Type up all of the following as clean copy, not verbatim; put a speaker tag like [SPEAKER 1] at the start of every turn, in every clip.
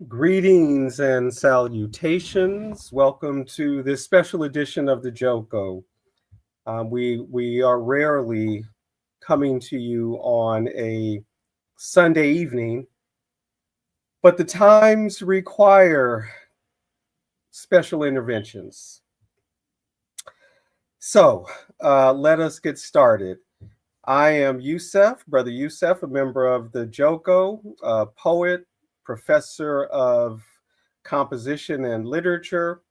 [SPEAKER 1] Greetings and salutations. Welcome to this special edition of the Joko. We are rarely coming to you on a Sunday evening, but the times require special interventions. So let us get started. I am Youssef, Brother Youssef, a member of the Joko, poet, professor of composition and literature,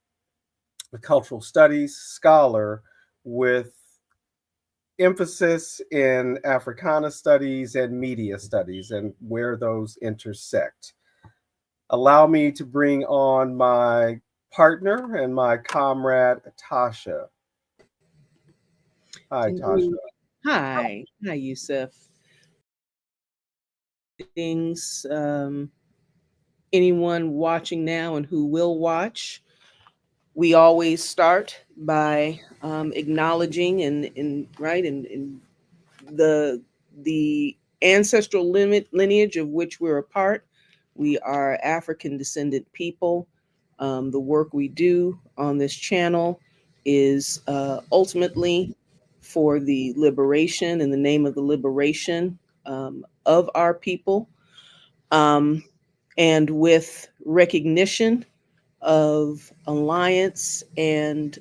[SPEAKER 1] a cultural studies scholar with emphasis in Africana studies and media studies and where those intersect. Allow me to bring on my partner and my comrade, Tasha. Hi, Tasha.
[SPEAKER 2] Hi, Youssef. Things, anyone watching now and who will watch, we always start by acknowledging and the ancestral lineage of which we're a part. We are African descendant people. The work we do on this channel is ultimately for the liberation, in the name of the liberation of our people, and with recognition of alliance and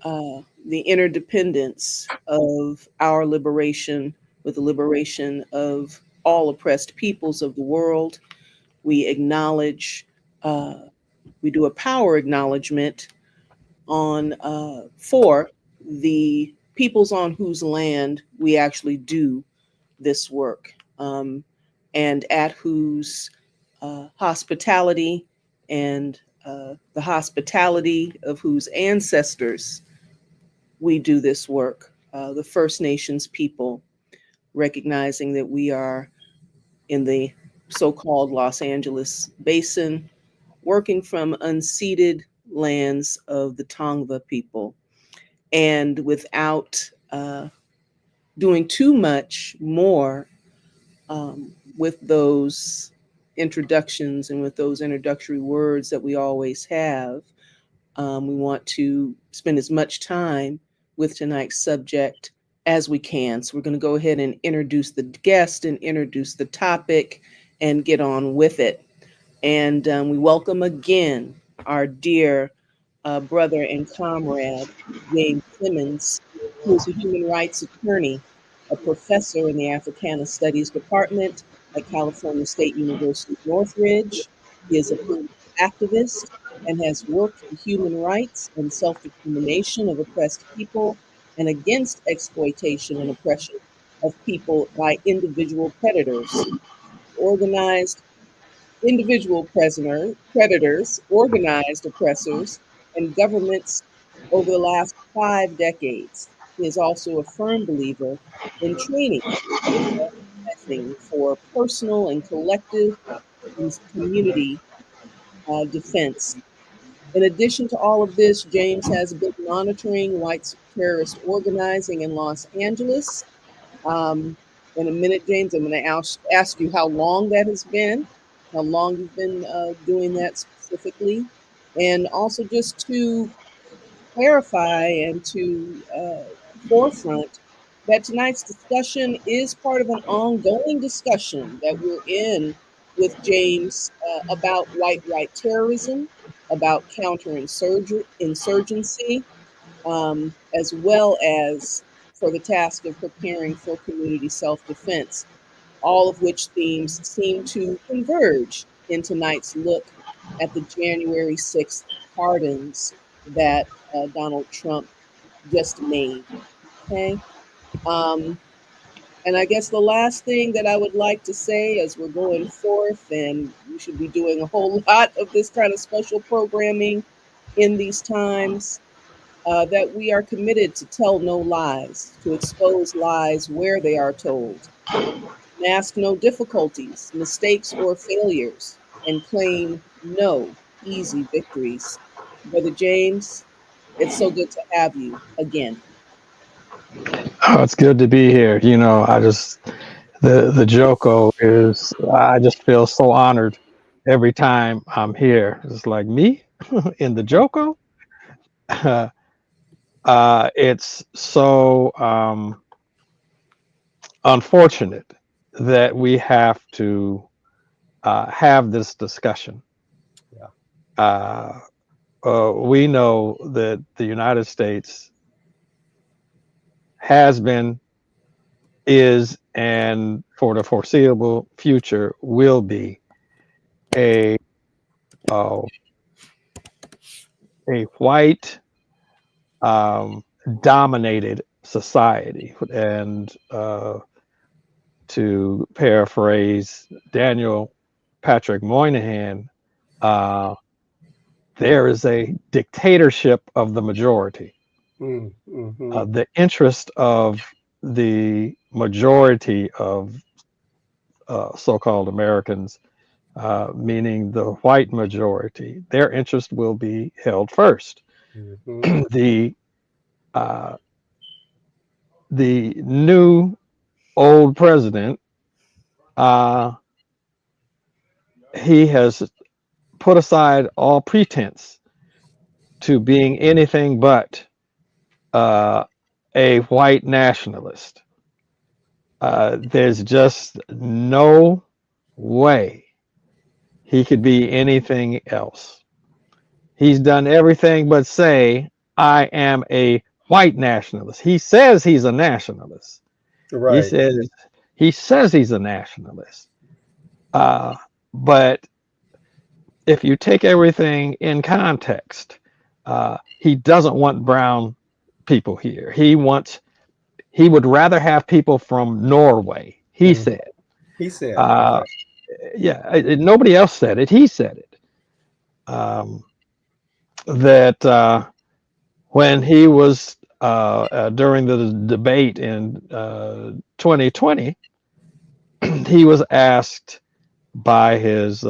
[SPEAKER 2] the interdependence of our liberation with the liberation of all oppressed peoples of the world. We acknowledge, we do a power acknowledgement on for the peoples on whose land we actually do this work, and at whose hospitality and the hospitality of whose ancestors we do this work, the First Nations people, recognizing that we are in the so-called Los Angeles Basin, working from unceded lands of the Tongva people. And without doing too much more with those introductions and with those introductory words that we always have, we want to spend as much time with tonight's subject as we can. So we're going to go ahead and introduce the guest and introduce the topic and get on with it. And we welcome again our dear brother and comrade, James Simmons, who is a human rights attorney, a professor in the Africana Studies Department at California State University, Northridge. He is a political activist and has worked for human rights and self-determination of oppressed people and against exploitation and oppression of people by individual predators. Organized individual predators, organized oppressors, and governments over the last 5 decades. He is also a firm believer in training for personal and collective and community defense. In addition to all of this, James has been monitoring white terrorist organizing in Los Angeles. In a minute, James, I'm going to ask you how long that has been, how long you've been doing that specifically, and also just to clarify and to forefront that tonight's discussion is part of an ongoing discussion that we're in with James about white right terrorism, about counterinsurgency, as well as for the task of preparing for community self-defense, all of which themes seem to converge in tonight's look at the January 6th pardons that Donald Trump just made. Okay. And I guess the last thing that I would like to say as we're going forth, and we should be doing a whole lot of this kind of special programming in these times, that we are committed to tell no lies, to expose lies where they are told, Mask no difficulties, mistakes, or failures, and claim no easy victories. Brother James, it's so good to have you again.
[SPEAKER 3] Oh, it's good to be here. I just the Joko is. I just feel so honored every time I'm here. It's like me in the Joko. It's so unfortunate that we have to have this discussion.
[SPEAKER 1] Yeah.
[SPEAKER 3] Uh, we know that the United States has been, is, and for the foreseeable future will be a uh, a white um, dominated society. And to paraphrase Daniel Patrick Moynihan, uh, there is a dictatorship of the majority.
[SPEAKER 1] Mm-hmm.
[SPEAKER 3] The interest of the majority of so-called Americans, meaning the white majority, their interest will be held first.
[SPEAKER 1] Mm-hmm.
[SPEAKER 3] the uh, the new old president, uh, he has put aside all pretense to being anything but uh, a white nationalist. There's just no way he could be anything else. He's done everything but say, I am a white nationalist. He says he's a nationalist. He
[SPEAKER 1] Right.
[SPEAKER 3] says he says he's a nationalist. Uh, but if you take everything in context, he doesn't want brown people here. He would rather have people from Norway. He
[SPEAKER 1] Mm.
[SPEAKER 3] said,
[SPEAKER 1] He said,
[SPEAKER 3] uh,
[SPEAKER 1] right.
[SPEAKER 3] yeah, nobody else said it. He said it. Um, that when he was during the debate in 2020, he was asked by his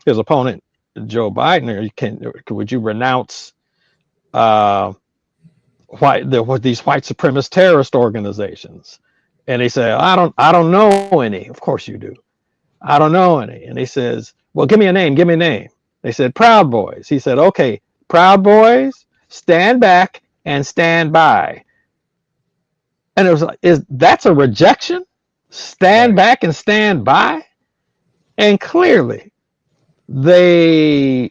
[SPEAKER 3] opponent Joe Biden, would you renounce uh, what these white supremacist terrorist organizations? And he said, I don't know any. Of course you do. I don't know any. And he says, well, give me a name. Give me a name. They said, Proud Boys. He said, okay, Proud Boys, stand back and stand by. And it was like, that's a rejection? Stand
[SPEAKER 1] Right.
[SPEAKER 3] back and stand by? And clearly they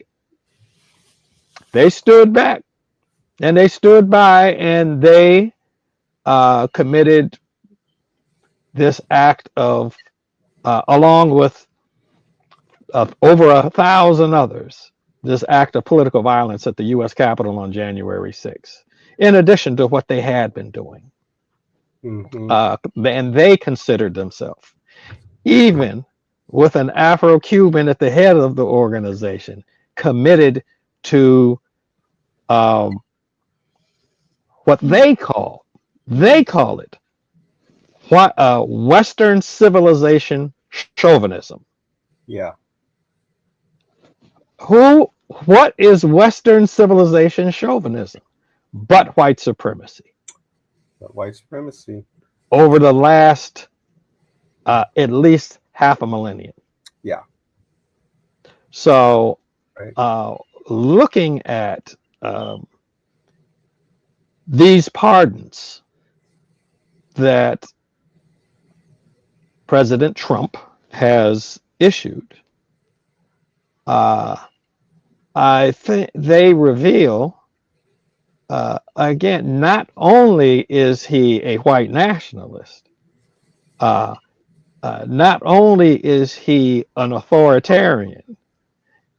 [SPEAKER 3] they stood back and they stood by and they committed this act of, along with over 1,000 others, this act of political violence at the U.S. Capitol on January 6th, in addition to what they had been doing.
[SPEAKER 1] Mm-hmm.
[SPEAKER 3] And they considered themselves, even with an Afro Cuban at the head of the organization, committed to um, what they call it, Western civilization chauvinism.
[SPEAKER 1] Yeah.
[SPEAKER 3] Who? What is Western civilization chauvinism but white supremacy
[SPEAKER 1] But white supremacy.
[SPEAKER 3] over the last at least half a millennium?
[SPEAKER 1] Yeah.
[SPEAKER 3] So,
[SPEAKER 1] Right.
[SPEAKER 3] uh, looking at um, these pardons that President Trump has issued, uh, I think they reveal, again, not only is he a white nationalist, uh, not only is he an authoritarian,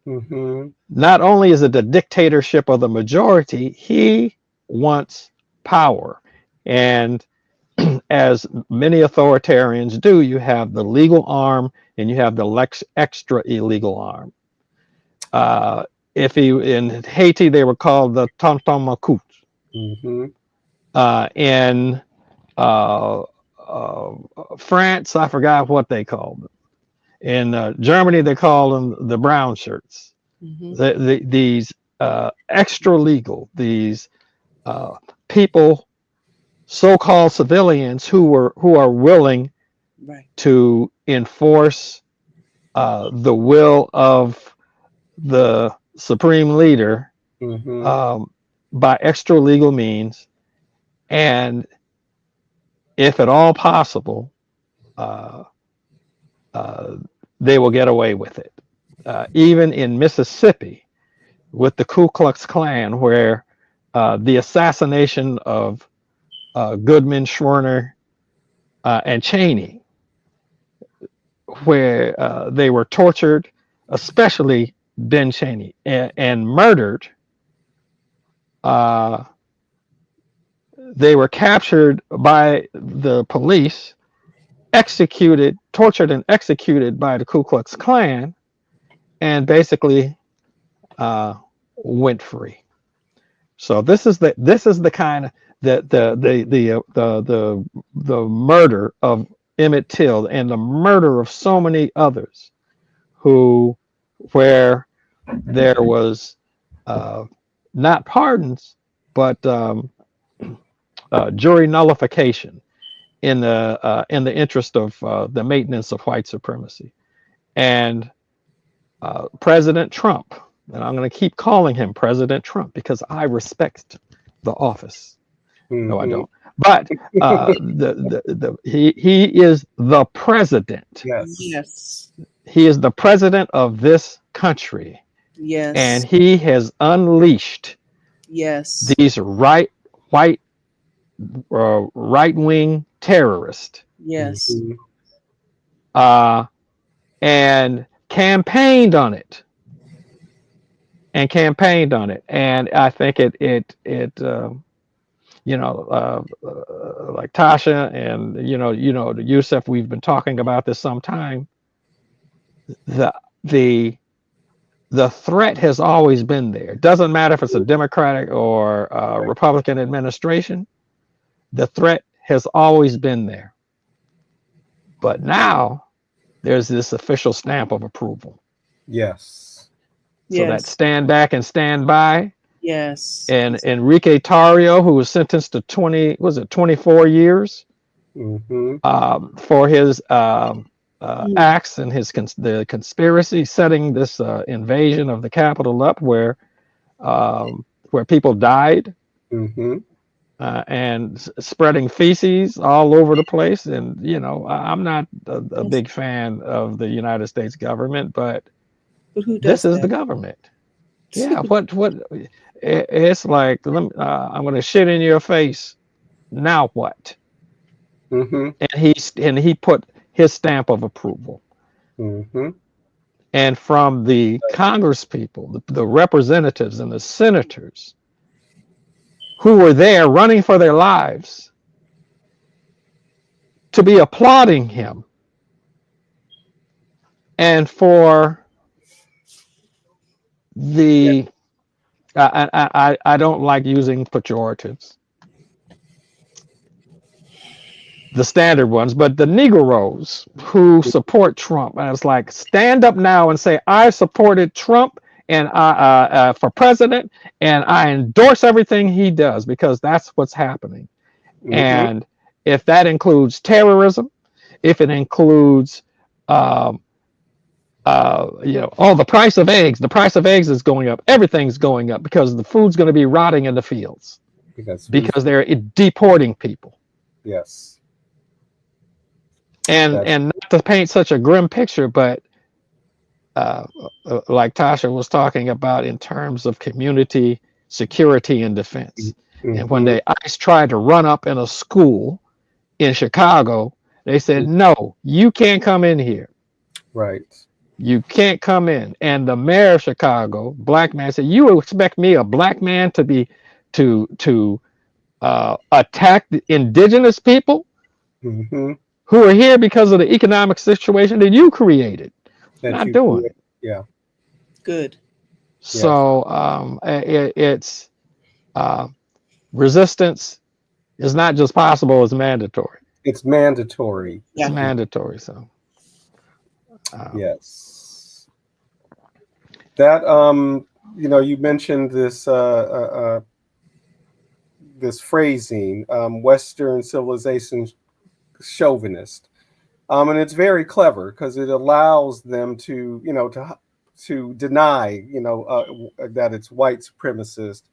[SPEAKER 1] Mm-hmm.
[SPEAKER 3] not only is it the dictatorship of the majority, he wants power. And as many authoritarians do, you have the legal arm and you have the extra illegal arm. Uh, if he in Haiti, they were called the Tonton Macoute.
[SPEAKER 1] Mm-hmm.
[SPEAKER 3] In uh, France, I forgot what they called them. In Germany, they call them the brown shirts. These extra legal, these people, so-called civilians who are willing to enforce the will of the supreme leader by extra legal means, and if at all possible, they will get away with it. Even in Mississippi, with the Ku Klux Klan, where the assassination of Goodman, Schwerner, and Cheney, where they were tortured, especially Ben Cheney, and murdered. They were captured by the police, executed, tortured, and executed by the Ku Klux Klan, and basically went free. So this is the kind of the murder of Emmett Till and the murder of so many others, where there was not pardons, but jury nullification in the interest of the maintenance of white supremacy. And President Trump, and I'm going to keep calling him President Trump because I respect the office. No, I don't. But he is the president.
[SPEAKER 2] Yes.
[SPEAKER 3] He is the president of this country.
[SPEAKER 2] Yes.
[SPEAKER 3] And he has unleashed these right-wing terrorists.
[SPEAKER 2] Yes.
[SPEAKER 3] And campaigned on it. And I think it like Tasha and Yusef, we've been talking about this sometime. The threat has always been there. It doesn't matter if it's a Democratic or a Republican administration. The threat has always been there. But now there's this official stamp of approval.
[SPEAKER 1] Yes.
[SPEAKER 3] So that stand back and stand by.
[SPEAKER 2] Yes.
[SPEAKER 3] And Enrique Tarrio, who was sentenced to 24 years for his acts and the conspiracy, setting this invasion of the Capitol up, where people died, and spreading feces all over the place. And I'm not a big fan of the United States government, but
[SPEAKER 2] who does
[SPEAKER 3] this is the government. Yeah, what? It's like I'm going to shit in your face. Now what? And he put his stamp of approval. And from the Congress people, the representatives and the senators who were there running for their lives, to be applauding him, and for the I don't like using pejoratives, the standard ones, but the Negroes who support Trump, and it's like, stand up now and say, I supported Trump and for president, and I endorse everything he does, because that's what's happening. And if that includes terrorism, if it includes the price of eggs is going up. Everything's going up because the food's going to be rotting in the fields because they're deporting people.
[SPEAKER 1] Yes.
[SPEAKER 3] And not to paint such a grim picture, but like Tasha was talking about in terms of community security and defense. And when the ICE tried to run up in a school in Chicago, they said, no, you can't come in here.
[SPEAKER 1] Right.
[SPEAKER 3] You can't come in. And the mayor of Chicago, black man, said, you expect me, a black man, to attack the indigenous people who are here because of the economic situation that you created? Not doing it.
[SPEAKER 1] Yeah.
[SPEAKER 2] Good.
[SPEAKER 3] So it's resistance is not just possible, it's mandatory.
[SPEAKER 1] It's mandatory.
[SPEAKER 3] It's
[SPEAKER 2] Yeah.
[SPEAKER 3] mandatory. So
[SPEAKER 1] Yes. That you mentioned this phrasing, Western civilization chauvinist. And it's very clever because it allows them to, to deny, that it's white supremacist,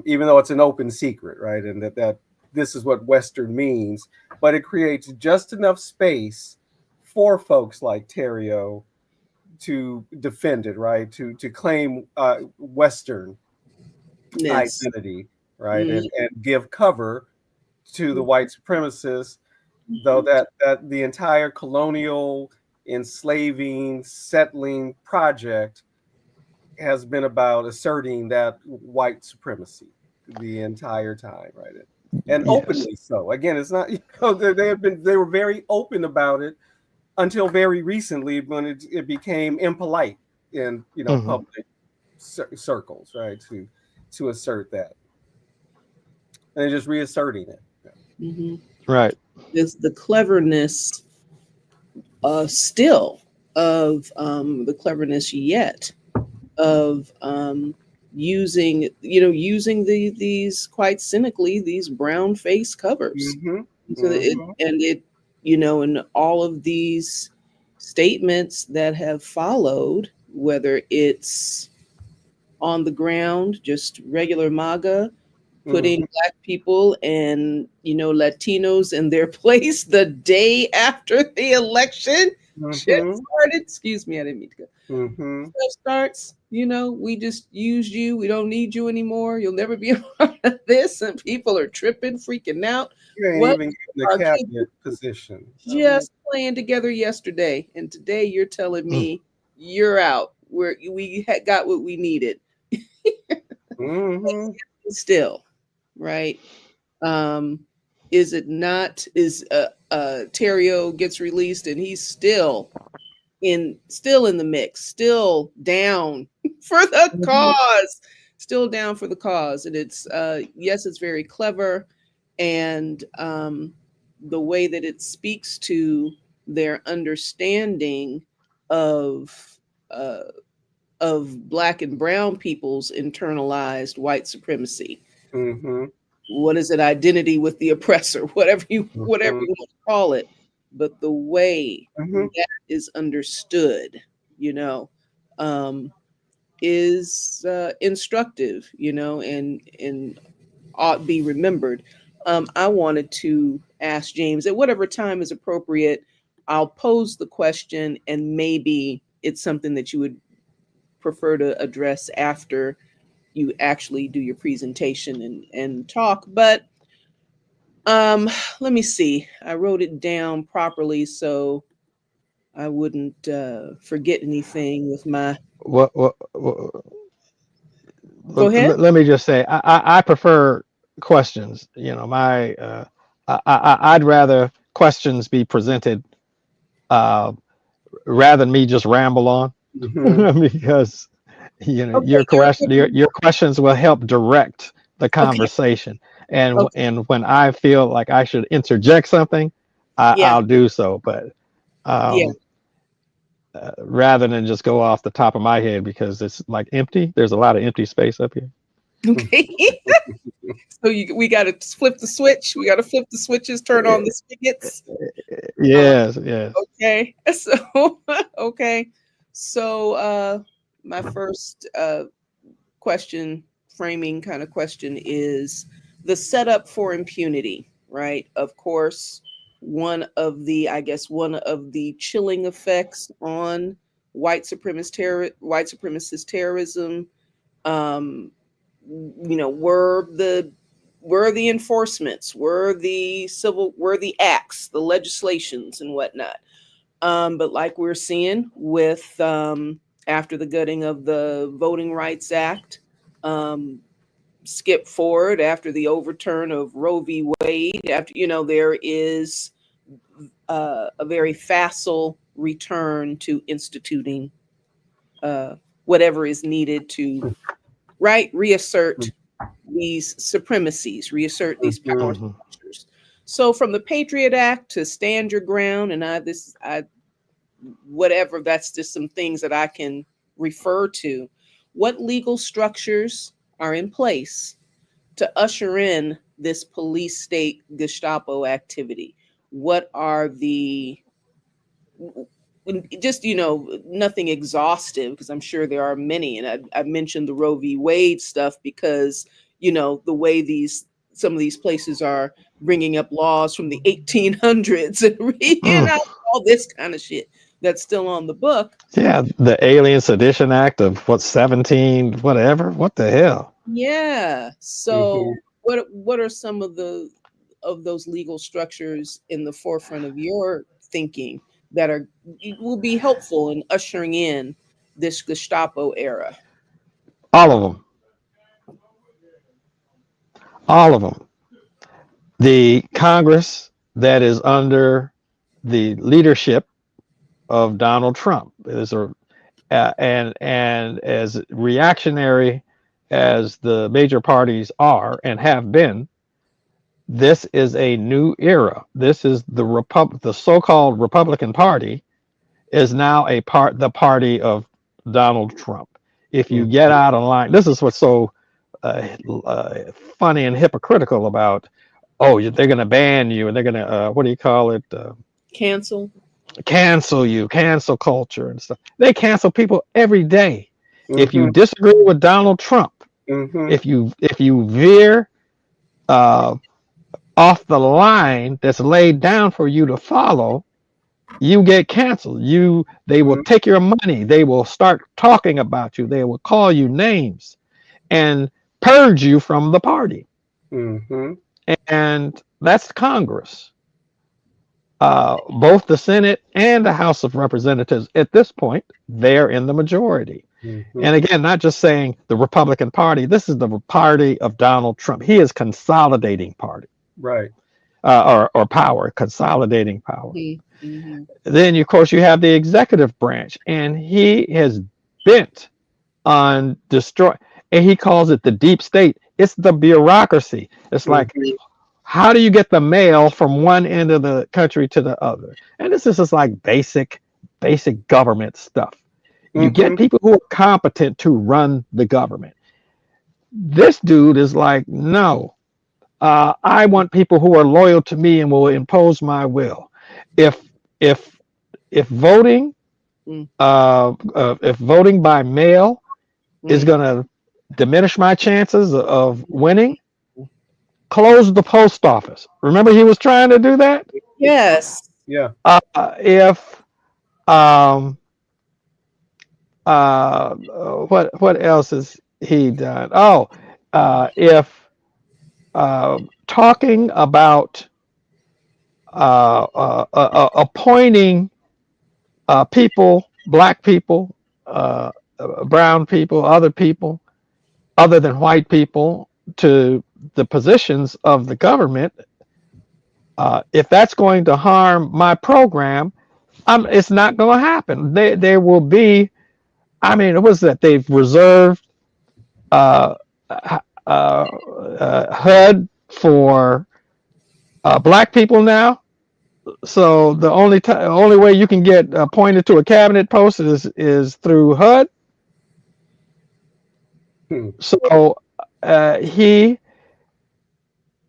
[SPEAKER 1] even though it's an open secret, right? And that this is what Western means, but it creates just enough space for folks like Terrio to defend it, right? To claim Western
[SPEAKER 2] Yes.
[SPEAKER 1] identity, right?
[SPEAKER 2] Mhm.
[SPEAKER 1] And give cover to the white supremacists, though that the entire colonial enslaving settling project has been about asserting that white supremacy the entire time, right? And
[SPEAKER 3] yes.
[SPEAKER 1] openly so. Again, it's not, they were very open about it until very recently when it became impolite in
[SPEAKER 3] Hmm.
[SPEAKER 1] public circles, right? To assert that, and they're just reasserting it.
[SPEAKER 2] Mhm.
[SPEAKER 3] Right.
[SPEAKER 2] Is the cleverness still of the cleverness yet of using these quite cynically these brown face covers.
[SPEAKER 1] Mm-hmm.
[SPEAKER 2] So and all of these statements that have followed, whether it's on the ground, just regular MAGA,
[SPEAKER 1] Mm-hmm.
[SPEAKER 2] putting Black people and Latinos in their place the day after the election just
[SPEAKER 1] Mm-hmm.
[SPEAKER 2] started. Excuse me, I didn't mean to go.
[SPEAKER 1] Mm-hmm.
[SPEAKER 2] Stuff starts. We just used you. We don't need you anymore. You'll never be a part of this. And people are tripping, freaking out.
[SPEAKER 1] You ain't
[SPEAKER 2] What
[SPEAKER 1] even getting the
[SPEAKER 2] our kids
[SPEAKER 1] cabinet position. I mean,
[SPEAKER 2] just playing together yesterday, and today you're telling
[SPEAKER 3] Mm.
[SPEAKER 2] me you're out. Got what we needed.
[SPEAKER 1] mm-hmm.
[SPEAKER 2] Still, right? Um, is it not? Is Terrio gets released and he's still in the mix, still down for the
[SPEAKER 1] Mm-hmm.
[SPEAKER 2] cause, still down for the cause. And it's yes, it's very clever, and the way that it speaks to their understanding of uh, Black and brown people's internalized white supremacy.
[SPEAKER 1] Mm-hmm.
[SPEAKER 2] What is it? Identity with the oppressor, whatever
[SPEAKER 1] Mm-hmm.
[SPEAKER 2] you want to call it. But the way
[SPEAKER 1] Mm-hmm.
[SPEAKER 2] that is understood, you know, um, is instructive, and ought be remembered. I wanted to ask James at whatever time is appropriate. I'll pose the question, and maybe it's something that you would prefer to address after you actually do your presentation and talk. But um, let me see. I wrote it down properly so I wouldn't forget anything with my.
[SPEAKER 3] What
[SPEAKER 2] Go ahead.
[SPEAKER 3] let me just say, I prefer questions. I'd rather questions be presented uh, rather than me just ramble on,
[SPEAKER 1] Mm-hmm.
[SPEAKER 3] because
[SPEAKER 2] Okay,
[SPEAKER 3] your questions will help direct the
[SPEAKER 2] okay,
[SPEAKER 3] conversation. And
[SPEAKER 2] okay,
[SPEAKER 3] and when I feel like I should interject something,
[SPEAKER 2] yeah,
[SPEAKER 3] I'll do so. But
[SPEAKER 2] yeah,
[SPEAKER 3] um, rather than just go off the top of my head because it's like empty. There's a lot of empty space up here.
[SPEAKER 2] okay. So we got to flip the switch. We got to flip the switches, turn on the spigots. Uh,
[SPEAKER 3] Yes, yes.
[SPEAKER 2] okay, so okay, so my first question, framing kind of question, is the setup for impunity, right? Of course, one of the chilling effects on white supremacist terrorism, um, were the enforcements, were the acts, the legislations and whatnot. But like we're seeing with after the gutting of the Voting Rights Act, um, skip forward after the overturn of Roe v. Wade, after there is a very facile return to instituting whatever is needed to reassert these supremacies, reassert these power
[SPEAKER 1] Mm-hmm.
[SPEAKER 3] Hmm.
[SPEAKER 2] structures. So from the Patriot Act to stand your ground, and whatever, that's just some things that I can refer to. What legal structures are in place to usher in this police state Gestapo activity? What are the, just, nothing exhaustive, because I'm sure there are many. And I mentioned the Roe v. Wade stuff because, the way some of these places are bringing up laws from the 1800s and reading out all this kind of shit that's still on the book.
[SPEAKER 3] Yeah, the Alien Sedition Act of 17 whatever. What the hell?
[SPEAKER 2] Yeah. So what are some of those legal structures in the forefront of your thinking that will be helpful in ushering in this Gestapo era?
[SPEAKER 3] All of them. All of them. The Congress that is under the leadership of Donald Trump is and as reactionary as the major parties are and have been, this is a new era. This is the so-called Republican Party is now the party of Donald Trump. If you get out of line, this is what's so funny and hypocritical about, they're going to ban you and they're going to, what do you call it? Cancel you, cancel culture and stuff. They cancel people every day. If you disagree with Donald Trump, if you veer off the line that's laid down for you to follow, you get canceled. They will take your money. They will start talking about you. They will call you names and purge you from the party. And that's Congress. Both the Senate and the House of Representatives at this point, they're in the majority. And again, not just saying the Republican Party, this is the party of Donald Trump. He is consolidating party.
[SPEAKER 1] Right.
[SPEAKER 3] Or power, consolidating power. Then, of course, you have the executive branch, and he is bent on destroy, and he calls it the deep state. It's the bureaucracy. It's like, how do you get the mail from one end of the country to the other? And this is just like basic government stuff. You get people who are competent to run the government. This dude is like, no, I want people who are loyal to me and will impose my will. If voting, if voting by mail is going to diminish my chances of winning, close the post office. Remember, he was trying to do that.
[SPEAKER 2] Yes.
[SPEAKER 1] Yeah.
[SPEAKER 3] What else has he done? If talking about appointing people, black people, brown people, other people, other than white people, to the positions of the government, if that's going to harm my program, it's not going to happen. There will be, it was that they've reserved HUD for black people now. So the only way you can get appointed to a cabinet post is through HUD. So he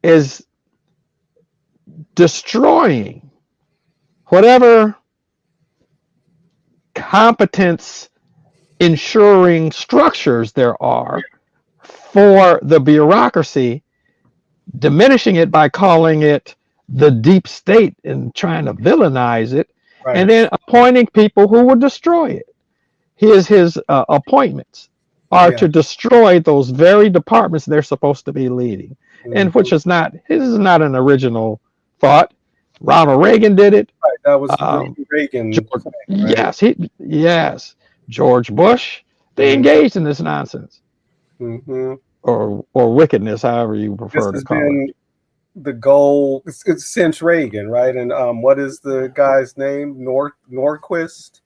[SPEAKER 3] is destroying whatever competence ensuring structures there are for the bureaucracy, diminishing it by calling it the deep state and trying to villainize it, and then appointing people who will destroy it. His appointments are to destroy those very departments they're supposed to be leading, and this is not an original thought. Ronald Reagan did it.
[SPEAKER 1] Right, that was Reagan.
[SPEAKER 3] Yes. George Bush. They engaged in this nonsense, or wickedness, however you prefer to call it.
[SPEAKER 1] The goal since Reagan, right? And what is the guy's name? Norquist.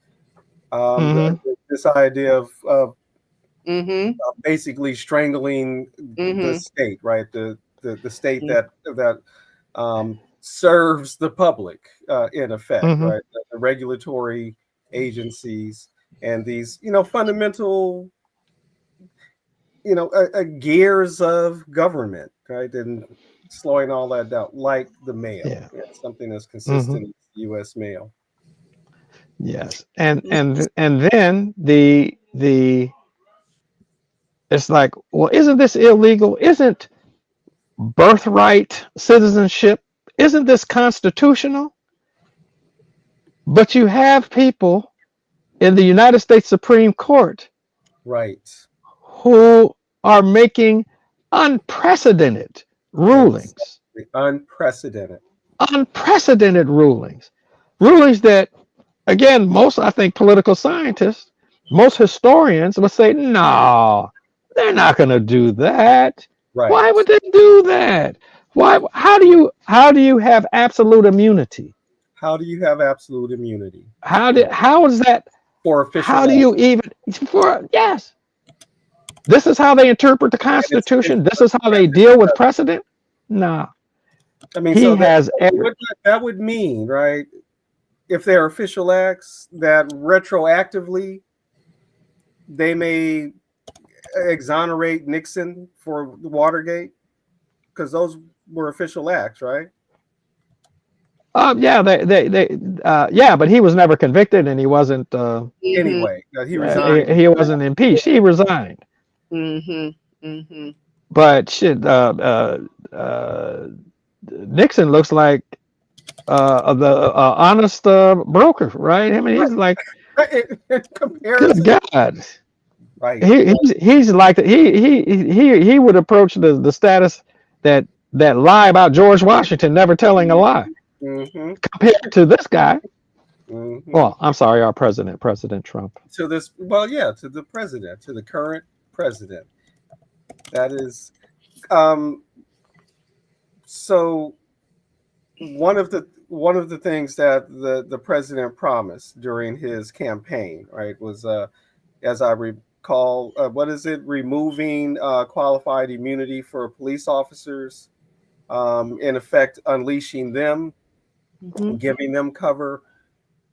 [SPEAKER 1] This idea of basically strangling the state, right? The state that serves the public in effect,
[SPEAKER 3] Mm-hmm.
[SPEAKER 1] right? The regulatory agencies and these, fundamental, gears of government, right? And slowing all that down, like the mail,
[SPEAKER 3] Yeah.
[SPEAKER 1] something that's
[SPEAKER 3] Mm-hmm.
[SPEAKER 1] consistent with U.S. mail.
[SPEAKER 3] Yes. And then the it's like, well, isn't this illegal? Isn't birthright citizenship, isn't this constitutional? But you have people in the United States Supreme Court
[SPEAKER 1] Right.
[SPEAKER 3] who are making unprecedented rulings,
[SPEAKER 1] Exactly. Unprecedented.
[SPEAKER 3] unprecedented rulings that, again, most, I think, political scientists, most historians would say, no, they're not going to do that. Why
[SPEAKER 1] Right.
[SPEAKER 3] would they do that? Why? How do you have absolute immunity?
[SPEAKER 1] How do you have absolute immunity
[SPEAKER 3] How is that?
[SPEAKER 1] for official
[SPEAKER 3] How do
[SPEAKER 1] act?
[SPEAKER 3] you even for yes? This is how they interpret the
[SPEAKER 1] And it's
[SPEAKER 3] Constitution. This
[SPEAKER 1] what
[SPEAKER 3] is
[SPEAKER 1] the
[SPEAKER 3] how they
[SPEAKER 1] president
[SPEAKER 3] deal with
[SPEAKER 1] does.
[SPEAKER 3] precedent. Nah,
[SPEAKER 1] I mean,
[SPEAKER 3] he
[SPEAKER 1] so that
[SPEAKER 3] has every.
[SPEAKER 1] what that would mean, right? If they're official acts that retroactively they may exonerate Nixon for Watergate because those were official acts, right?
[SPEAKER 3] Yeah, yeah, but he was never convicted, and he wasn't.
[SPEAKER 2] Mm-hmm.
[SPEAKER 1] Anyway, he resigned.
[SPEAKER 3] He wasn't impeached. He resigned.
[SPEAKER 2] Mm-hmm. Mm-hmm.
[SPEAKER 3] But shit, Nixon looks like the honest broker, right? I mean, he's like,
[SPEAKER 1] In
[SPEAKER 3] good
[SPEAKER 1] comparison,
[SPEAKER 3] God.
[SPEAKER 1] right?
[SPEAKER 3] He's like he would approach the status that lie about George Washington never telling a lie
[SPEAKER 1] Mm-hmm.
[SPEAKER 3] compared to this guy.
[SPEAKER 1] Mm-hmm.
[SPEAKER 3] Well, I'm sorry, our President Trump.
[SPEAKER 1] To this, well, yeah, to the president, to the current president. That is, um, so one of the things that the president promised during his campaign, right, was as I recall, what is it? Removing qualified immunity for police officers, in effect, unleashing them,
[SPEAKER 2] Mm-hmm.
[SPEAKER 1] giving them cover,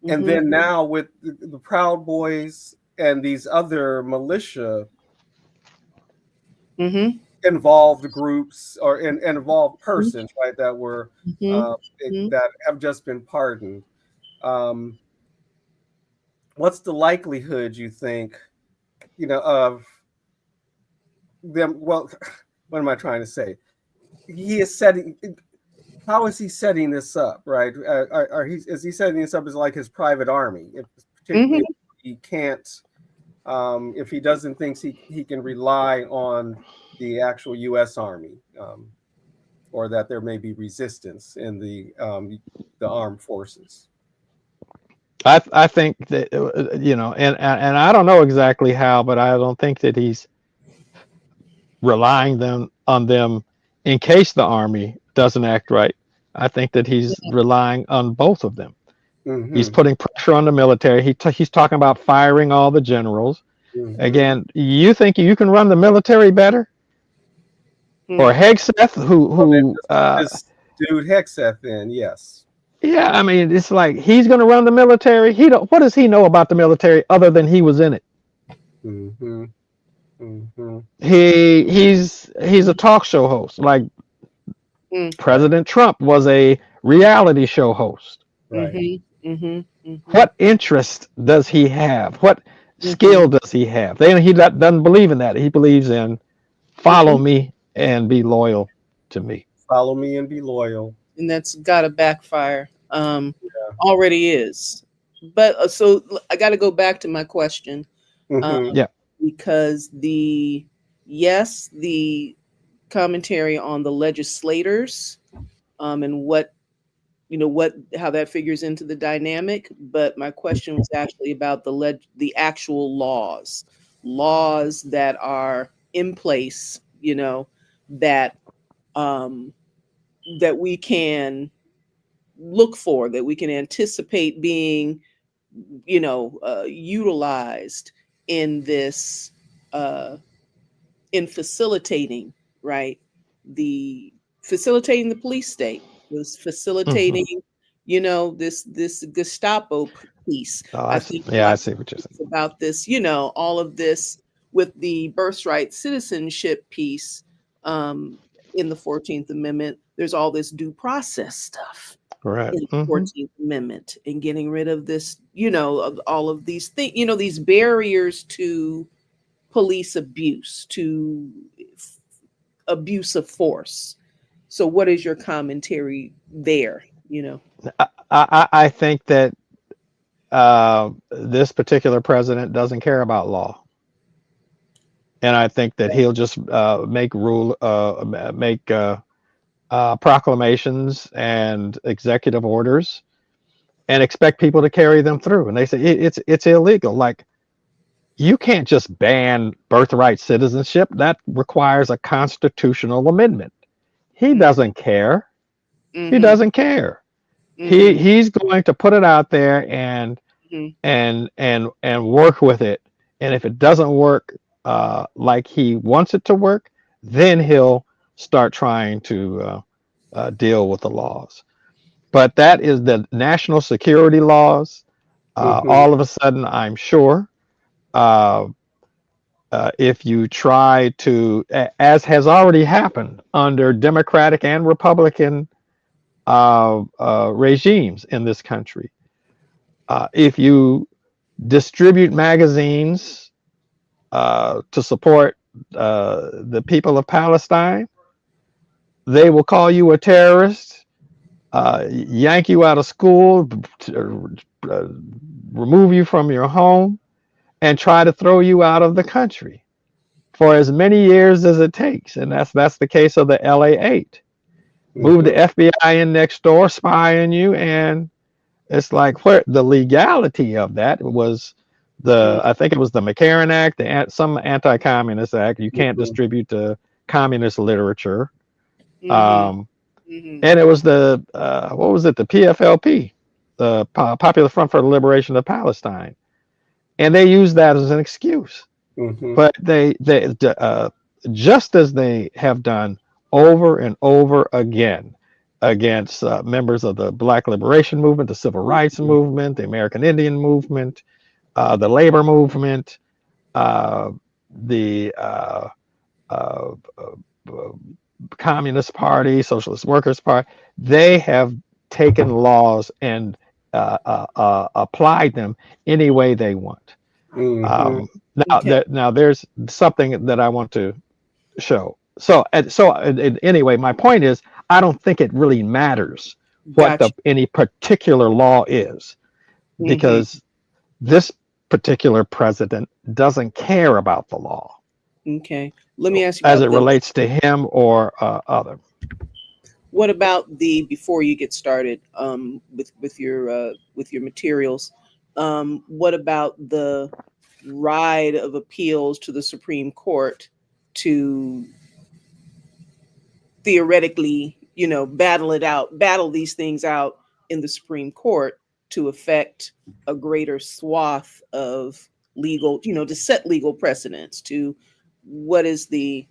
[SPEAKER 1] and
[SPEAKER 2] Mm-hmm.
[SPEAKER 1] then now with the Proud Boys and these other militia
[SPEAKER 2] Mm-hmm.
[SPEAKER 1] involved groups or and involved persons, right, that were
[SPEAKER 2] Mm-hmm.
[SPEAKER 1] that have just been pardoned. Um, what's the likelihood you think, of them? Well, what am I trying to say? He is setting. How is he setting this up? Right? Is he setting this up as like his private army? If,
[SPEAKER 2] Mm-hmm.
[SPEAKER 1] particularly, if he can't. If he doesn't think he can rely on the actual U.S. Army, or that there may be resistance in the armed forces.
[SPEAKER 3] I think that and I don't know exactly how, but I don't think that he's relying on them in case the army doesn't act right. I think that he's relying on both of them. He's
[SPEAKER 1] Mm-hmm.
[SPEAKER 3] putting pressure on the military. He's talking about firing all the generals.
[SPEAKER 1] Mm-hmm.
[SPEAKER 3] Again, you think you can run the military better? Or
[SPEAKER 2] Mm-hmm.
[SPEAKER 3] Hegseth,
[SPEAKER 1] Well, then just put this dude Hexeth in, yes.
[SPEAKER 3] yeah, I mean, it's like he's going to run the military. What does he know about the military other than he was in it?
[SPEAKER 1] Mm-hmm. Mm-hmm.
[SPEAKER 3] He's a talk show host. Like
[SPEAKER 1] Right.
[SPEAKER 3] President Trump was a reality show host.
[SPEAKER 1] Right.
[SPEAKER 2] Mm-hmm. Mm-hmm.
[SPEAKER 3] What interest does he have? What
[SPEAKER 2] Mm-hmm.
[SPEAKER 3] skill does he have? He doesn't believe in that. He believes in follow
[SPEAKER 2] Mm-hmm.
[SPEAKER 3] me and be loyal to me.
[SPEAKER 1] Follow me and be loyal.
[SPEAKER 2] And that's got to backfire.
[SPEAKER 1] Yeah.
[SPEAKER 2] Already is. But so I got to go back to my question,
[SPEAKER 1] Mm-hmm.
[SPEAKER 3] Yeah.
[SPEAKER 2] because the commentary on the legislators, and how that figures into the dynamic. But my question was actually about the actual laws that are in place, that um, that we can look for, that we can anticipate being, utilized in this, in facilitating, right? The facilitating the police state, was
[SPEAKER 3] Hmm.
[SPEAKER 2] facilitating, this Gestapo piece.
[SPEAKER 3] Oh,
[SPEAKER 2] I
[SPEAKER 3] I see.
[SPEAKER 2] think a
[SPEAKER 3] Yeah, I
[SPEAKER 2] lot of
[SPEAKER 3] see what you're saying.
[SPEAKER 2] it's about this, all of this with the birthright citizenship piece um, in the 14th Amendment. There's all this due process stuff
[SPEAKER 3] Right.
[SPEAKER 2] in the
[SPEAKER 3] Hmm.
[SPEAKER 2] 14th Amendment and getting rid of this, of all of these things, these barriers to police abuse, to abuse of force. So, what is your commentary there?
[SPEAKER 3] I think that this particular president doesn't care about law, and I think that he'll just make proclamations and executive orders and expect people to carry them through. And they say it's illegal. Like, you can't just ban birthright citizenship. That requires a constitutional amendment. He
[SPEAKER 2] Mm-hmm.
[SPEAKER 3] doesn't care. He
[SPEAKER 2] Mm-hmm.
[SPEAKER 3] doesn't care.
[SPEAKER 2] Mm-hmm.
[SPEAKER 3] He's going to put it out there
[SPEAKER 2] Mm-hmm.
[SPEAKER 3] and work with it. And if it doesn't work like he wants it to work, then he'll start trying to deal with the laws. But that is the national security laws.
[SPEAKER 1] Mm-hmm.
[SPEAKER 3] All of a sudden, I'm sure, uh, if you try to, as has already happened under Democratic and Republican regimes in this country, if you distribute magazines to support the people of Palestine, they will call you a terrorist, yank you out of school, uh, remove you from your home, and try to throw you out of the country for as many years as it takes. And that's the case of the LA 8. Move the
[SPEAKER 1] Mm-hmm.
[SPEAKER 3] FBI in next door, spy on you, and it's like, where the legality of that was I think it was the McCarran Act, some anti-communist act. You can't
[SPEAKER 1] Mm-hmm.
[SPEAKER 3] distribute the communist literature.
[SPEAKER 2] Mm-hmm.
[SPEAKER 3] Um,
[SPEAKER 2] Mm-hmm.
[SPEAKER 3] and it was what was it? The PFLP, the Popular Front for the Liberation of Palestine, and they used that as an excuse.
[SPEAKER 1] Mm-hmm.
[SPEAKER 3] But they just as they have done over and over again against members of the Black Liberation Movement, the Civil Rights Movement, the American Indian Movement, the labor movement, uh, the uh, uh, Communist Party, Socialist Workers Party. They have taken laws and applied them any way they want.
[SPEAKER 1] Mm-hmm.
[SPEAKER 2] Okay.
[SPEAKER 3] Now there's something that I want to show. Anyway, my point is, I don't think it really matters what
[SPEAKER 2] Gotcha.
[SPEAKER 3] any particular law is,
[SPEAKER 2] Mm-hmm.
[SPEAKER 3] because this particular president doesn't care about the law
[SPEAKER 2] Okay. Let me ask you
[SPEAKER 3] as
[SPEAKER 2] about
[SPEAKER 3] it
[SPEAKER 2] this.
[SPEAKER 3] relates to him or other.
[SPEAKER 2] What about before you get started with your materials? What about the ride of appeals to the Supreme Court to theoretically, battle these things out in the Supreme Court to affect a greater swath of legal, to set legal precedents, to what is the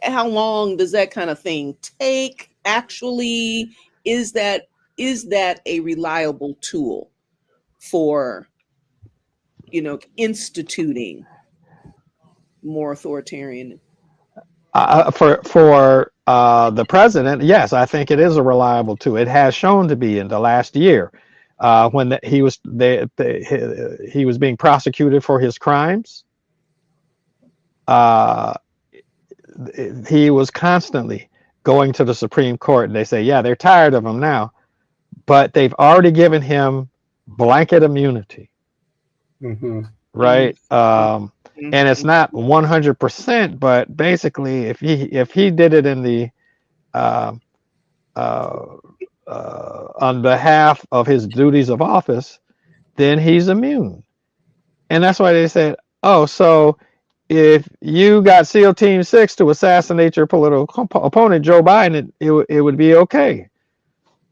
[SPEAKER 2] how long does that kind of thing take actually? Is that a reliable tool for, instituting more authoritarian?
[SPEAKER 3] For the president, yes, I think it is a reliable tool. It has shown to be in the last year when he was being prosecuted for his crimes. Uh, he was constantly going to the Supreme Court, and they say, yeah, they're tired of him now, but they've already given him blanket immunity,
[SPEAKER 1] Mm-hmm.
[SPEAKER 3] right? And it's
[SPEAKER 2] Mm-hmm.
[SPEAKER 3] not 100%, but basically, if he did it in the uh, uh, on behalf of his duties of office, then he's immune. And that's why they said, oh, so if you got SEAL Team 6 to assassinate your political opponent, Joe Biden, it would be okay.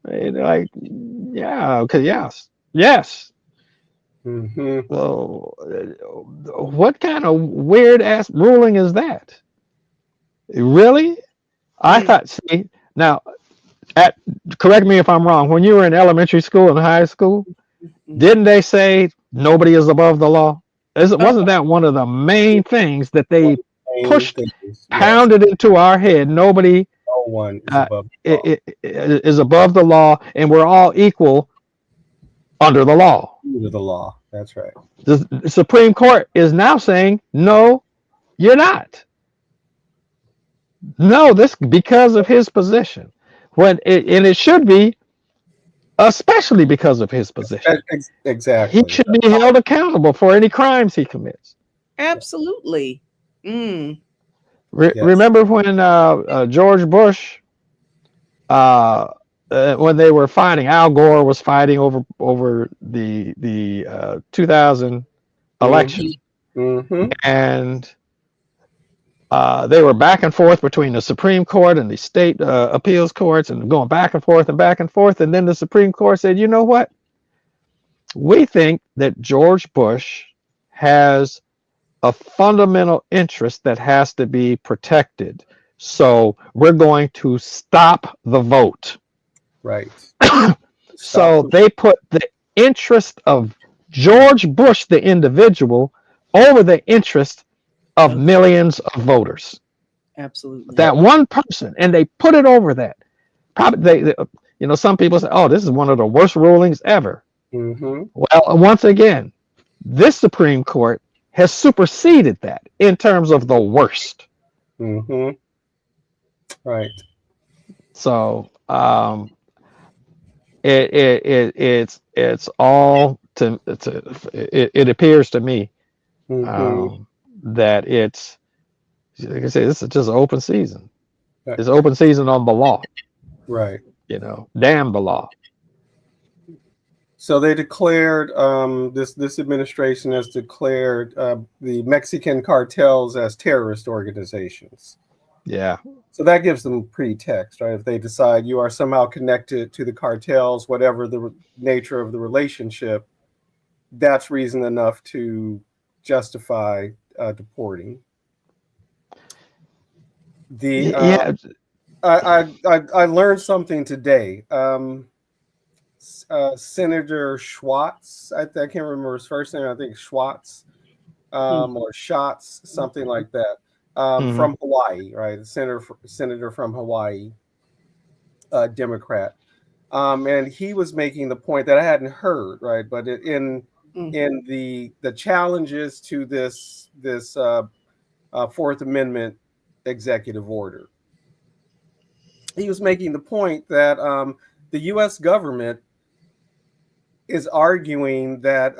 [SPEAKER 3] And like, yeah, okay, yes, yes.
[SPEAKER 1] Mm-hmm.
[SPEAKER 3] So, what kind of weird ass ruling is that? Really? I
[SPEAKER 2] Mm.
[SPEAKER 3] thought, see, now at correct me if I'm wrong. When you were in elementary school and high school, didn't they say nobody is above the law? Wasn't that one of the main things that
[SPEAKER 1] One
[SPEAKER 3] they
[SPEAKER 1] of the main
[SPEAKER 3] pushed,
[SPEAKER 1] things, yes,
[SPEAKER 3] pounded into our head? Nobody
[SPEAKER 1] no one is above the law.
[SPEAKER 3] is above the law, and we're all equal under the law.
[SPEAKER 1] Under the law. That's right.
[SPEAKER 3] The Supreme Court is now saying, no, you're not. No, this because of his position. And it should be, especially because of his position. He
[SPEAKER 1] Exactly.
[SPEAKER 3] should be held accountable for any crimes he commits.
[SPEAKER 2] Absolutely. Mm.
[SPEAKER 1] Yes.
[SPEAKER 3] Remember when George Bush, when they were fighting, Al Gore was fighting over the 2000 election,
[SPEAKER 1] Mm-hmm.
[SPEAKER 3] and they were back and forth between the Supreme Court and the state appeals courts, and going back and forth and back and forth. And then the Supreme Court said, you know what? We think that George Bush has a fundamental interest that has to be protected. So we're going to stop the vote.
[SPEAKER 1] Right.
[SPEAKER 3] So they put the interest of George Bush, the individual, over the interest of millions of voters.
[SPEAKER 2] Absolutely.
[SPEAKER 3] That one person, and they put it over that. Probably, some people say, "Oh, this is one of the worst rulings ever."
[SPEAKER 1] Mm-hmm.
[SPEAKER 3] Well, once again, this Supreme Court has superseded that in terms of the worst.
[SPEAKER 1] Mm-hmm. Right.
[SPEAKER 3] So it's all it appears to me that it's, like I say, this is just an open season. It's open season on the law.
[SPEAKER 1] Right.
[SPEAKER 3] Damn the law.
[SPEAKER 1] So they declared this administration has declared the Mexican cartels as terrorist organizations.
[SPEAKER 3] Yeah.
[SPEAKER 1] So that gives them pretext, right? If they decide you are somehow connected to the cartels, whatever the nature of the relationship, that's reason enough to justify deporting. I learned something today. Senator Schwartz, I can't remember his first name. I think Schwartz or Schatz, something like that. From Hawaii, right? Senator from Hawaii, Democrat, and he was making the point that I hadn't heard, right? But in the challenges to this Fourth Amendment executive order, he was making the point that the U.S. government is arguing that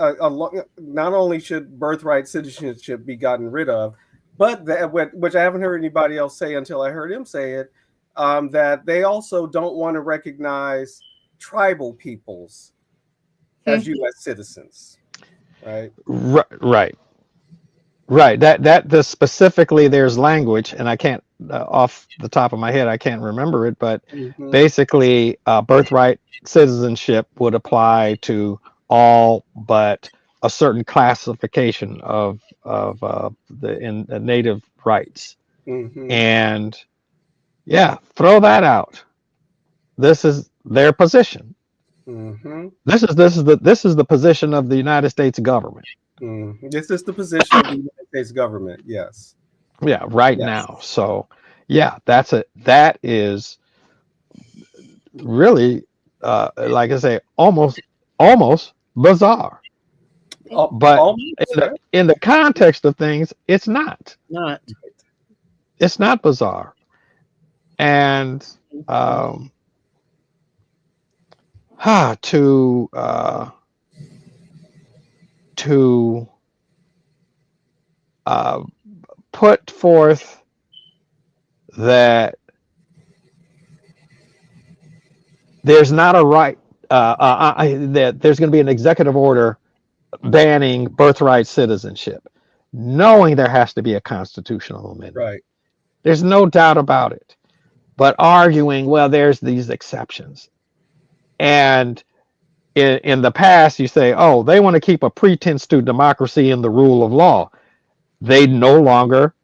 [SPEAKER 1] not only should birthright citizenship be gotten rid of, but which I haven't heard anybody else say until I heard him say it, that they also don't want to recognize tribal peoples as U.S. citizens, right?
[SPEAKER 3] Right. That specifically, there's language, and I can't off the top of my head, I can't remember it, but basically, birthright citizenship would apply to all but a certain classification of the native rights. And yeah, throw that out. This is their position. This is the position of the United States government.
[SPEAKER 1] This is the position of the United States government. Yes.
[SPEAKER 3] Yeah, right now. So yeah, that is really like I say, almost bizarre. But in the context of things, it's not. It's not bizarre. And to put forth that there's not a right that there's going to be an executive order banning birthright citizenship, knowing there has to be a constitutional amendment.
[SPEAKER 1] Right.
[SPEAKER 3] There's no doubt about it. But arguing, well, there's these exceptions. And in the past, you say, oh, they want to keep a pretense to democracy and the rule of law. They no longer,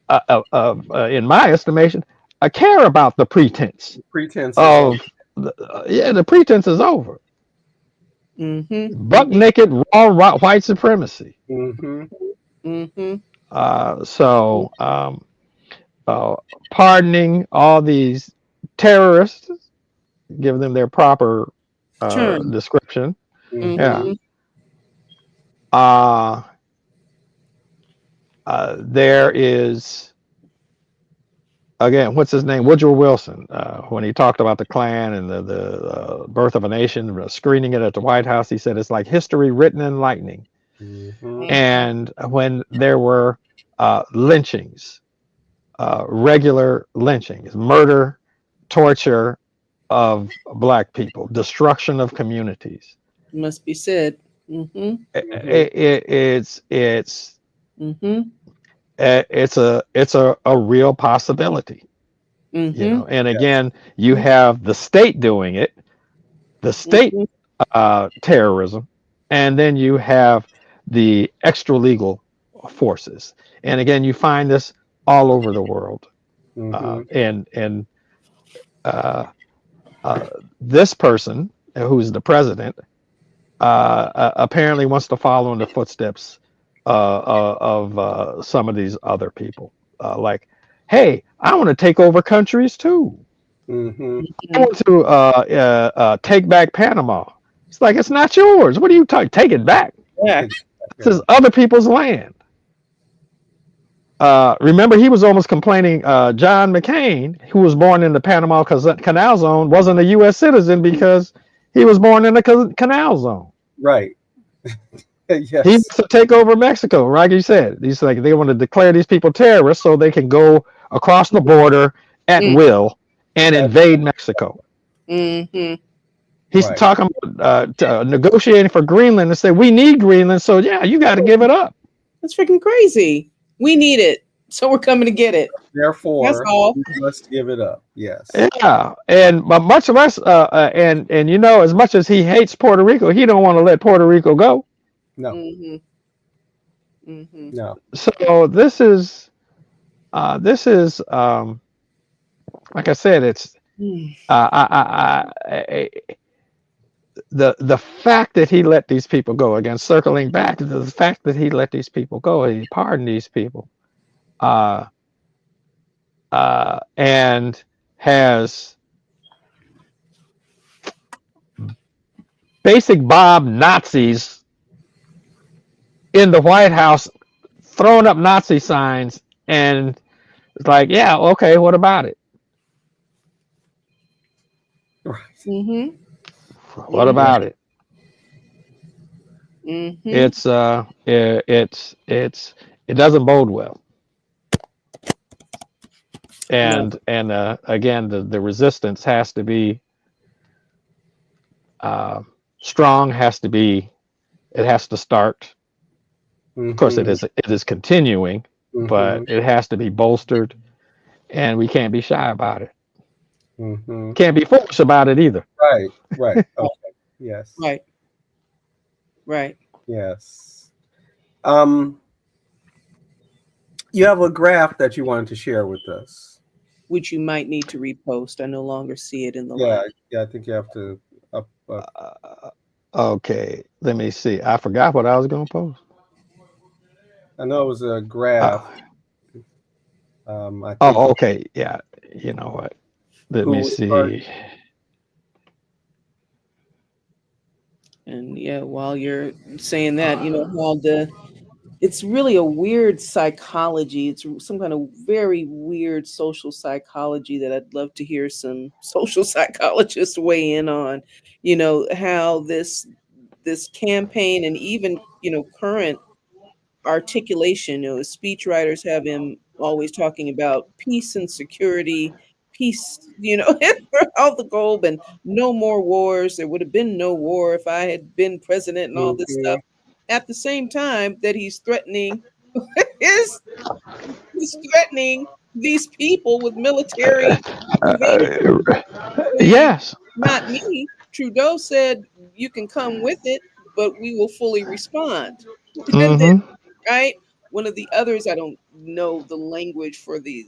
[SPEAKER 3] in my estimation, care about the pretense
[SPEAKER 1] Pretense is over.
[SPEAKER 3] of the pretense is over.
[SPEAKER 2] Mm-hmm.
[SPEAKER 3] Buck
[SPEAKER 2] Mm-hmm.
[SPEAKER 3] naked white supremacy.
[SPEAKER 1] Mm-hmm.
[SPEAKER 2] Mm-hmm.
[SPEAKER 3] So uh, pardoning all these terrorists, give them their proper
[SPEAKER 2] Turn.
[SPEAKER 3] description. Yeah.
[SPEAKER 1] Mm-hmm.
[SPEAKER 2] Mm-hmm.
[SPEAKER 3] Uh, there is again, what's his name? Woodrow Wilson, when he talked about the Klan and the birth of a nation, screening it at the White House, he said it's like history written in lightning.
[SPEAKER 1] Mm-hmm.
[SPEAKER 3] And when there were lynchings, regular lynchings, murder, torture of black people, destruction of communities,
[SPEAKER 2] Must be said. Mm-hmm.
[SPEAKER 1] Mm-hmm.
[SPEAKER 2] Mm-hmm.
[SPEAKER 3] It's a real possibility,
[SPEAKER 2] Mm-hmm.
[SPEAKER 3] and
[SPEAKER 1] Yes.
[SPEAKER 3] again, you have the state doing it, the state
[SPEAKER 2] Mm-hmm.
[SPEAKER 3] terrorism, and then you have the extra legal forces. And again, you find this all over the world.
[SPEAKER 1] Mm-hmm.
[SPEAKER 3] And uh, uh, this person, who's the president, apparently wants to follow in the footsteps of some of these other people. Like, hey, I want to take over countries too.
[SPEAKER 1] Mm-hmm.
[SPEAKER 3] I want to take back Panama. It's like it's not yours. What are you talking? Take it back.
[SPEAKER 2] Back.
[SPEAKER 3] This
[SPEAKER 1] Exactly.
[SPEAKER 3] is other people's land. Remember, he was almost complaining. John McCain, who was born in the Panama Canal Zone, wasn't a U.S. citizen because he was born in the Canal Zone.
[SPEAKER 1] Right.
[SPEAKER 3] He
[SPEAKER 1] Yes.
[SPEAKER 3] wants to take over Mexico, like you said. He's like they want to declare these people terrorists so they can go across the border at
[SPEAKER 2] Mm.
[SPEAKER 3] will and
[SPEAKER 1] That's
[SPEAKER 3] invade Mexico.
[SPEAKER 2] Mm-hmm.
[SPEAKER 3] He's
[SPEAKER 1] right.
[SPEAKER 3] talking about negotiating for Greenland and say we need Greenland, so yeah, you got to give it up.
[SPEAKER 2] That's freaking crazy. We need it, so we're coming to get it. That's
[SPEAKER 1] Therefore,
[SPEAKER 2] all.
[SPEAKER 1] we must give it up. Yes.
[SPEAKER 3] Yeah, and but much less, and as much as he hates Puerto Rico, he don't want to let Puerto Rico go.
[SPEAKER 1] No.
[SPEAKER 2] Mm-hmm. Mm-hmm.
[SPEAKER 1] No.
[SPEAKER 3] So this is like I said, it's
[SPEAKER 2] Mm.
[SPEAKER 3] I the fact that he let these people go. Again, circling back, the fact that he let these people go, he pardoned these people, uh, and has basic Bob Nazis in the White House throwing up Nazi signs, and it's like, yeah, okay, what about it?
[SPEAKER 1] Right.
[SPEAKER 2] Mm-hmm.
[SPEAKER 3] What
[SPEAKER 2] Mm-hmm.
[SPEAKER 3] about it?
[SPEAKER 2] Mm-hmm.
[SPEAKER 3] It doesn't bode well.
[SPEAKER 2] No.
[SPEAKER 3] And again, the resistance has to be uh, strong. It has to start. Of course,
[SPEAKER 1] Mm-hmm.
[SPEAKER 3] it is continuing, but
[SPEAKER 1] Mm-hmm.
[SPEAKER 3] it has to be bolstered, and we can't be shy about it.
[SPEAKER 1] Mm-hmm.
[SPEAKER 3] Can't be foolish about it either.
[SPEAKER 1] Right. Right. Okay. Yes.
[SPEAKER 2] Right. Right.
[SPEAKER 1] Yes. Um, you have a graph that you wanted to share with us.
[SPEAKER 2] Which you might need to repost. I no longer see it in the
[SPEAKER 1] Yeah.
[SPEAKER 2] line.
[SPEAKER 1] Yeah. I think you have to up.
[SPEAKER 3] Uh, okay, let me see. I forgot what I was going to post.
[SPEAKER 1] I know it was a graph.
[SPEAKER 3] Oh,
[SPEAKER 1] I think
[SPEAKER 3] oh, okay. Yeah. You know what? Let me
[SPEAKER 1] who was
[SPEAKER 3] see.
[SPEAKER 2] And yeah, while you're saying that, how it's really a weird psychology. It's some kind of very weird social psychology that I'd love to hear some social psychologists weigh in on. How this campaign and even current articulation. Speech writers have him always talking about peace and security, peace, throughout the globe, and no more wars. There would have been no war if I had been president, and all this
[SPEAKER 1] Mhm.
[SPEAKER 2] stuff. At the same time that is he's threatening these people with military invasion.
[SPEAKER 3] Uh,
[SPEAKER 2] Saying,
[SPEAKER 3] yes.
[SPEAKER 2] not me. Trudeau said you can come with it, but we will fully respond. And then,
[SPEAKER 3] Mm-hmm.
[SPEAKER 2] right, one of the others, I don't know the language for the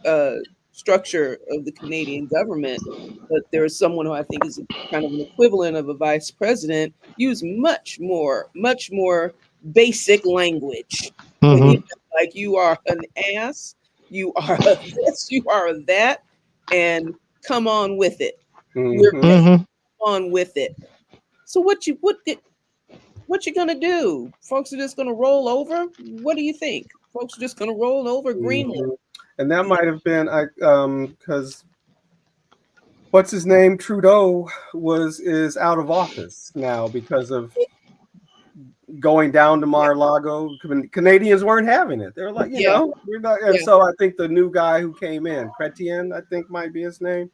[SPEAKER 2] uh structure of the Canadian government, but there is someone who I think is kind of an equivalent of a vice president, use much more basic language. You
[SPEAKER 3] Mm-hmm.
[SPEAKER 2] know, like you are an ass, you are a this, you are a that, and come on with it. We're
[SPEAKER 1] Mm-hmm.
[SPEAKER 2] ready.
[SPEAKER 3] Mm-hmm.
[SPEAKER 2] Come on with it. So what you gonna do? Folks are just gonna roll over? What do you think? Folks are just gonna roll over Greenland?
[SPEAKER 1] Mm-hmm. And that might have been because what's his name, Trudeau, is out of office now because of going down to Mar-a-Lago. Canadians weren't having it. They were like,
[SPEAKER 2] Yeah,
[SPEAKER 1] we're not. And
[SPEAKER 2] yeah.
[SPEAKER 1] so I think the new guy who came in, Chrétien, I think might be his name.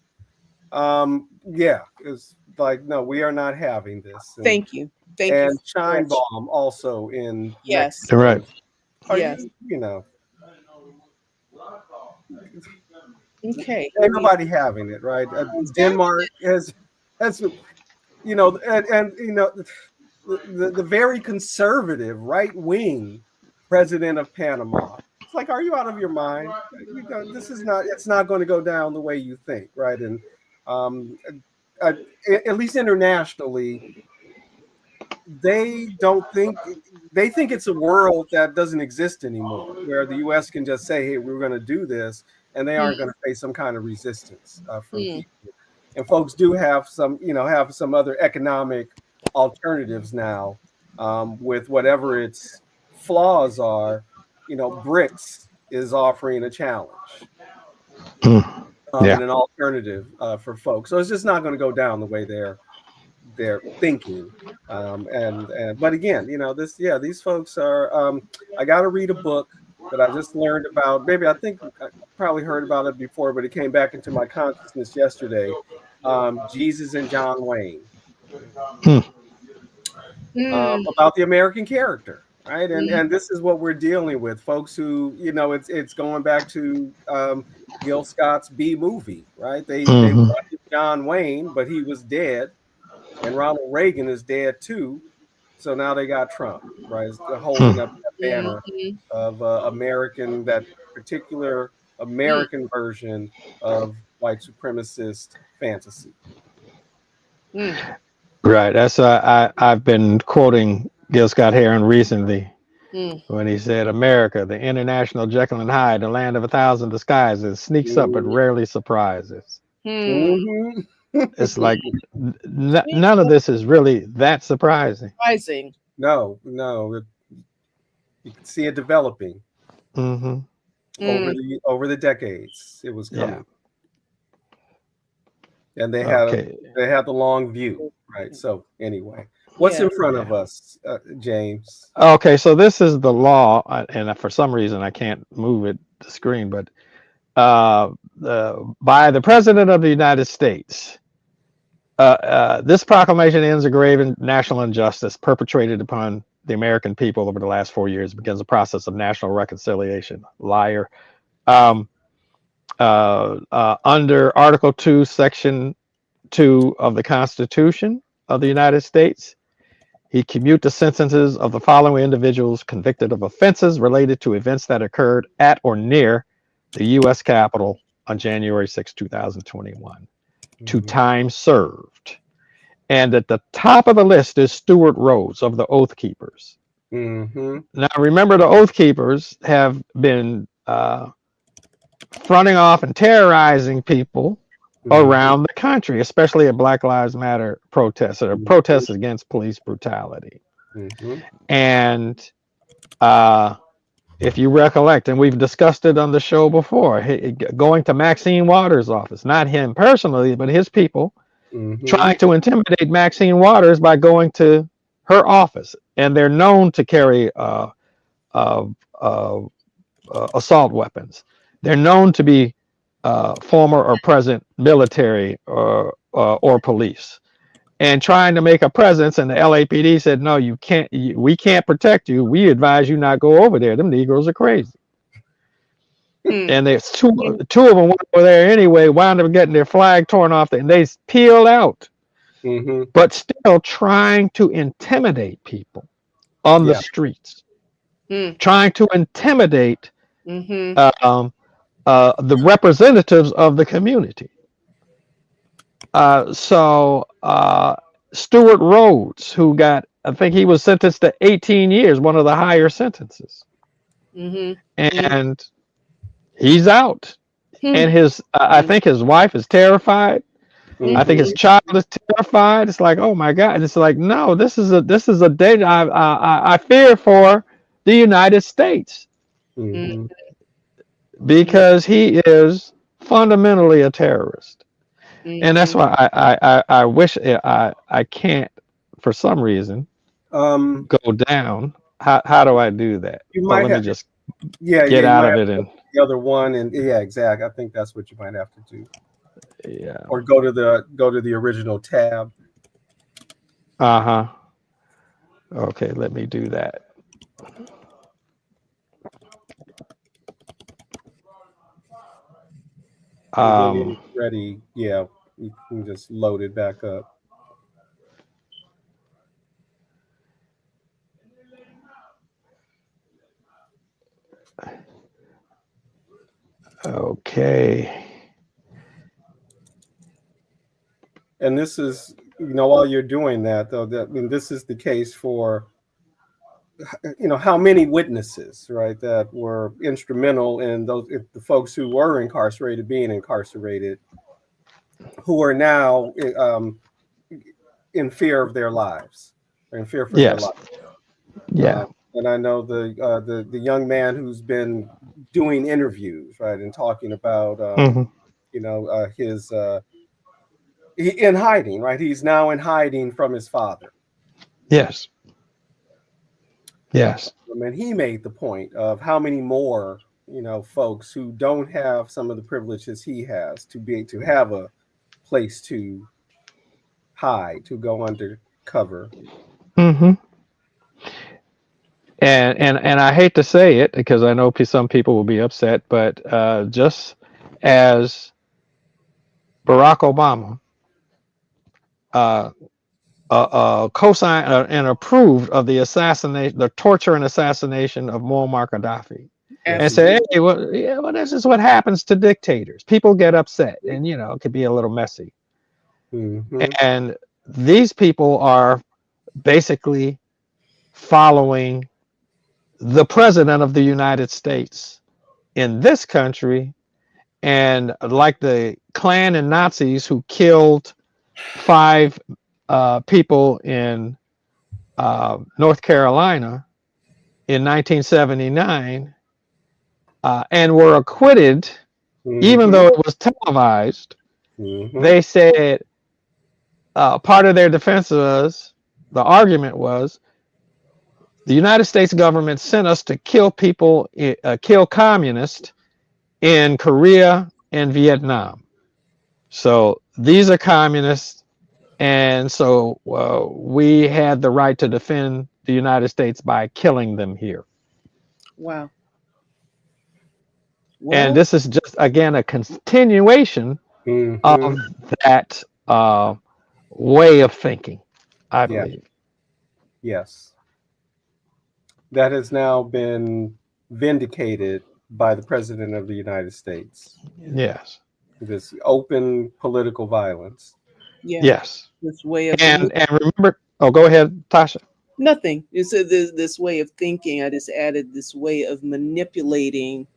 [SPEAKER 1] Yeah, it's like, no, we are not having this.
[SPEAKER 2] Thank you. Thank you
[SPEAKER 1] And
[SPEAKER 2] for the correction.
[SPEAKER 1] Scheinbaum also in
[SPEAKER 2] Yes,
[SPEAKER 3] You're right.
[SPEAKER 1] Mexico. Are
[SPEAKER 2] yes.
[SPEAKER 1] you,
[SPEAKER 2] Okay.
[SPEAKER 1] ain't nobody having it, right? Denmark has, and the very conservative right wing president of Panama. It's like, are you out of your mind? This is not. It's not going to go down the way you think, right? And um, uh, at least internationally, they don't think they think it's a world that doesn't exist anymore, where the U.S. can just say, "Hey, we're going to do this," and they aren't going to face some kind of resistance from
[SPEAKER 2] Mm,
[SPEAKER 1] people. And folks do have some other economic alternatives now, with whatever its flaws are. BRICS is offering a challenge,
[SPEAKER 3] Mm. Yeah.
[SPEAKER 1] and an alternative for folks. So it's just not going to go down the way they're thinking. And but again, these folks are. I got to read a book that I just learned about. Maybe I think I probably heard about it before, but it came back into my consciousness yesterday. Jesus and John Wayne,
[SPEAKER 3] Mm.
[SPEAKER 2] mm,
[SPEAKER 1] about the American character, right? And
[SPEAKER 2] mm,
[SPEAKER 1] and this is what we're dealing with, folks who, it's going back to Gil Scott's B movie, right? They
[SPEAKER 3] Mm-hmm.
[SPEAKER 1] wanted John Wayne, but he was dead, and Ronald Reagan is dead too. So now they got Trump, right? Holding up
[SPEAKER 3] Mm.
[SPEAKER 1] that banner
[SPEAKER 2] mm,
[SPEAKER 1] of that particular
[SPEAKER 2] mm,
[SPEAKER 1] American version of white supremacist fantasy.
[SPEAKER 2] mm,
[SPEAKER 3] Right. That's I've been quoting Gil Scott Heron recently
[SPEAKER 2] mm,
[SPEAKER 3] when he said, "America, the international Jekyll and Hyde, the land of a thousand disguises, sneaks up but
[SPEAKER 1] Mhm.
[SPEAKER 3] rarely surprises."
[SPEAKER 2] mm.
[SPEAKER 1] Mhm.
[SPEAKER 3] It's like none of this is really that surprising.
[SPEAKER 2] Surprising.
[SPEAKER 1] No, no, you can see it developing
[SPEAKER 3] Mm-hmm.
[SPEAKER 2] Mm,
[SPEAKER 1] over the decades. It was
[SPEAKER 3] Yeah.
[SPEAKER 1] coming, and
[SPEAKER 3] Okay.
[SPEAKER 1] they had the long view, right? So anyway, what's
[SPEAKER 2] yeah.
[SPEAKER 1] in front of
[SPEAKER 3] Yeah.
[SPEAKER 1] us, James?
[SPEAKER 3] Okay. So this is the law, and for some reason I can't move it the screen, but uh, by the President of the United States. This proclamation ends a grave national injustice perpetrated upon the American people over the last 4 years. Begins a process of national reconciliation. Liar. Um, Under Article 2, Section 2 of the Constitution of the United States, he commute the sentences of the following individuals convicted of offenses related to events that occurred at or near the U.S. Capitol on January 6, 2021, to
[SPEAKER 1] Mhm.
[SPEAKER 3] time served. And at the top of the list is Stuart Rhodes of the Oath Keepers.
[SPEAKER 1] Mhm.
[SPEAKER 3] Now, remember, the Oath Keepers have been fronting off and terrorizing people
[SPEAKER 1] Mhm.
[SPEAKER 3] around the country, especially at Black Lives Matter protests or
[SPEAKER 1] Mhm.
[SPEAKER 3] protests against police brutality.
[SPEAKER 1] Mhm.
[SPEAKER 3] And if you recollect, and we've discussed it on the show before, going to Maxine Waters' office, not him personally, but his people,
[SPEAKER 1] Mhm.
[SPEAKER 3] trying to intimidate Maxine Waters by going to her office. And they're known to carry uh, uh, assault weapons. They're known to be former or present military or police, and trying to make a presence. And the LAPD said, "No, you can't. We can't protect you. We advise you not go over there. Them Negroes are crazy."
[SPEAKER 2] Mm,
[SPEAKER 3] And there's
[SPEAKER 2] mm,
[SPEAKER 3] two of them went over there anyway, wound up getting their flag torn off, and they peeled out,
[SPEAKER 1] Mhm.
[SPEAKER 3] but still trying to intimidate people on the
[SPEAKER 1] Yeah.
[SPEAKER 3] streets,
[SPEAKER 2] mm,
[SPEAKER 3] trying to intimidate
[SPEAKER 2] mhm,
[SPEAKER 3] uh, um, the representatives of the community. So Stuart Rhodes, who got, I think he was sentenced to 18 years, one of the higher sentences,
[SPEAKER 2] Mm-hmm.
[SPEAKER 3] and he's out. And
[SPEAKER 2] Mm-hmm.
[SPEAKER 3] I think his wife is terrified. I think his
[SPEAKER 1] Mhm.
[SPEAKER 3] child is terrified. It's like, oh my God! It's like, no, this is a day I fear for the United States,
[SPEAKER 1] Mhm.
[SPEAKER 3] because he is fundamentally a terrorist. And that's
[SPEAKER 2] Mm-hmm.
[SPEAKER 3] why I wish I can't, for some reason,
[SPEAKER 1] Um,
[SPEAKER 3] go down. How do I do that?
[SPEAKER 1] you
[SPEAKER 3] Oh,
[SPEAKER 1] might
[SPEAKER 3] let me
[SPEAKER 1] have,
[SPEAKER 3] just
[SPEAKER 1] yeah,
[SPEAKER 3] get
[SPEAKER 1] you
[SPEAKER 3] out
[SPEAKER 1] might
[SPEAKER 3] of
[SPEAKER 1] have
[SPEAKER 3] it
[SPEAKER 1] to go
[SPEAKER 3] and
[SPEAKER 1] to the other one, and yeah, exactly. I think that's what you might have to do,
[SPEAKER 3] yeah.
[SPEAKER 1] or go to the original tab.
[SPEAKER 3] Uh-huh. Okay, let me do that.
[SPEAKER 1] And then when
[SPEAKER 3] Um,
[SPEAKER 1] it's ready, yeah, you can just load it back up.
[SPEAKER 3] okay.
[SPEAKER 1] And this is, while you're doing that, though, that I mean, this is the case for, how many witnesses, right, that were instrumental in the folks who were incarcerated being incarcerated, who are now in fear of their lives, or in fear for their
[SPEAKER 3] Yes.
[SPEAKER 1] life.
[SPEAKER 3] Yeah.
[SPEAKER 1] And I know the young man who's been doing interviews, right, and talking about
[SPEAKER 3] Hmm.
[SPEAKER 1] his in hiding, right? He's now in hiding from his father.
[SPEAKER 3] Yes. Yes.
[SPEAKER 1] And he made the point of how many more, folks who don't have some of the privileges he has to have a place to hide, to go under cover.
[SPEAKER 3] Hmm. And I hate to say it because I know some people will be upset, but just as Barack Obama uh, co-signed and approved of the assassination, the torture and assassination of Muammar Gaddafi,
[SPEAKER 1] Yes,
[SPEAKER 3] and
[SPEAKER 1] he did.
[SPEAKER 3] said, "Hey, well, yeah, well, this is what happens to dictators. People get upset, and it could be a little messy."
[SPEAKER 1] Hmm.
[SPEAKER 3] And these people are basically following the president of the United States in this country, and like the Klan and Nazis who killed 5 people in North Carolina in 1979, and were acquitted, even
[SPEAKER 1] Hmm.
[SPEAKER 3] though it was televised.
[SPEAKER 1] Hmm.
[SPEAKER 3] They said part of their defense was, the argument was, the United States government sent us to kill people, kill communists in Korea and Vietnam. So these are communists, and so we had the right to defend the United States by killing them here.
[SPEAKER 2] Wow.
[SPEAKER 3] And
[SPEAKER 2] Well,
[SPEAKER 3] this is just, again, a continuation
[SPEAKER 1] Hmm.
[SPEAKER 3] of that way of thinking, I
[SPEAKER 1] Yeah.
[SPEAKER 3] believe.
[SPEAKER 1] Yes. That has now been vindicated by the president of the United States.
[SPEAKER 3] Yes.
[SPEAKER 1] This open political violence.
[SPEAKER 2] yeah,
[SPEAKER 3] Yes.
[SPEAKER 2] this way of
[SPEAKER 3] And remember, oh, go ahead, Tasha.
[SPEAKER 2] nothing. It's this way of thinking. I just added this way of manipulating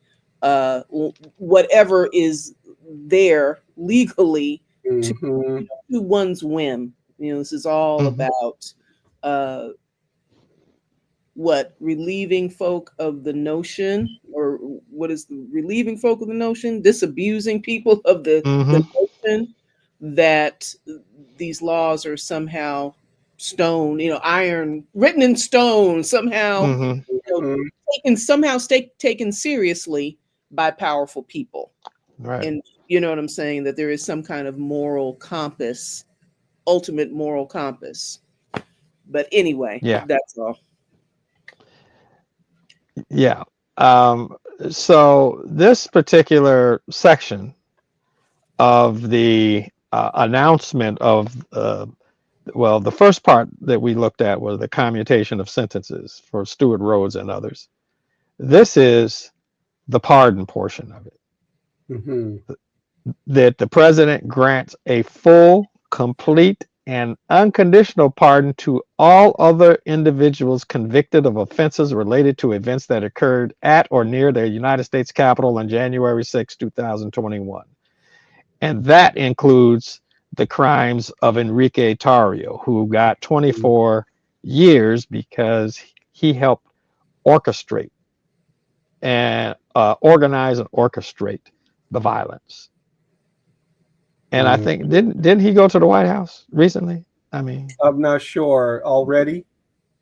[SPEAKER 2] whatever is there legally to
[SPEAKER 1] Hmm.
[SPEAKER 2] to one's whim. This is all
[SPEAKER 3] Hmm.
[SPEAKER 2] about uh, what relieving folk of the notion, or what is the relieving folk of the notion? Disabusing people of
[SPEAKER 3] Hmm.
[SPEAKER 2] the notion that these laws are somehow stone, iron written in stone, somehow,
[SPEAKER 3] Hmm.
[SPEAKER 1] Hmm.
[SPEAKER 2] taken seriously by powerful people.
[SPEAKER 3] Right.
[SPEAKER 2] And you know what I'm saying? That there is some kind of moral compass, ultimate moral compass. But anyway,
[SPEAKER 3] Yeah.
[SPEAKER 2] that's all.
[SPEAKER 3] Yeah. Um, so this particular section of the announcement of, well, the first part that we looked at was the commutation of sentences for Stuart Rhodes and others. This is the pardon portion of it.
[SPEAKER 1] Hmm.
[SPEAKER 3] that the president grants a full, complete, and unconditional pardon to all other individuals convicted of offenses related to events that occurred at or near the United States Capitol on January 6, 2021. And that includes the crimes of Enrique Tarrio, who got 24 years because he helped orchestrate and organize and orchestrate the violence. And I think didn't he go to the White House recently? I mean,
[SPEAKER 1] I'm not sure already.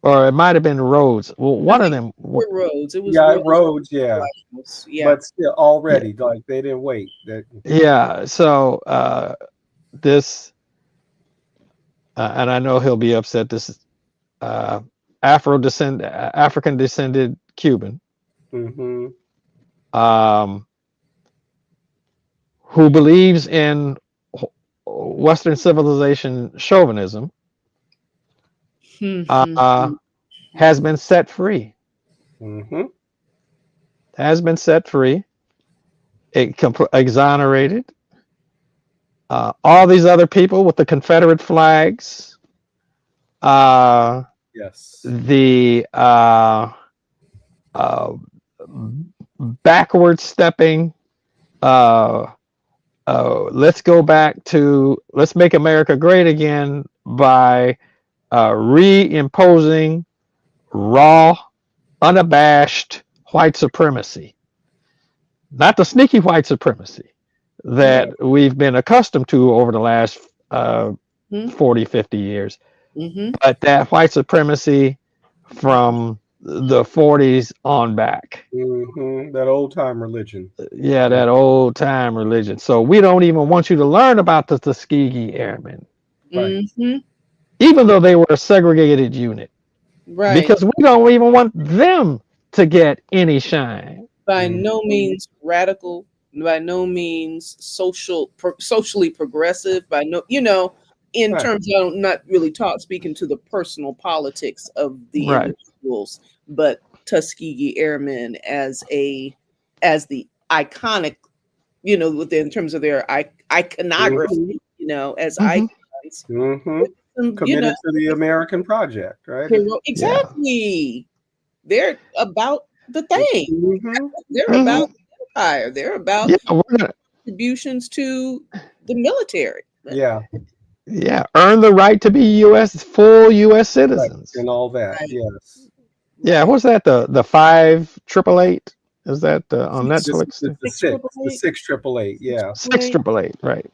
[SPEAKER 3] or it might have been Rhodes. Well,
[SPEAKER 2] I
[SPEAKER 3] one of
[SPEAKER 2] think
[SPEAKER 3] them.
[SPEAKER 2] Rhodes. It was
[SPEAKER 1] Yeah,
[SPEAKER 2] Rhodes.
[SPEAKER 1] roads. Yeah,
[SPEAKER 2] Yeah.
[SPEAKER 1] but still already like they didn't wait. That.
[SPEAKER 3] Yeah. So this, and I know he'll be upset. This African descended Cuban,
[SPEAKER 1] Hmm.
[SPEAKER 3] um, who believes in Western civilization chauvinism,
[SPEAKER 2] Mhm.
[SPEAKER 3] has been set free.
[SPEAKER 1] Hmm.
[SPEAKER 3] Has been set free, exonerated. All these other people with the Confederate flags,
[SPEAKER 1] Yes.
[SPEAKER 3] the uh, backward stepping, uh, let's make America great again by reimposing raw, unabashed white supremacy, not the sneaky white supremacy that we've been accustomed to over the last 40, 50 years, but that white supremacy from the 40s on back.
[SPEAKER 1] That old time religion.
[SPEAKER 3] Yeah, that old time religion. So we don't even want you to learn about the Tuskegee Airmen,
[SPEAKER 1] Right.
[SPEAKER 3] even though they were a segregated unit,
[SPEAKER 2] Right.
[SPEAKER 3] because we don't even want them to get any shine.
[SPEAKER 2] By no means radical, by no means socially progressive, by no, in
[SPEAKER 1] Right.
[SPEAKER 2] terms of not really speaking to the personal politics of the
[SPEAKER 3] Right.
[SPEAKER 2] individuals, but Tuskegee Airmen as the iconic, in terms of their iconography, as
[SPEAKER 3] Mhm.
[SPEAKER 2] icons.
[SPEAKER 1] Hmm. Committed to the American project, right?
[SPEAKER 2] Exactly. They're about the thing.
[SPEAKER 1] Hmm.
[SPEAKER 2] They're
[SPEAKER 3] Mhm.
[SPEAKER 2] about empire. They're about
[SPEAKER 3] Yeah, we're gonna
[SPEAKER 2] contributions to the military.
[SPEAKER 1] Yeah.
[SPEAKER 3] earn the right to be full U.S.
[SPEAKER 1] Right.
[SPEAKER 3] citizens.
[SPEAKER 1] And all that.
[SPEAKER 2] Right.
[SPEAKER 1] Yes.
[SPEAKER 3] Yeah,
[SPEAKER 2] Right.
[SPEAKER 3] what's that? The 5888? Is that on
[SPEAKER 1] This
[SPEAKER 3] Netflix?
[SPEAKER 1] the
[SPEAKER 2] Six triple
[SPEAKER 1] the
[SPEAKER 2] eight.
[SPEAKER 1] 688. Yeah.
[SPEAKER 3] 6888, right?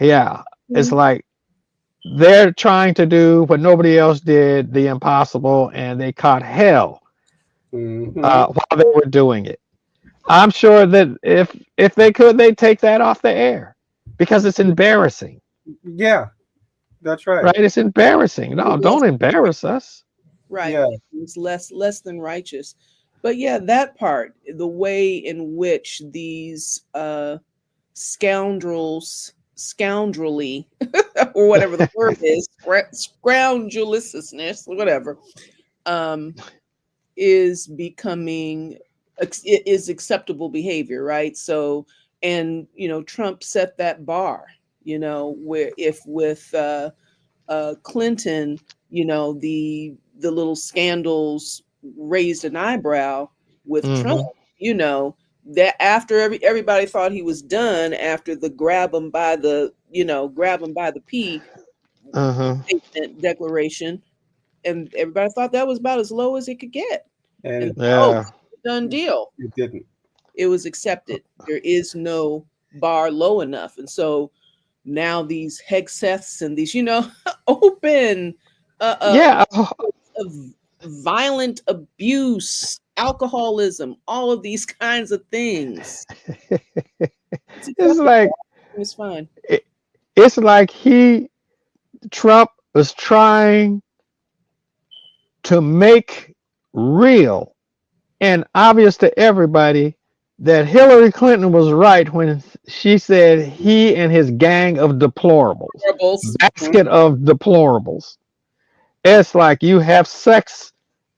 [SPEAKER 3] Yeah, it's
[SPEAKER 2] Mhm.
[SPEAKER 3] like they're trying to do what nobody else did, the impossible, and they caught hell
[SPEAKER 1] Hmm.
[SPEAKER 3] while they were doing it. I'm sure that if they could, they'd take that off the air because it's embarrassing,
[SPEAKER 1] Yeah. That's right.
[SPEAKER 3] right? It's embarrassing. No,
[SPEAKER 2] Less,
[SPEAKER 3] don't embarrass us.
[SPEAKER 2] right.
[SPEAKER 1] Yeah.
[SPEAKER 2] It's less than righteous. But yeah, that part, the way in which these scoundrelly, or whatever the word is, scroungulousness, whatever, um, is becoming is acceptable behavior, right? So, and Trump set that bar, where if with Clinton, the little scandals raised an eyebrow with Trump,
[SPEAKER 3] Hmm.
[SPEAKER 2] that after everybody thought he was done after the grab him by the pee
[SPEAKER 3] Uh-huh.
[SPEAKER 2] statement declaration, and everybody thought that was about as low as it could get. And
[SPEAKER 1] And
[SPEAKER 3] Yeah.
[SPEAKER 2] done deal.
[SPEAKER 1] it didn't.
[SPEAKER 2] It was accepted. There is no bar low enough. And so now these Hegseths and these, open
[SPEAKER 3] Yeah.
[SPEAKER 2] of violent abuse, alcoholism, all of these kinds of things. It's
[SPEAKER 3] It's
[SPEAKER 2] acceptable.
[SPEAKER 3] like
[SPEAKER 2] It's fine.
[SPEAKER 3] it's like Trump was trying to make real and obvious to everybody that Hillary Clinton was right when she said he and his gang of deplorables,
[SPEAKER 2] Rebels.
[SPEAKER 3] basket of deplorables. It's like you have sexual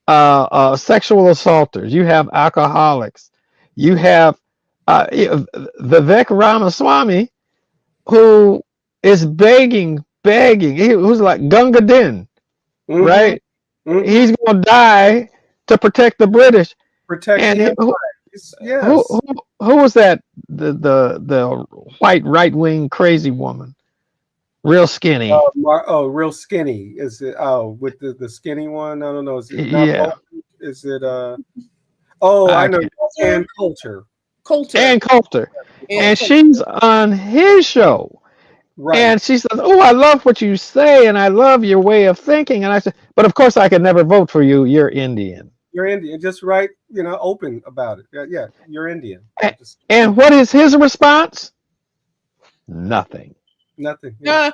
[SPEAKER 3] assaulters, you have alcoholics, you have Vivek Ramaswamy, who is begging. He was like Gunga Din,
[SPEAKER 1] Mm-hmm.
[SPEAKER 3] right?
[SPEAKER 1] Mm-hmm.
[SPEAKER 3] He's gonna die to protect the British.
[SPEAKER 1] Protect
[SPEAKER 3] And
[SPEAKER 1] the empire.
[SPEAKER 3] who
[SPEAKER 1] Yes.
[SPEAKER 3] who who was that? The white right wing crazy woman, real skinny.
[SPEAKER 1] Real skinny. Is it? Oh, with the skinny one. I don't know. Is it not?
[SPEAKER 3] Yeah,
[SPEAKER 1] Is it? Oh, I
[SPEAKER 3] I
[SPEAKER 1] know.
[SPEAKER 3] can't.
[SPEAKER 1] Ann Coulter.
[SPEAKER 2] Coulter.
[SPEAKER 3] Ann Coulter,
[SPEAKER 2] And
[SPEAKER 3] and
[SPEAKER 1] Coulter.
[SPEAKER 2] Coulter.
[SPEAKER 3] she's on his show.
[SPEAKER 1] Right.
[SPEAKER 3] And she says, "Oh, I love what you say, and I love your way of thinking." And I said, "But of course, I could never vote for you. You're Indian."
[SPEAKER 1] You're Indian. Just right. Open about it. Yeah. Yeah. You're Indian. Just
[SPEAKER 3] And what is his response? Nothing.
[SPEAKER 1] nothing. Yeah.
[SPEAKER 2] Ah,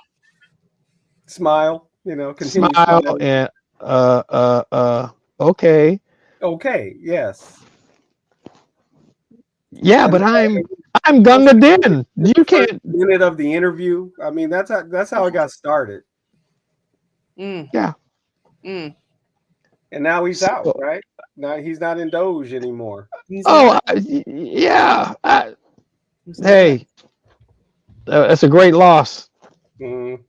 [SPEAKER 1] Smile. Continue
[SPEAKER 3] Smile
[SPEAKER 1] smiling.
[SPEAKER 3] and okay,
[SPEAKER 1] Okay. Yes.
[SPEAKER 3] yeah,
[SPEAKER 1] And
[SPEAKER 3] but I'm
[SPEAKER 1] once
[SPEAKER 3] Gunga
[SPEAKER 1] we
[SPEAKER 3] Din.
[SPEAKER 1] get the
[SPEAKER 3] You
[SPEAKER 1] first
[SPEAKER 3] can't.
[SPEAKER 1] minute of the interview, I mean, that's how it got started.
[SPEAKER 2] mm,
[SPEAKER 3] Yeah.
[SPEAKER 2] mm.
[SPEAKER 1] And now he's out.
[SPEAKER 3] So,
[SPEAKER 1] Right. Now he's not in Doge anymore.
[SPEAKER 2] He's
[SPEAKER 3] oh,
[SPEAKER 2] not.
[SPEAKER 3] yeah.
[SPEAKER 2] He's not.
[SPEAKER 3] Hey, that's a great loss.
[SPEAKER 1] Mm.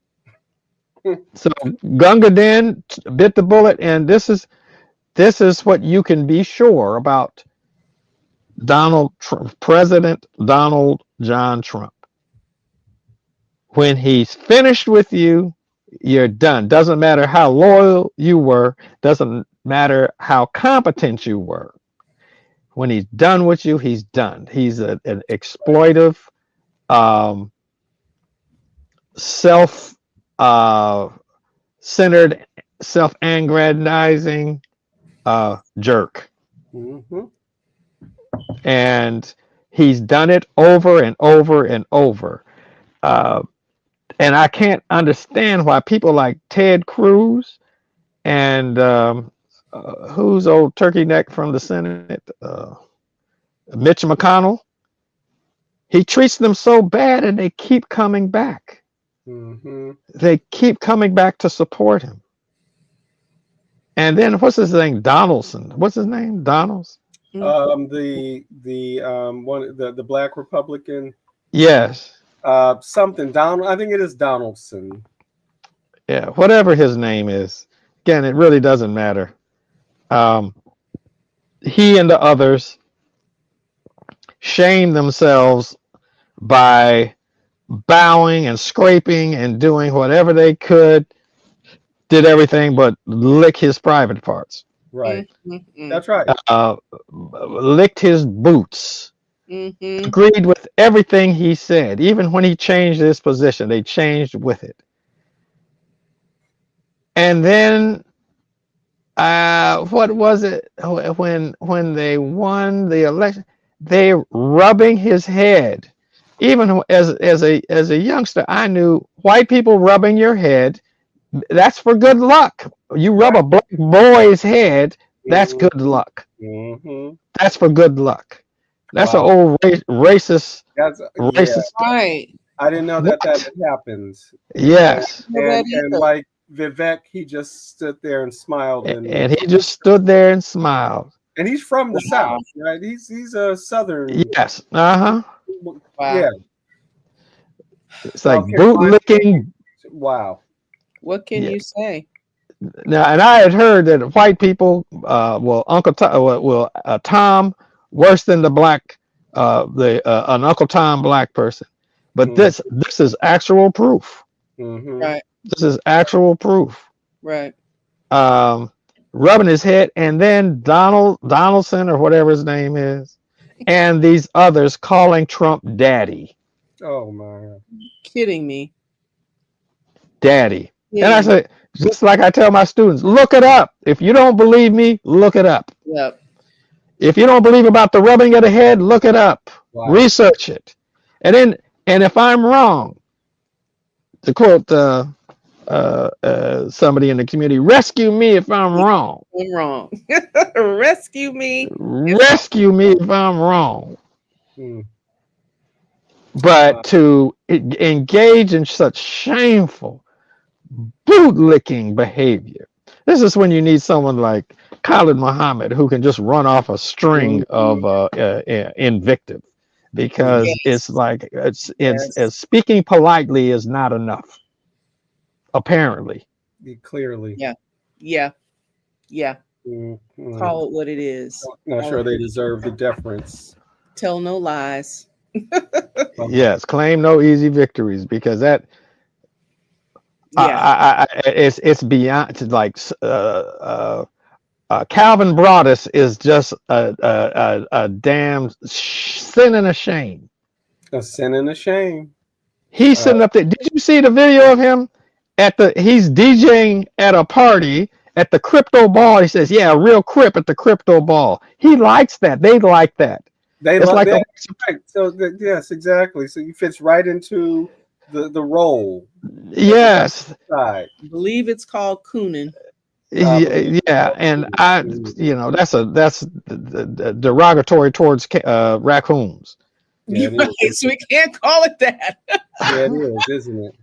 [SPEAKER 3] So Gunga Din bit the bullet, and this is what you can be sure about President Donald John Trump. When he's finished with you, you're done. Doesn't matter how loyal you were, doesn't matter how competent you were. When he's done with you, he's done. He's an exploitive, um, self centered, self aggrandizing jerk.
[SPEAKER 1] Hmm.
[SPEAKER 3] And he's done it over and over and over. Uh, and I can't understand why people like Ted Cruz and who's old turkey neck from the Senate, Mitch McConnell. He treats them so bad, and they keep coming back.
[SPEAKER 1] Hmm.
[SPEAKER 3] They keep coming back to support him. And then what's his name? Donaldson. What's his name? Donalds.
[SPEAKER 2] Mm.
[SPEAKER 1] The one the black Republican,
[SPEAKER 3] Yes.
[SPEAKER 1] something Donald. I think it is Donaldson.
[SPEAKER 3] Yeah. Whatever his name is. Again, it really doesn't matter. Um, he and the others shame themselves by bowing and scraping and doing whatever they could, did everything but lick his private parts,
[SPEAKER 1] Right.
[SPEAKER 2] Mm.
[SPEAKER 1] That's right.
[SPEAKER 3] uh, licked his boots,
[SPEAKER 2] Mm-hmm.
[SPEAKER 3] agreed with everything he said. Even when he changed his position, they changed with it. And then, what was it when they won the election? They rubbing his head. Even as a youngster, I knew white people rubbing your head. That's for good luck. You rub a black boy's head, that's good luck.
[SPEAKER 1] Mm-hmm.
[SPEAKER 3] That's for good luck. That's an
[SPEAKER 1] Wow.
[SPEAKER 3] old racist
[SPEAKER 1] Yeah.
[SPEAKER 3] stuff.
[SPEAKER 2] Right.
[SPEAKER 1] I didn't know that
[SPEAKER 3] What?
[SPEAKER 1] had happened.
[SPEAKER 3] Yes.
[SPEAKER 2] Know that
[SPEAKER 1] And
[SPEAKER 2] either.
[SPEAKER 1] like Vivek, he just stood there and smiled,
[SPEAKER 3] And he just stood there and smiled.
[SPEAKER 1] and he's from the
[SPEAKER 2] Wow.
[SPEAKER 1] South, right? He's a Southern.
[SPEAKER 3] Yes. Uh-huh.
[SPEAKER 2] Wow.
[SPEAKER 1] Yeah.
[SPEAKER 3] It's like
[SPEAKER 1] South Carolina.
[SPEAKER 3] bootlicking.
[SPEAKER 1] Wow.
[SPEAKER 2] What can
[SPEAKER 3] Yeah.
[SPEAKER 2] you say?
[SPEAKER 3] Now, and I had heard that white people, Tom, worse than the black, an Uncle Tom black person. But
[SPEAKER 1] Mhm.
[SPEAKER 3] this is actual proof.
[SPEAKER 1] Mm-hmm.
[SPEAKER 2] Right.
[SPEAKER 3] This is actual proof.
[SPEAKER 2] Right.
[SPEAKER 3] Rubbing his head, and then Donaldson or whatever his name is, and these others calling Trump daddy.
[SPEAKER 1] Oh my.
[SPEAKER 2] Kidding me.
[SPEAKER 3] Daddy. And I
[SPEAKER 2] Kidding me.
[SPEAKER 3] say, just like I tell my students, look it up. If you don't believe me, look it up.
[SPEAKER 2] Yep.
[SPEAKER 3] If you don't believe about the rubbing of the head, look it up.
[SPEAKER 1] Wow.
[SPEAKER 3] Research it. And if I'm wrong, to quote somebody in the community, rescue me if I'm wrong.
[SPEAKER 2] I'm wrong. Rescue me.
[SPEAKER 3] Rescue me if I'm wrong.
[SPEAKER 1] Mm.
[SPEAKER 3] But to engage in such shameful, bootlicking behavior. This is when you need someone like Khalid Muhammad who can just run off a string of invective. because it's
[SPEAKER 2] Yes.
[SPEAKER 3] like it's
[SPEAKER 2] Yes.
[SPEAKER 3] speaking politely is not enough, apparently.
[SPEAKER 1] Clearly.
[SPEAKER 2] Yeah. Yeah. Yeah.
[SPEAKER 1] Mhm.
[SPEAKER 2] Call it what it is.
[SPEAKER 1] Not
[SPEAKER 2] Call
[SPEAKER 1] sure
[SPEAKER 2] it,
[SPEAKER 1] they deserve the deference.
[SPEAKER 2] tell no lies.
[SPEAKER 1] Um,
[SPEAKER 3] Yes, claim no easy victories because that
[SPEAKER 2] Yeah.
[SPEAKER 3] it's beyond like Calvin Broadus is just a damn sin and a shame.
[SPEAKER 1] a sin and a shame.
[SPEAKER 3] He's
[SPEAKER 1] Uh,
[SPEAKER 3] sitting up there. Did you see the video of him he's DJing at a party at the crypto ball? He says, "Yeah, a real crip at the crypto ball." He likes that. They like that.
[SPEAKER 1] they
[SPEAKER 3] It's
[SPEAKER 1] love
[SPEAKER 3] like a
[SPEAKER 1] that. Right. So yes, exactly. So he fits right into the role of the
[SPEAKER 3] yes,
[SPEAKER 1] side.
[SPEAKER 2] I believe it's called Coonan.
[SPEAKER 1] I believe
[SPEAKER 3] yeah, and that's derogatory towards raccoons.
[SPEAKER 1] yeah,
[SPEAKER 2] You're
[SPEAKER 1] it
[SPEAKER 2] right.
[SPEAKER 1] is.
[SPEAKER 2] So we can't call it that.
[SPEAKER 1] Yeah, it is, isn't it?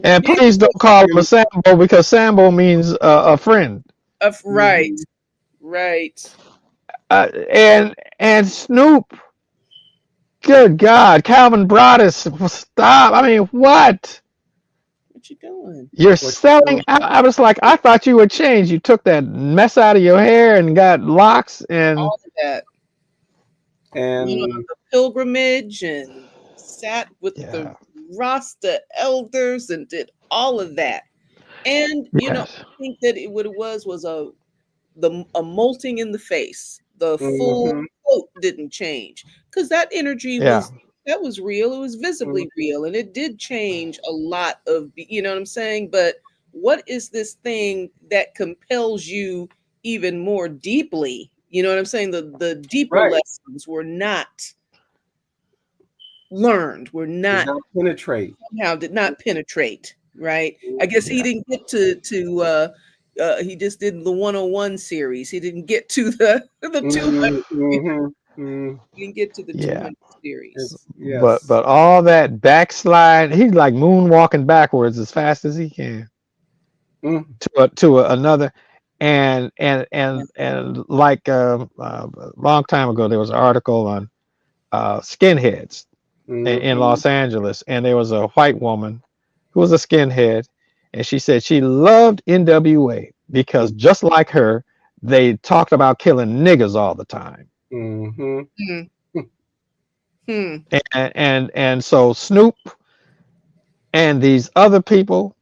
[SPEAKER 3] And
[SPEAKER 2] Big
[SPEAKER 3] please don't call him a Sambo because Sambo means a friend.
[SPEAKER 2] of right.
[SPEAKER 1] Mhm.
[SPEAKER 2] Right.
[SPEAKER 3] And Snoop, good God, Calvin Broadus, stop. I mean, what?
[SPEAKER 2] What you doing?
[SPEAKER 3] You're
[SPEAKER 1] What
[SPEAKER 3] selling out. I was like, I thought you would change. You took that mess out of your hair and got locks and
[SPEAKER 2] All of that. Went on
[SPEAKER 1] and
[SPEAKER 2] the pilgrimage and sat with the
[SPEAKER 3] yeah,
[SPEAKER 2] Rasta elders and did all of that. And
[SPEAKER 3] yes,
[SPEAKER 2] I think that what it was a molting in the face. The full
[SPEAKER 1] mhm,
[SPEAKER 2] coat didn't change because that energy
[SPEAKER 3] yeah,
[SPEAKER 2] was real. It was
[SPEAKER 1] mhm.
[SPEAKER 2] visibly real, and it did change a lot of you know what I'm saying. But what is this thing that compels you even more deeply? You know what I'm saying? The deeper
[SPEAKER 1] Right.
[SPEAKER 2] lessons were not learned. Were
[SPEAKER 1] Did
[SPEAKER 2] not
[SPEAKER 1] not penetrate.
[SPEAKER 2] somehow did not penetrate. Right? I guess he
[SPEAKER 3] yeah,
[SPEAKER 2] didn't get to he just did the 101 series. He didn't get to the 200.
[SPEAKER 1] Mhm, mhm, mhm.
[SPEAKER 2] He didn't get to the
[SPEAKER 3] yeah.
[SPEAKER 2] 200 series.
[SPEAKER 1] It's
[SPEAKER 3] But
[SPEAKER 1] yes.
[SPEAKER 3] all that backslide, he's like moonwalking backwards as fast as he can
[SPEAKER 1] Mm,
[SPEAKER 3] another.
[SPEAKER 2] Yeah.
[SPEAKER 3] And like a long time ago, there was an article on skinheads in
[SPEAKER 1] mhm,
[SPEAKER 3] Los Angeles, and there was a white woman who was a skinhead, and she said she loved NWA because just like her, they talked about killing niggas all the time.
[SPEAKER 1] mhm.
[SPEAKER 2] Hmm. Hmm.
[SPEAKER 3] And so Snoop and these other people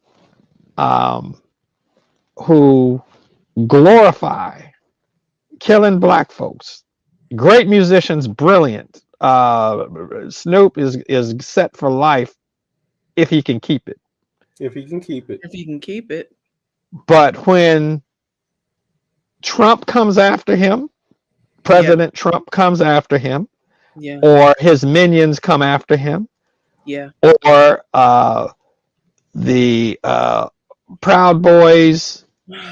[SPEAKER 3] um, who glorify killing black folks, great musicians, brilliant. Snoop is set for life if he can keep it.
[SPEAKER 1] If he can keep it.
[SPEAKER 2] If you can keep it.
[SPEAKER 3] But when Trump comes after him,
[SPEAKER 2] Yeah.
[SPEAKER 3] President Trump comes after him,
[SPEAKER 2] Yeah.
[SPEAKER 3] or his minions come after him,
[SPEAKER 2] Yeah.
[SPEAKER 3] or the Proud Boys,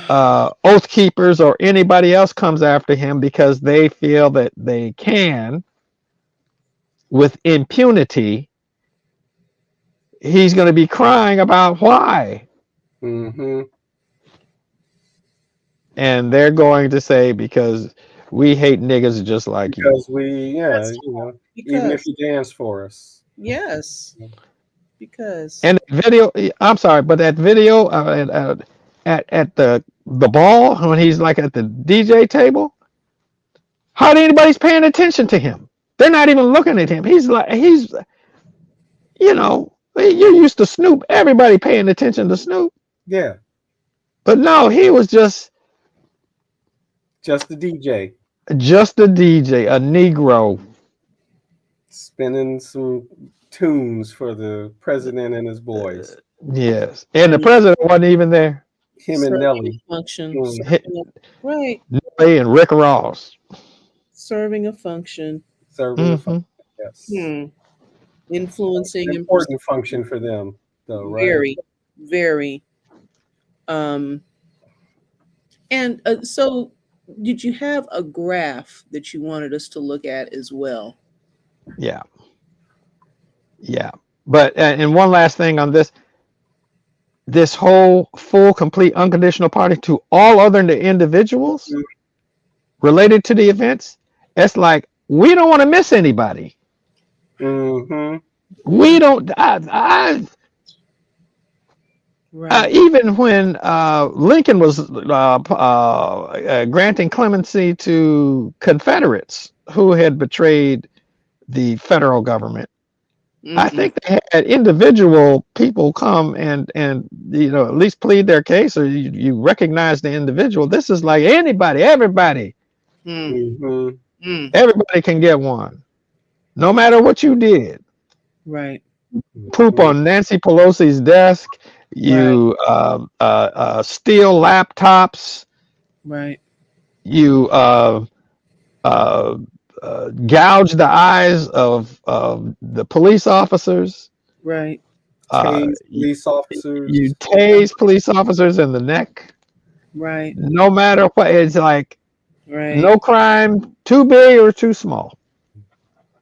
[SPEAKER 3] Oath Keepers, or anybody else comes after him because they feel that they can, with impunity, he's going to be crying about why.
[SPEAKER 1] Mhm.
[SPEAKER 3] And they're going to say, because we hate niggas just like you.
[SPEAKER 1] Because yeah,
[SPEAKER 2] That's
[SPEAKER 1] even if
[SPEAKER 2] because
[SPEAKER 1] you dance for us.
[SPEAKER 2] yes. Because
[SPEAKER 3] And that video, I'm sorry, but that video at the ball when he's like at the DJ table, hardly anybody's paying attention to him. They're not even looking at him. You're used to Snoop. Everybody paying attention to Snoop.
[SPEAKER 1] Yeah,
[SPEAKER 3] But no, he was
[SPEAKER 1] just the DJ
[SPEAKER 3] just a DJ, a Negro.
[SPEAKER 1] spinning some tunes for the president and his boys.
[SPEAKER 3] Yes. And the
[SPEAKER 2] and
[SPEAKER 3] president wasn't even there.
[SPEAKER 1] Him and
[SPEAKER 2] serving
[SPEAKER 1] Nelly.
[SPEAKER 2] a function,
[SPEAKER 1] Mm,
[SPEAKER 2] right,
[SPEAKER 3] Nelly and Rick Ross.
[SPEAKER 2] serving a function,
[SPEAKER 1] serving a
[SPEAKER 3] Hmm.
[SPEAKER 1] function. Yes.
[SPEAKER 2] hmm, influencing
[SPEAKER 1] An
[SPEAKER 2] and
[SPEAKER 1] important function for them, though, right?
[SPEAKER 2] very, very. Um, and so, did you have a graph that you wanted us to look at as well?
[SPEAKER 3] Yeah. Yeah. But and one last thing on this whole full, complete, unconditional pardon to all other individuals
[SPEAKER 1] Mm,
[SPEAKER 3] related to the events, it's like we don't want to miss anybody.
[SPEAKER 1] Mm-hmm.
[SPEAKER 3] We don't.
[SPEAKER 2] Right.
[SPEAKER 3] Even when Lincoln was granting clemency to Confederates who had betrayed the federal government, I
[SPEAKER 2] Mm-mm.
[SPEAKER 3] think they had individual people come and at least plead their case, or you recognize the individual. This is like anybody, everybody,
[SPEAKER 2] Mm.
[SPEAKER 1] Mm-hmm.
[SPEAKER 2] Mm.
[SPEAKER 3] everybody can get one, no matter what you did.
[SPEAKER 2] Right.
[SPEAKER 3] Poop
[SPEAKER 1] Mm-hmm.
[SPEAKER 3] on Nancy Pelosi's desk.
[SPEAKER 2] Right.
[SPEAKER 3] You steal laptops.
[SPEAKER 2] Right.
[SPEAKER 3] You uh, gouge the eyes of the police officers.
[SPEAKER 2] Right.
[SPEAKER 3] Uh,
[SPEAKER 1] Tase
[SPEAKER 3] you,
[SPEAKER 1] police
[SPEAKER 3] you
[SPEAKER 1] officers.
[SPEAKER 3] tase police officers in the neck.
[SPEAKER 2] Right.
[SPEAKER 3] No matter what, it's like
[SPEAKER 2] Right.
[SPEAKER 3] no crime too big or too small.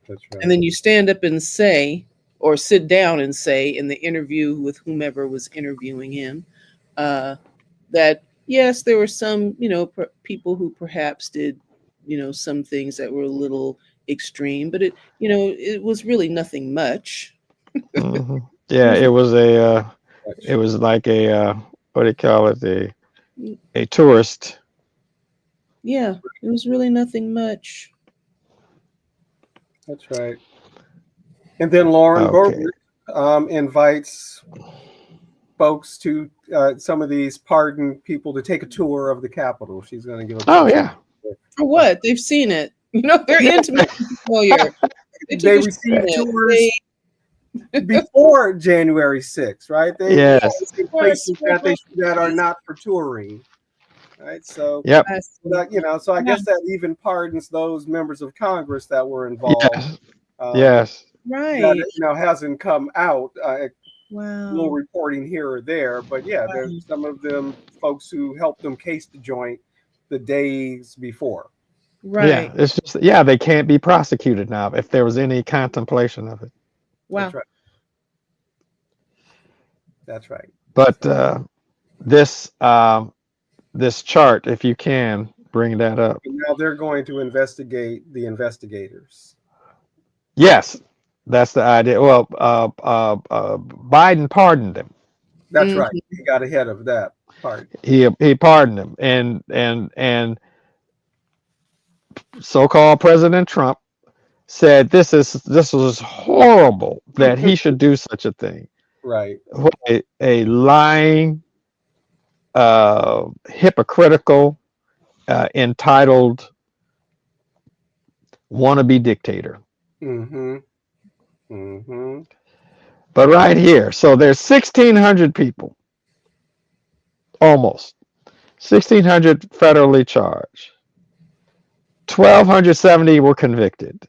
[SPEAKER 1] That's
[SPEAKER 2] And
[SPEAKER 1] right.
[SPEAKER 2] then you stand up and say, or sit down and say in the interview with whomever was interviewing him, that yes, there were some, people who perhaps did, some things that were a little extreme, but it was really nothing much.
[SPEAKER 3] hmm
[SPEAKER 2] It
[SPEAKER 3] Yeah,
[SPEAKER 2] was,
[SPEAKER 3] it was like what do you call it? A tourist.
[SPEAKER 2] yeah, it was really nothing much.
[SPEAKER 1] That's right. And then Lauren
[SPEAKER 3] Okay.
[SPEAKER 1] Boebert invites folks to some of these pardoned people to take a tour of the Capitol. She's going to give a
[SPEAKER 3] Oh
[SPEAKER 1] tour.
[SPEAKER 3] yeah.
[SPEAKER 2] For what? They've seen it. They're
[SPEAKER 3] Yeah.
[SPEAKER 2] intimately familiar. They took
[SPEAKER 1] They
[SPEAKER 2] a shot
[SPEAKER 1] received
[SPEAKER 2] at
[SPEAKER 1] tours before January 6th, right? They
[SPEAKER 3] Yes.
[SPEAKER 1] in places that are not for touring, right? So
[SPEAKER 3] Yep.
[SPEAKER 1] so I guess that even pardons those members of Congress that were involved.
[SPEAKER 3] Yes.
[SPEAKER 1] Um,
[SPEAKER 3] Yes.
[SPEAKER 1] that
[SPEAKER 2] Right.
[SPEAKER 1] hasn't come out. Little
[SPEAKER 2] Wow.
[SPEAKER 1] reporting here or there, but yeah, there's some of them folks who helped them case the joint the days before.
[SPEAKER 3] Yeah.
[SPEAKER 2] Right.
[SPEAKER 3] It's just they can't be prosecuted now if there was any contemplation of it.
[SPEAKER 1] That's
[SPEAKER 2] Wow.
[SPEAKER 1] right. That's right. That's
[SPEAKER 3] But
[SPEAKER 1] right.
[SPEAKER 3] this this chart, if you can bring that up.
[SPEAKER 1] And now they're going to investigate the investigators.
[SPEAKER 3] Yes, that's the idea. Well, Biden pardoned him.
[SPEAKER 1] That's right.
[SPEAKER 2] Mhm.
[SPEAKER 1] He got ahead of that part.
[SPEAKER 3] He pardoned him, and so-called President Trump said this was horrible that he should do such a thing.
[SPEAKER 1] Right.
[SPEAKER 3] What a lying, hypocritical, entitled wannabe dictator.
[SPEAKER 1] Mm-hmm. Mm-hmm.
[SPEAKER 3] But right here, so there's 1,600 people, almost 1,600 federally charged. 1,270 were convicted.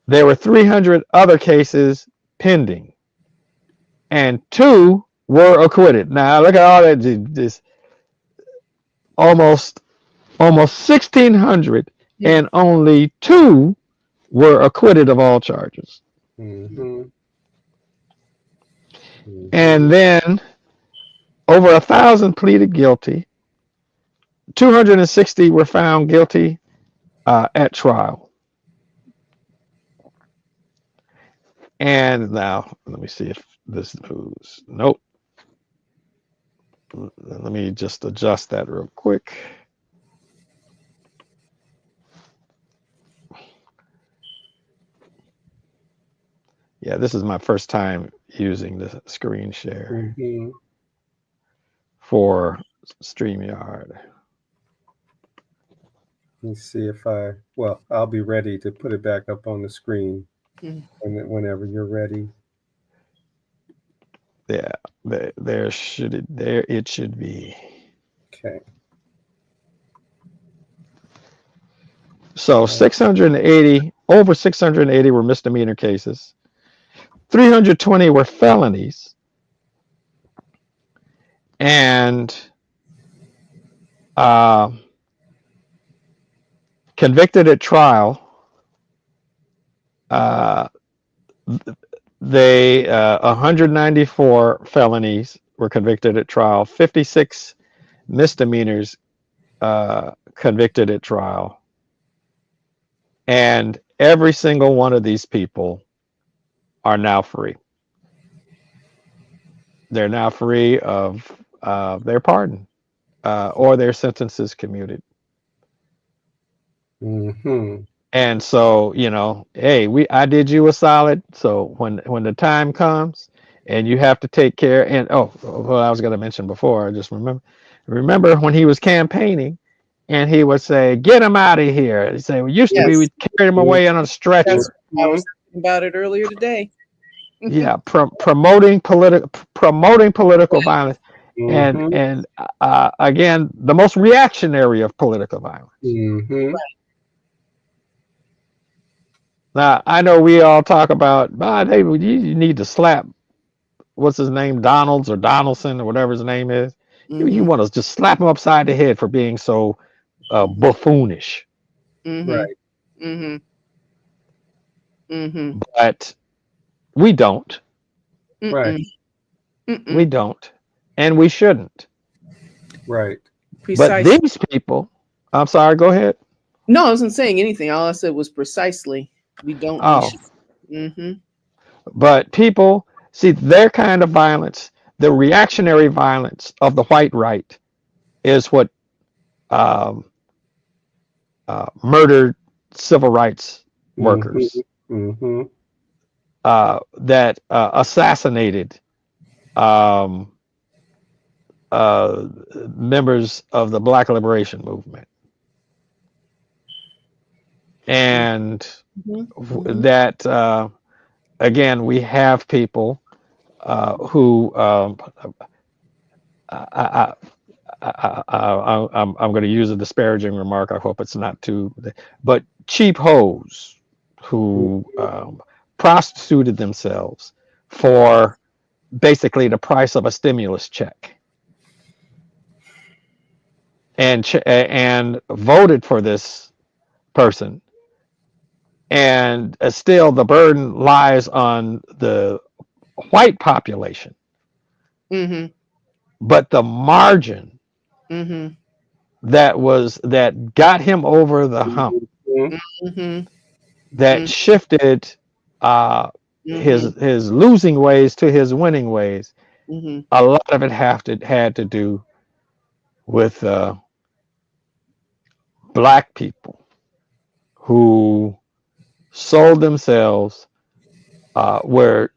[SPEAKER 3] There were 300 other cases pending, and 2 were acquitted. Now look at all that. This almost 1,600,
[SPEAKER 2] Yeah.
[SPEAKER 3] and only 2 were acquitted of all charges.
[SPEAKER 1] Mm-hmm. Mm-hmm.
[SPEAKER 3] And then over 1,000 pleaded guilty. 260 were found guilty at trial. And now let me see if this moves. Nope. Let me just adjust that real quick. Yeah, this is my first time using the screen share
[SPEAKER 1] Mm-hmm.
[SPEAKER 3] for StreamYard.
[SPEAKER 1] Let me see if I'll be ready to put it back up on the screen
[SPEAKER 2] Mm.
[SPEAKER 1] whenever you're ready.
[SPEAKER 3] Yeah, there it should be.
[SPEAKER 1] Okay.
[SPEAKER 3] So 680, over 680 were misdemeanor cases. 320 were felonies. And convicted at trial, they 194 felonies were convicted at trial, 56 misdemeanors convicted at trial, and every single one of these people are now free. They're now free of their pardon or their sentences commuted.
[SPEAKER 1] Mm-hmm.
[SPEAKER 3] And so, you know, hey, I did you a solid. So when the time comes and you have to take care, and what I was going to mention before, I just remember when he was campaigning, and he would say, "Get him out of here." He'd say, "Well, used to be we
[SPEAKER 2] Yes,
[SPEAKER 3] carried him away on a stretcher."
[SPEAKER 2] that's I
[SPEAKER 1] Mm-hmm.
[SPEAKER 2] was thinking about it earlier today.
[SPEAKER 3] Yeah, promoting political violence,
[SPEAKER 1] Mm-hmm.
[SPEAKER 3] and again, the most reactionary of political violence.
[SPEAKER 1] Mm-hmm.
[SPEAKER 3] Now, I know we all talk about, hey, you need to slap, what's his name, Donalds or Donaldson or whatever his name is. You
[SPEAKER 2] Mm-hmm.
[SPEAKER 3] want to just slap him upside the head for being so buffoonish.
[SPEAKER 2] Mm-hmm.
[SPEAKER 1] Right.
[SPEAKER 2] Mm-hmm. Mm-hmm.
[SPEAKER 3] But we don't.
[SPEAKER 1] Right.
[SPEAKER 2] Mm-mm.
[SPEAKER 3] We
[SPEAKER 2] Mm-mm.
[SPEAKER 3] don't. And we shouldn't.
[SPEAKER 1] Right.
[SPEAKER 3] But
[SPEAKER 2] Precisely.
[SPEAKER 3] these people, I'm sorry, go ahead.
[SPEAKER 2] No, I wasn't saying anything. All I said was precisely. We don't. We
[SPEAKER 3] Oh,
[SPEAKER 2] should. Mm-hmm.
[SPEAKER 3] but people see their kind of violence, the reactionary violence of the white right, is what um, murdered civil rights
[SPEAKER 1] Mm-hmm.
[SPEAKER 3] workers,
[SPEAKER 1] Mm-hmm.
[SPEAKER 3] that assassinated um, uh, members of the Black Liberation Movement, and
[SPEAKER 2] Mm-hmm.
[SPEAKER 3] that again we have people who I, I'm going to use a disparaging remark. I hope it's not too, but cheap hoes who prostituted themselves for basically the price of a stimulus check, and voted for this person, and still the burden lies on the white population,
[SPEAKER 2] Mm-hmm.
[SPEAKER 3] but the margin
[SPEAKER 2] Mm-hmm.
[SPEAKER 3] that got him over the hump,
[SPEAKER 1] Mm-hmm.
[SPEAKER 2] Mm-hmm.
[SPEAKER 3] that shifted
[SPEAKER 2] Mm-hmm.
[SPEAKER 3] his losing ways to his winning ways.
[SPEAKER 2] Mm-hmm.
[SPEAKER 3] A lot of it had to do with black people who sold themselves, were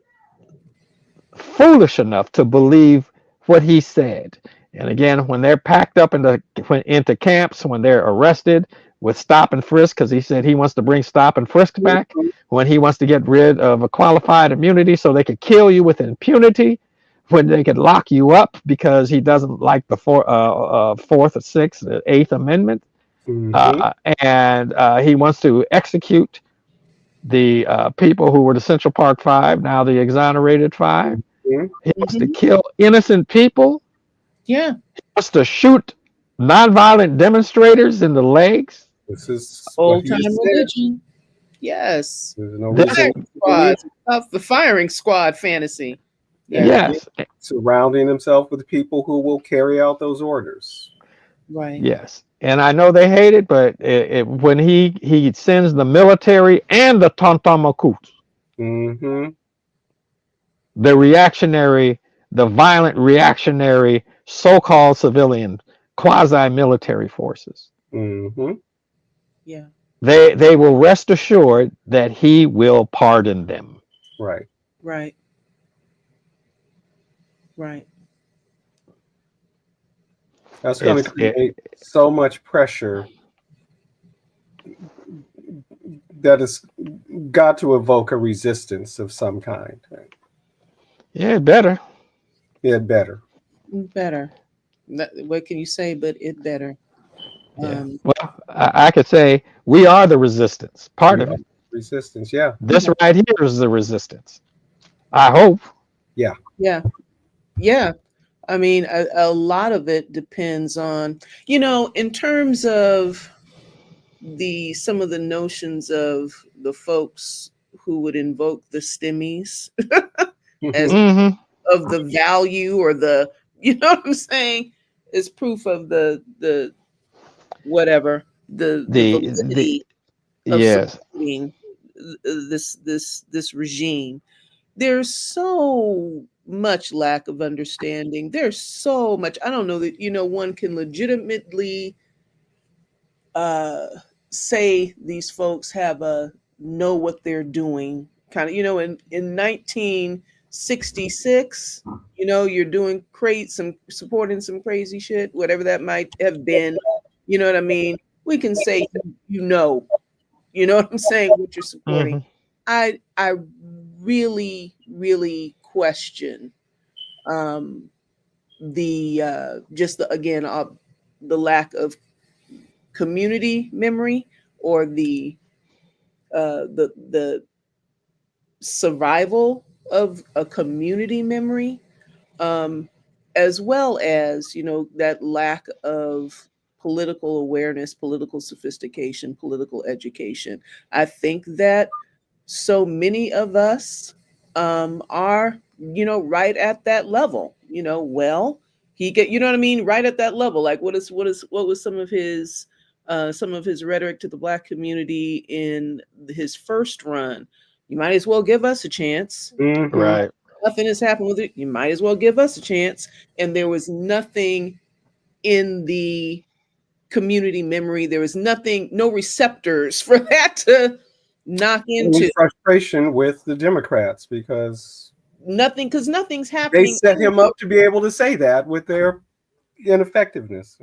[SPEAKER 3] foolish enough to believe what he said. And again, when they're packed up into camps, when they're arrested with stop and frisk, because he said he wants to bring stop and frisk back, when he wants to get rid of a qualified immunity so they could kill you with impunity, when they could lock you up because he doesn't like the Fourth or Sixth, Eighth Amendment,
[SPEAKER 1] Mm-hmm.
[SPEAKER 3] and he wants to execute the people who were the Central Park Five, now the exonerated five. He wants to
[SPEAKER 2] Mm-hmm.
[SPEAKER 3] kill innocent people.
[SPEAKER 2] Yeah.
[SPEAKER 3] He wants to shoot nonviolent demonstrators in the legs.
[SPEAKER 1] This is what
[SPEAKER 2] Old
[SPEAKER 1] he
[SPEAKER 2] time
[SPEAKER 1] has said.
[SPEAKER 2] religion. Yes.
[SPEAKER 1] There's no
[SPEAKER 3] This,
[SPEAKER 1] reason
[SPEAKER 2] Firing
[SPEAKER 1] to believe
[SPEAKER 2] squad. The firing squad fantasy.
[SPEAKER 1] and
[SPEAKER 2] Yeah.
[SPEAKER 1] again,
[SPEAKER 3] yes,
[SPEAKER 1] surrounding himself with people who will carry out those orders.
[SPEAKER 2] Right.
[SPEAKER 3] yes, and I know they hate it, but when he sends the military and the Tontamakut,
[SPEAKER 1] Mm-hmm.
[SPEAKER 3] the reactionary, the violent reactionary, so-called civilian, quasi-military forces,
[SPEAKER 1] Mm-hmm.
[SPEAKER 2] Yeah.
[SPEAKER 3] they will rest assured that he will pardon them.
[SPEAKER 1] Right.
[SPEAKER 2] Right. Right.
[SPEAKER 1] That's going to
[SPEAKER 3] It's it,
[SPEAKER 1] create so much pressure that it's got to evoke a resistance of some kind.
[SPEAKER 3] yeah, better.
[SPEAKER 1] It better.
[SPEAKER 2] Better. What can you say? But it better.
[SPEAKER 3] Yeah.
[SPEAKER 2] Um.
[SPEAKER 3] Well, I could say we are the resistance. Part
[SPEAKER 1] We
[SPEAKER 3] of
[SPEAKER 1] are
[SPEAKER 3] it.
[SPEAKER 1] resistance. Yeah.
[SPEAKER 3] This
[SPEAKER 2] Yeah.
[SPEAKER 3] right here is the resistance. I hope.
[SPEAKER 1] Yeah.
[SPEAKER 2] Yeah. Yeah. I mean, a lot of it depends on, in terms of some of the notions of the folks who would invoke the stimmies as
[SPEAKER 3] Mm-hmm.
[SPEAKER 2] of the value or the, you know what I'm saying, is proof of the whatever, the
[SPEAKER 3] The
[SPEAKER 2] validity of
[SPEAKER 3] yes.
[SPEAKER 2] supporting this regime. There's so much lack of understanding. There's so much. I don't know that one can legitimately uh, say these folks have a know what they're doing kind of. In 1966, you're doing supporting some crazy shit, whatever that might have been. You know what I mean? We can say you know what I'm saying, what you're supporting. I really, really question the just the again the lack of community memory, or the survival of a community memory, um, as well as that lack of political awareness, political sophistication, political education. I think that so many of us are right at that level. Well, he get what I mean, right at that level. Like, what was some of his rhetoric to the Black community in his first run? You might as well give us a chance.
[SPEAKER 3] Right.
[SPEAKER 2] Nothing has happened with it. You might as well give us a chance. And there was nothing in the community memory. There was nothing, no receptors for that to knock into.
[SPEAKER 1] Frustration with the Democrats because
[SPEAKER 2] Because nothing's
[SPEAKER 1] they
[SPEAKER 2] happening
[SPEAKER 1] set him up to be able to say that with their ineffectiveness.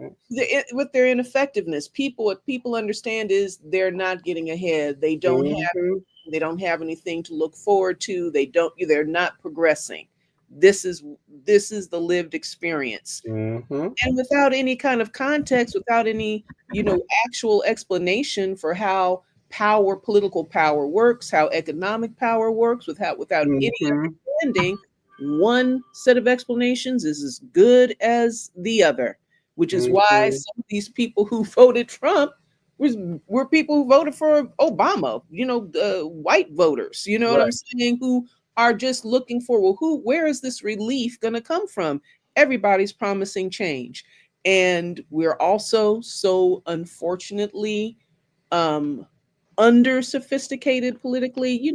[SPEAKER 2] with their ineffectiveness. What people understand is they're not getting ahead. They don't have anything to look forward to. They're not progressing. This is the lived experience. And without any kind of context, without any actual explanation for how political power works, how economic power works, without any understanding, one set of explanations is as good as the other, which is why some of these people who voted Trump were people who voted for Obama, white voters, what I'm saying, who are just looking for, where is this relief going to come from? Everybody's promising change. And we're also so unfortunately under sophisticated politically.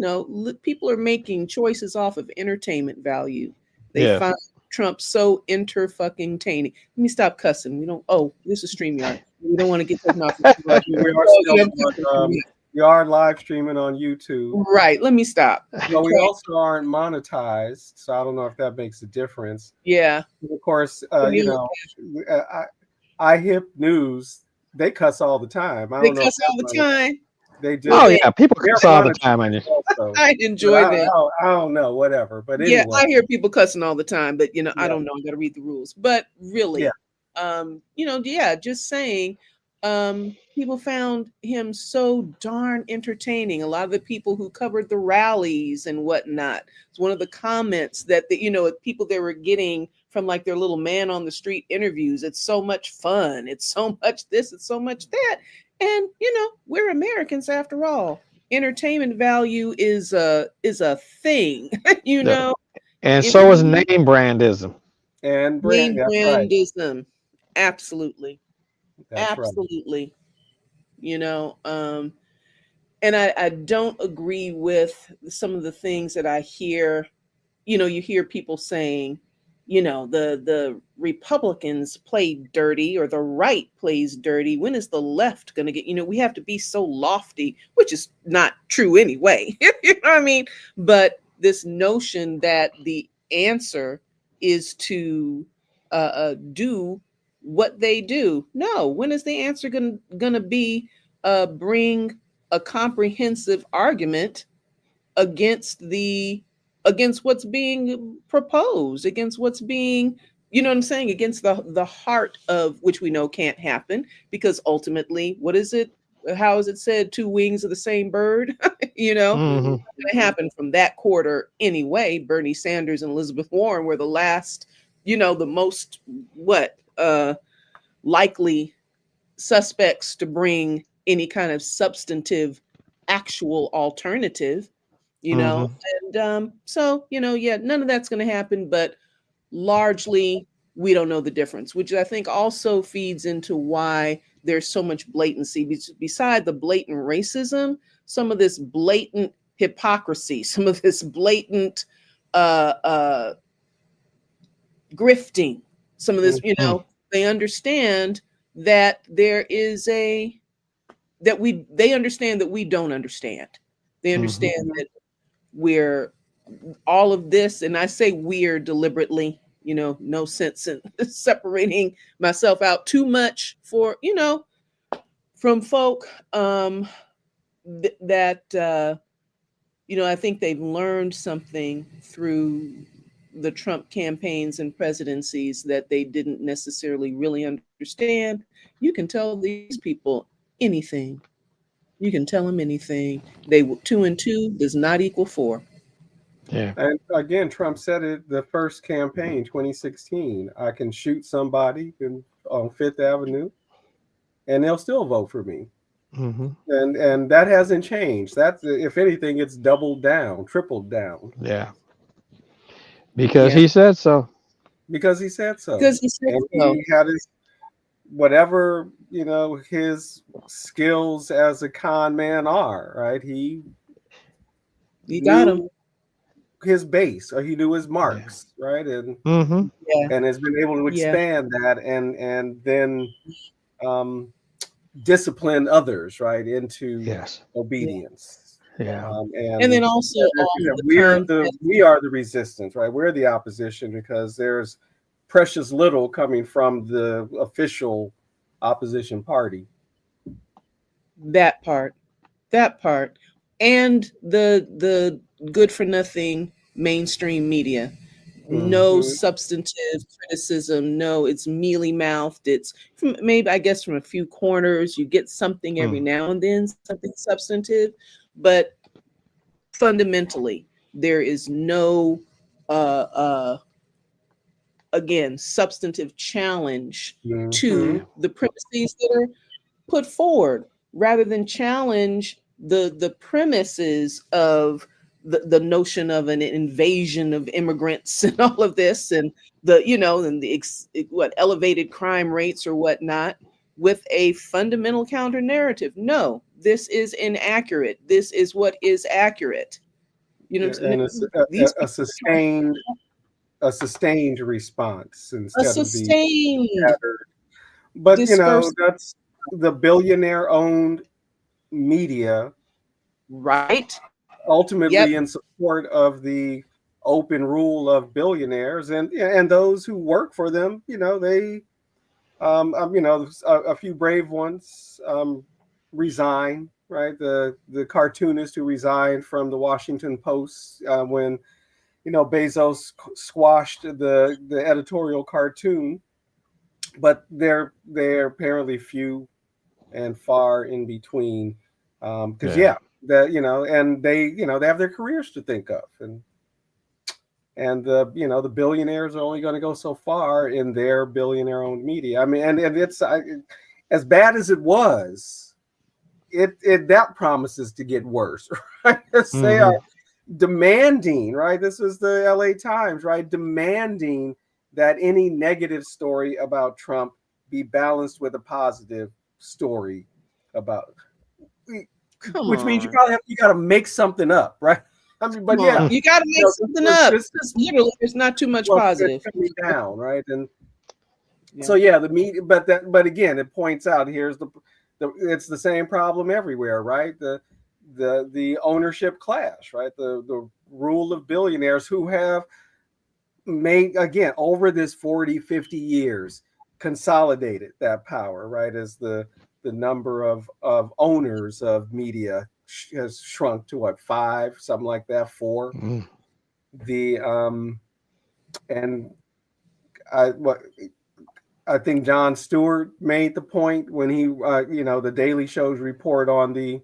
[SPEAKER 2] People are making choices off of entertainment value. They find Trump so fucking-taining. Let me stop cussing. This is StreamYard. We don't want to get taken off.
[SPEAKER 1] We are live streaming on YouTube.
[SPEAKER 2] Right. Let me stop.
[SPEAKER 1] But we also aren't monetized, so I don't know if that makes a difference.
[SPEAKER 2] Yeah.
[SPEAKER 1] Of course, iHip News, they cuss all the time. I don't know.
[SPEAKER 2] They cuss all the time.
[SPEAKER 1] They do.
[SPEAKER 3] Oh yeah, people cuss all the time on you.
[SPEAKER 2] I enjoy that.
[SPEAKER 1] I don't know, whatever. But anyway.
[SPEAKER 2] Yeah, I hear people cussing all the time, but I don't know. I got to read the rules. But really, just saying, people found him so darn entertaining. A lot of the people who covered the rallies and whatnot. It's one of the comments that people they were getting from like their little man on the street interviews. It's so much fun. It's so much this. It's so much that. And we're Americans after all. Entertainment value is a thing,
[SPEAKER 3] And so is name brandism.
[SPEAKER 1] And
[SPEAKER 2] brandism, right. Absolutely,
[SPEAKER 1] that's
[SPEAKER 2] absolutely. Right. And I don't agree with some of the things that I hear. You hear people saying, the Republicans play dirty, or the right plays dirty. When is the left going to get, we have to be so lofty, which is not true anyway. You know what I mean? But this notion that the answer is to do what they do. No, when is the answer going to be bring a comprehensive argument against what's being proposed, against what's being, what I'm saying, against the heart of which we know can't happen, because ultimately, what is it? How is it said? Two wings of the same bird,
[SPEAKER 3] Mm-hmm.
[SPEAKER 2] It happened from that quarter anyway. Bernie Sanders and Elizabeth Warren were the last, the most likely suspects to bring any kind of substantive, actual alternative. And so none of that's going to happen, but largely we don't know the difference, which I think also feeds into why there's so much blatancy. Beside the blatant racism, some of this blatant hypocrisy, some of this blatant uh, uh, grifting, some of this,
[SPEAKER 3] Mm.
[SPEAKER 2] they understand that there is they understand that we don't understand. They understand that we're all of this, and I say we're deliberately, no sense in separating myself out too much for, from folk that I think they've learned something through the Trump campaigns and presidencies that they didn't necessarily really understand. You can tell these people anything. You can tell them anything. They 2 and 2 does not equal 4.
[SPEAKER 3] Yeah.
[SPEAKER 1] And again, Trump said it the first campaign, 2016. I can shoot somebody on Fifth Avenue, and they'll still vote for me.
[SPEAKER 3] Mm-hmm.
[SPEAKER 1] And that hasn't changed. That's, if anything, it's doubled down, tripled down.
[SPEAKER 3] Yeah. Because
[SPEAKER 2] Yeah,
[SPEAKER 3] he said so.
[SPEAKER 1] Because he said so.
[SPEAKER 2] because he said
[SPEAKER 1] And
[SPEAKER 2] so.
[SPEAKER 1] he had his whatever, his skills as a con man are, right? He
[SPEAKER 2] You got him.
[SPEAKER 1] knew his base, or he knew his
[SPEAKER 3] Yeah.
[SPEAKER 1] marks, right? And
[SPEAKER 3] Mm-hmm.
[SPEAKER 2] Yeah,
[SPEAKER 1] and has been able to
[SPEAKER 2] yeah,
[SPEAKER 1] expand that and then um, discipline others, right, into
[SPEAKER 3] Yes.
[SPEAKER 2] yeah.
[SPEAKER 1] obedience.
[SPEAKER 3] Yeah.
[SPEAKER 2] And
[SPEAKER 1] And
[SPEAKER 2] then also
[SPEAKER 1] as
[SPEAKER 2] all
[SPEAKER 1] you
[SPEAKER 2] of
[SPEAKER 1] said,
[SPEAKER 2] the content.
[SPEAKER 1] we are the resistance, right? We're the opposition because there's precious little coming from the official opposition party.
[SPEAKER 2] That part, that part, and the good for nothing mainstream media. No
[SPEAKER 1] Hmm.
[SPEAKER 2] substantive criticism. No, it's mealy mouthed. It's from, maybe, I guess, from a few corners. You get something every
[SPEAKER 3] Mm.
[SPEAKER 2] now and then, something substantive, but fundamentally, there is no again substantive challenge
[SPEAKER 1] Hmm.
[SPEAKER 3] Yeah.
[SPEAKER 2] to the premises that are put forward, rather than challenge the premises of the notion of an invasion of immigrants and all of this, and what elevated crime rates or whatnot, with a fundamental counter narrative. No, this is inaccurate. This is what is accurate.
[SPEAKER 1] And it's
[SPEAKER 2] These
[SPEAKER 1] a
[SPEAKER 2] people
[SPEAKER 1] a sustained response
[SPEAKER 2] are a
[SPEAKER 1] instead of the
[SPEAKER 2] sustained
[SPEAKER 1] scattered. But
[SPEAKER 2] disperse,
[SPEAKER 1] that's the billionaire owned media,
[SPEAKER 2] right? Yep.
[SPEAKER 1] ultimately in support of the open rule of billionaires and those who work for them. They a few brave ones resign, right? The cartoonist who resigned from the Washington Post when Bezos squashed the editorial cartoon, but they're apparently few and far in between, because
[SPEAKER 3] Yeah.
[SPEAKER 1] and they have their careers to think of, and the billionaires are only going to go so far in their billionaire owned media. I mean, and it's as bad as it was, it that promises to get worse, right? As they
[SPEAKER 3] Mm-hmm.
[SPEAKER 1] are demanding, right? This is the LA Times, right? Demanding that any negative story about Trump be balanced with a positive story about,
[SPEAKER 2] Come
[SPEAKER 1] which means
[SPEAKER 2] on.
[SPEAKER 1] you got to make something up, right? I mean, but
[SPEAKER 2] Come on.
[SPEAKER 1] yeah,
[SPEAKER 2] You got to make
[SPEAKER 1] the
[SPEAKER 2] something up,
[SPEAKER 1] consistency
[SPEAKER 2] because literally there's not too much
[SPEAKER 1] was it's
[SPEAKER 2] positive.
[SPEAKER 1] coming down, right? And
[SPEAKER 2] Yeah.
[SPEAKER 1] so yeah, the media, but again, it points out here's the it's the same problem everywhere, right? The ownership clash, right? The rule of billionaires who have made, again, over this 40, 50 years, consolidated that power, right? As the number of owners of media has shrunk to what, 5, something like that, 4.
[SPEAKER 3] Mm.
[SPEAKER 1] The and I what I think Jon Stewart made the point when he the Daily Show's report on the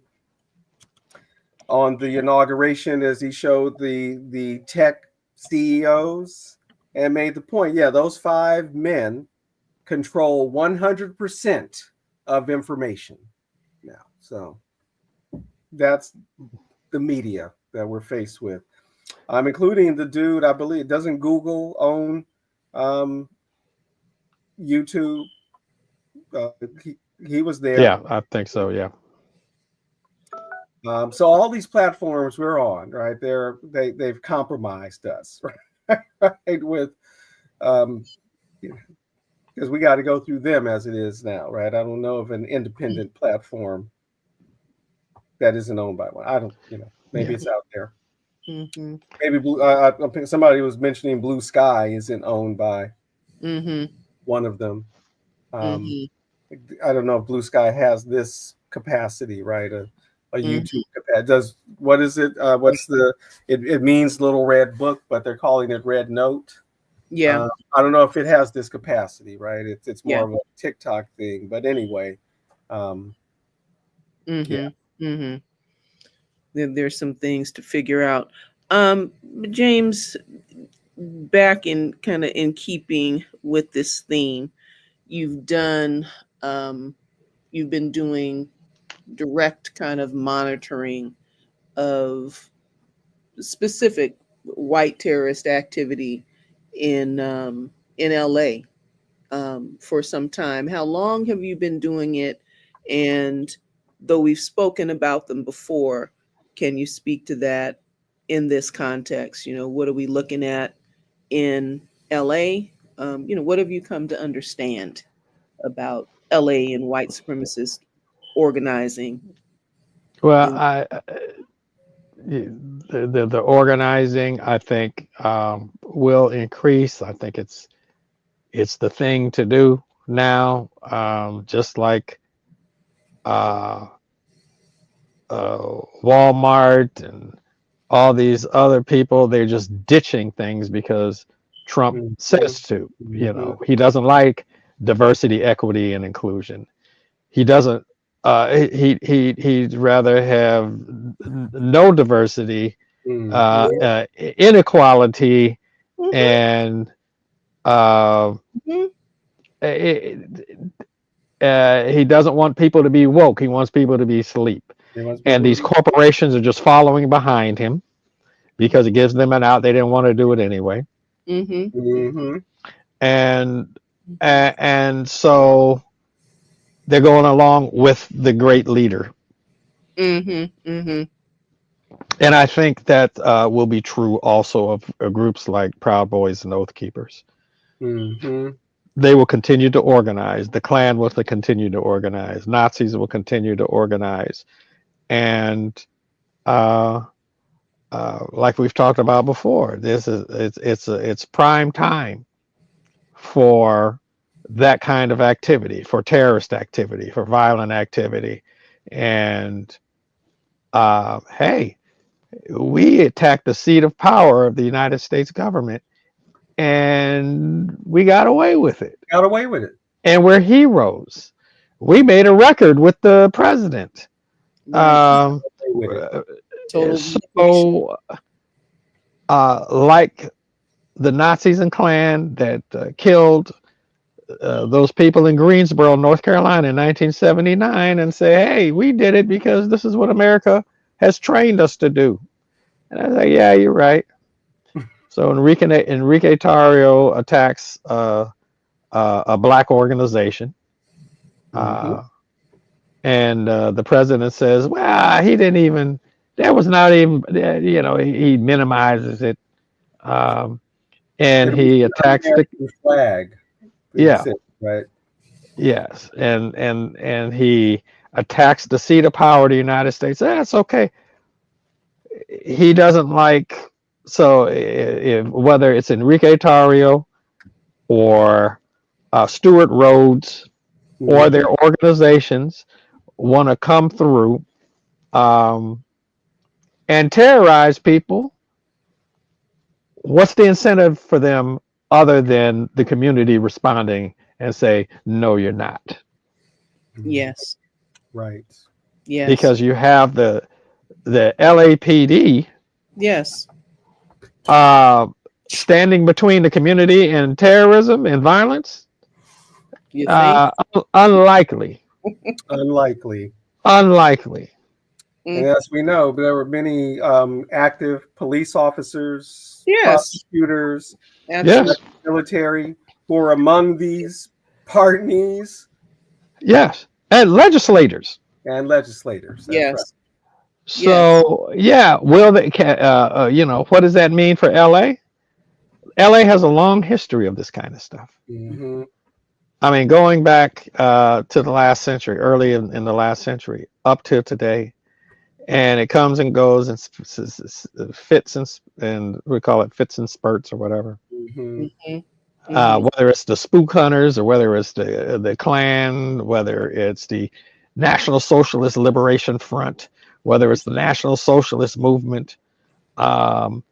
[SPEAKER 1] inauguration, as he showed the tech CEOs, and made the point, yeah, those 5 men control 100% of information now. So that's the media that we're faced with. Including the dude, I believe, doesn't Google own YouTube? Uh, he, He was there.
[SPEAKER 3] Yeah, I think so. Yeah.
[SPEAKER 1] So all these platforms we're on, right? They've compromised us, right? With because we got to go through them as it is now, right? I don't know of an independent platform that isn't owned by one. I don't, maybe
[SPEAKER 3] Yeah.
[SPEAKER 1] it's out there.
[SPEAKER 2] Mm-hmm.
[SPEAKER 1] Maybe I think somebody was mentioning Blue Sky isn't owned by
[SPEAKER 2] Mm-hmm.
[SPEAKER 1] one of them. Um,
[SPEAKER 2] Mm-hmm.
[SPEAKER 1] I don't know if Blue Sky has this capacity, right? A
[SPEAKER 2] Mm-hmm.
[SPEAKER 1] YouTube capacity. What is it? What's it means little red book, but they're calling it red note.
[SPEAKER 2] Yeah.
[SPEAKER 1] I don't know if it has this capacity, right? It's more
[SPEAKER 2] Yeah.
[SPEAKER 1] of a TikTok thing, but anyway, um, yeah.
[SPEAKER 2] Mm-hmm. Mm-hmm. There's some things to figure out. James, back in kind of in keeping with this theme, you've done you've been doing direct kind of monitoring of specific white terrorist activity in LA for some time. How long have you been doing it? And though we've spoken about them before, can you speak to that in this context? What are we looking at in LA? What have you come to understand about LA and white supremacist organizing?
[SPEAKER 3] Well,
[SPEAKER 2] In,
[SPEAKER 3] the organizing, I think, will increase. I think it's the thing to do now. Just like uh, Walmart and all these other people, they're just ditching things because Trump
[SPEAKER 1] Mhm,
[SPEAKER 3] says to.
[SPEAKER 1] mhm,
[SPEAKER 3] He doesn't like diversity, equity, and inclusion. He doesn't. He'd rather have no diversity,
[SPEAKER 1] mhm,
[SPEAKER 3] inequality,
[SPEAKER 2] Mhm,
[SPEAKER 3] and uh,
[SPEAKER 2] mhm,
[SPEAKER 3] he doesn't want people to be woke. He wants people to be asleep.
[SPEAKER 1] He wants
[SPEAKER 3] And
[SPEAKER 1] people to
[SPEAKER 3] these
[SPEAKER 1] be.
[SPEAKER 3] corporations are just following behind him because it gives them an out. They didn't want to do it anyway.
[SPEAKER 2] mhm,
[SPEAKER 1] Mhm,
[SPEAKER 3] And and so they're going along with the great leader.
[SPEAKER 2] mhm, mhm,
[SPEAKER 3] And I think that will be true also of groups like Proud Boys and Oath Keepers.
[SPEAKER 1] mhm,
[SPEAKER 3] They will continue to organize. The Klan will continue to organize. Nazis will continue to organize. And uh, like we've talked about before, this is it's prime time for that kind of activity, for terrorist activity, for violent activity. And hey, we attacked the seat of power of the United States government, and we got away with it.
[SPEAKER 1] got away with it.
[SPEAKER 3] And we're heroes. We made a record with the president.
[SPEAKER 2] right.
[SPEAKER 3] Um,
[SPEAKER 1] Away with it.
[SPEAKER 2] Total vindication.
[SPEAKER 3] so, like the Nazis and Klan that killed those people in Greensboro, North Carolina in 1979 and say, hey, we did it because this is what America has trained us to do. And I was like, yeah, you're right. So Enrique Tarrio attacks a black organization.
[SPEAKER 1] Mhm,
[SPEAKER 3] Uh, and the president says, well, he didn't even, that was not even, he minimizes it. Um, and
[SPEAKER 1] it was
[SPEAKER 3] he
[SPEAKER 1] an
[SPEAKER 3] attacks the,
[SPEAKER 1] American flag. He
[SPEAKER 3] yeah,
[SPEAKER 1] said, right.
[SPEAKER 3] yes. And he attacks the seat of power of the United States. That's okay. He doesn't like, so if, whether it's Enrique Tarrio or Stuart Rhodes or
[SPEAKER 1] Mhm,
[SPEAKER 3] their organizations want to come through um, and terrorize people, what's the incentive for them other than the community responding and say, no, you're not?
[SPEAKER 1] mhm.
[SPEAKER 2] Yes.
[SPEAKER 1] Right.
[SPEAKER 2] Yes.
[SPEAKER 3] Because you have the LAPD
[SPEAKER 2] Yes.
[SPEAKER 3] uh, standing between the community and terrorism and violence.
[SPEAKER 2] You think?
[SPEAKER 3] Unlikely.
[SPEAKER 1] Unlikely.
[SPEAKER 3] Unlikely.
[SPEAKER 1] And
[SPEAKER 2] Mm.
[SPEAKER 1] as we know, there were many active police officers,
[SPEAKER 2] Yes.
[SPEAKER 1] prosecutors,
[SPEAKER 2] Absolutely.
[SPEAKER 3] Yes.
[SPEAKER 1] military who were among these pardons.
[SPEAKER 3] Yes. and legislators.
[SPEAKER 1] And legislators. That's right.
[SPEAKER 2] Yes. Yes.
[SPEAKER 3] So yeah, will they? What does that mean for LA? LA has a long history of this kind of stuff.
[SPEAKER 1] Mm-hmm.
[SPEAKER 3] I mean, going back to the last century, early in the last century, up to today, and it comes and goes and fits and we call it fits and spurts or whatever.
[SPEAKER 1] Mm-hmm.
[SPEAKER 2] Mm-hmm. Mm-hmm.
[SPEAKER 3] Whether it's the spook hunters or whether it's the Klan, whether it's the National Socialist Liberation Front, whether it's the National Socialist Movement, um,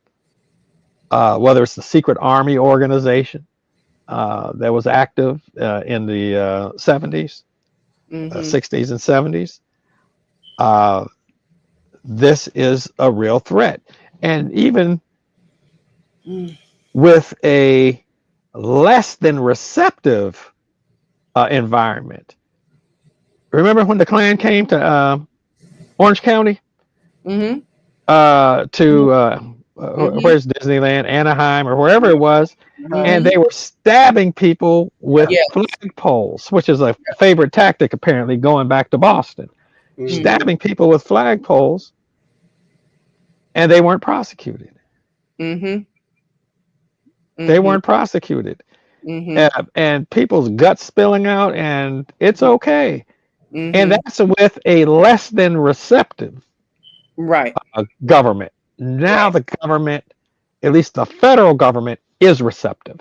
[SPEAKER 3] whether it's the secret army organization that was active in the 70s,
[SPEAKER 2] Mm-hmm.
[SPEAKER 3] 60s, and 70s. Uh, this is a real threat. And even
[SPEAKER 2] Mm.
[SPEAKER 3] with a less than receptive environment. Remember when the Klan came to Orange County
[SPEAKER 2] Mm-hmm.
[SPEAKER 3] to
[SPEAKER 2] Mm-hmm.
[SPEAKER 3] where's Disneyland, Anaheim, or wherever it was, and
[SPEAKER 2] Mm-hmm.
[SPEAKER 3] they were stabbing people with
[SPEAKER 1] Yeah.
[SPEAKER 2] Yes.
[SPEAKER 3] flagpoles, which is a favorite tactic apparently going back to Boston.
[SPEAKER 1] Mm-hmm.
[SPEAKER 3] Stabbing people with flagpoles, and they weren't prosecuted.
[SPEAKER 2] Mm-hmm.
[SPEAKER 3] They
[SPEAKER 2] Mm-hmm.
[SPEAKER 3] weren't prosecuted.
[SPEAKER 2] Mm-hmm.
[SPEAKER 3] And people's guts spilling out, and it's okay. And
[SPEAKER 2] Mm-hmm.
[SPEAKER 3] that's with a less than receptive
[SPEAKER 2] Right.
[SPEAKER 3] government. Now
[SPEAKER 2] Right.
[SPEAKER 3] the government, at least the federal government, is receptive.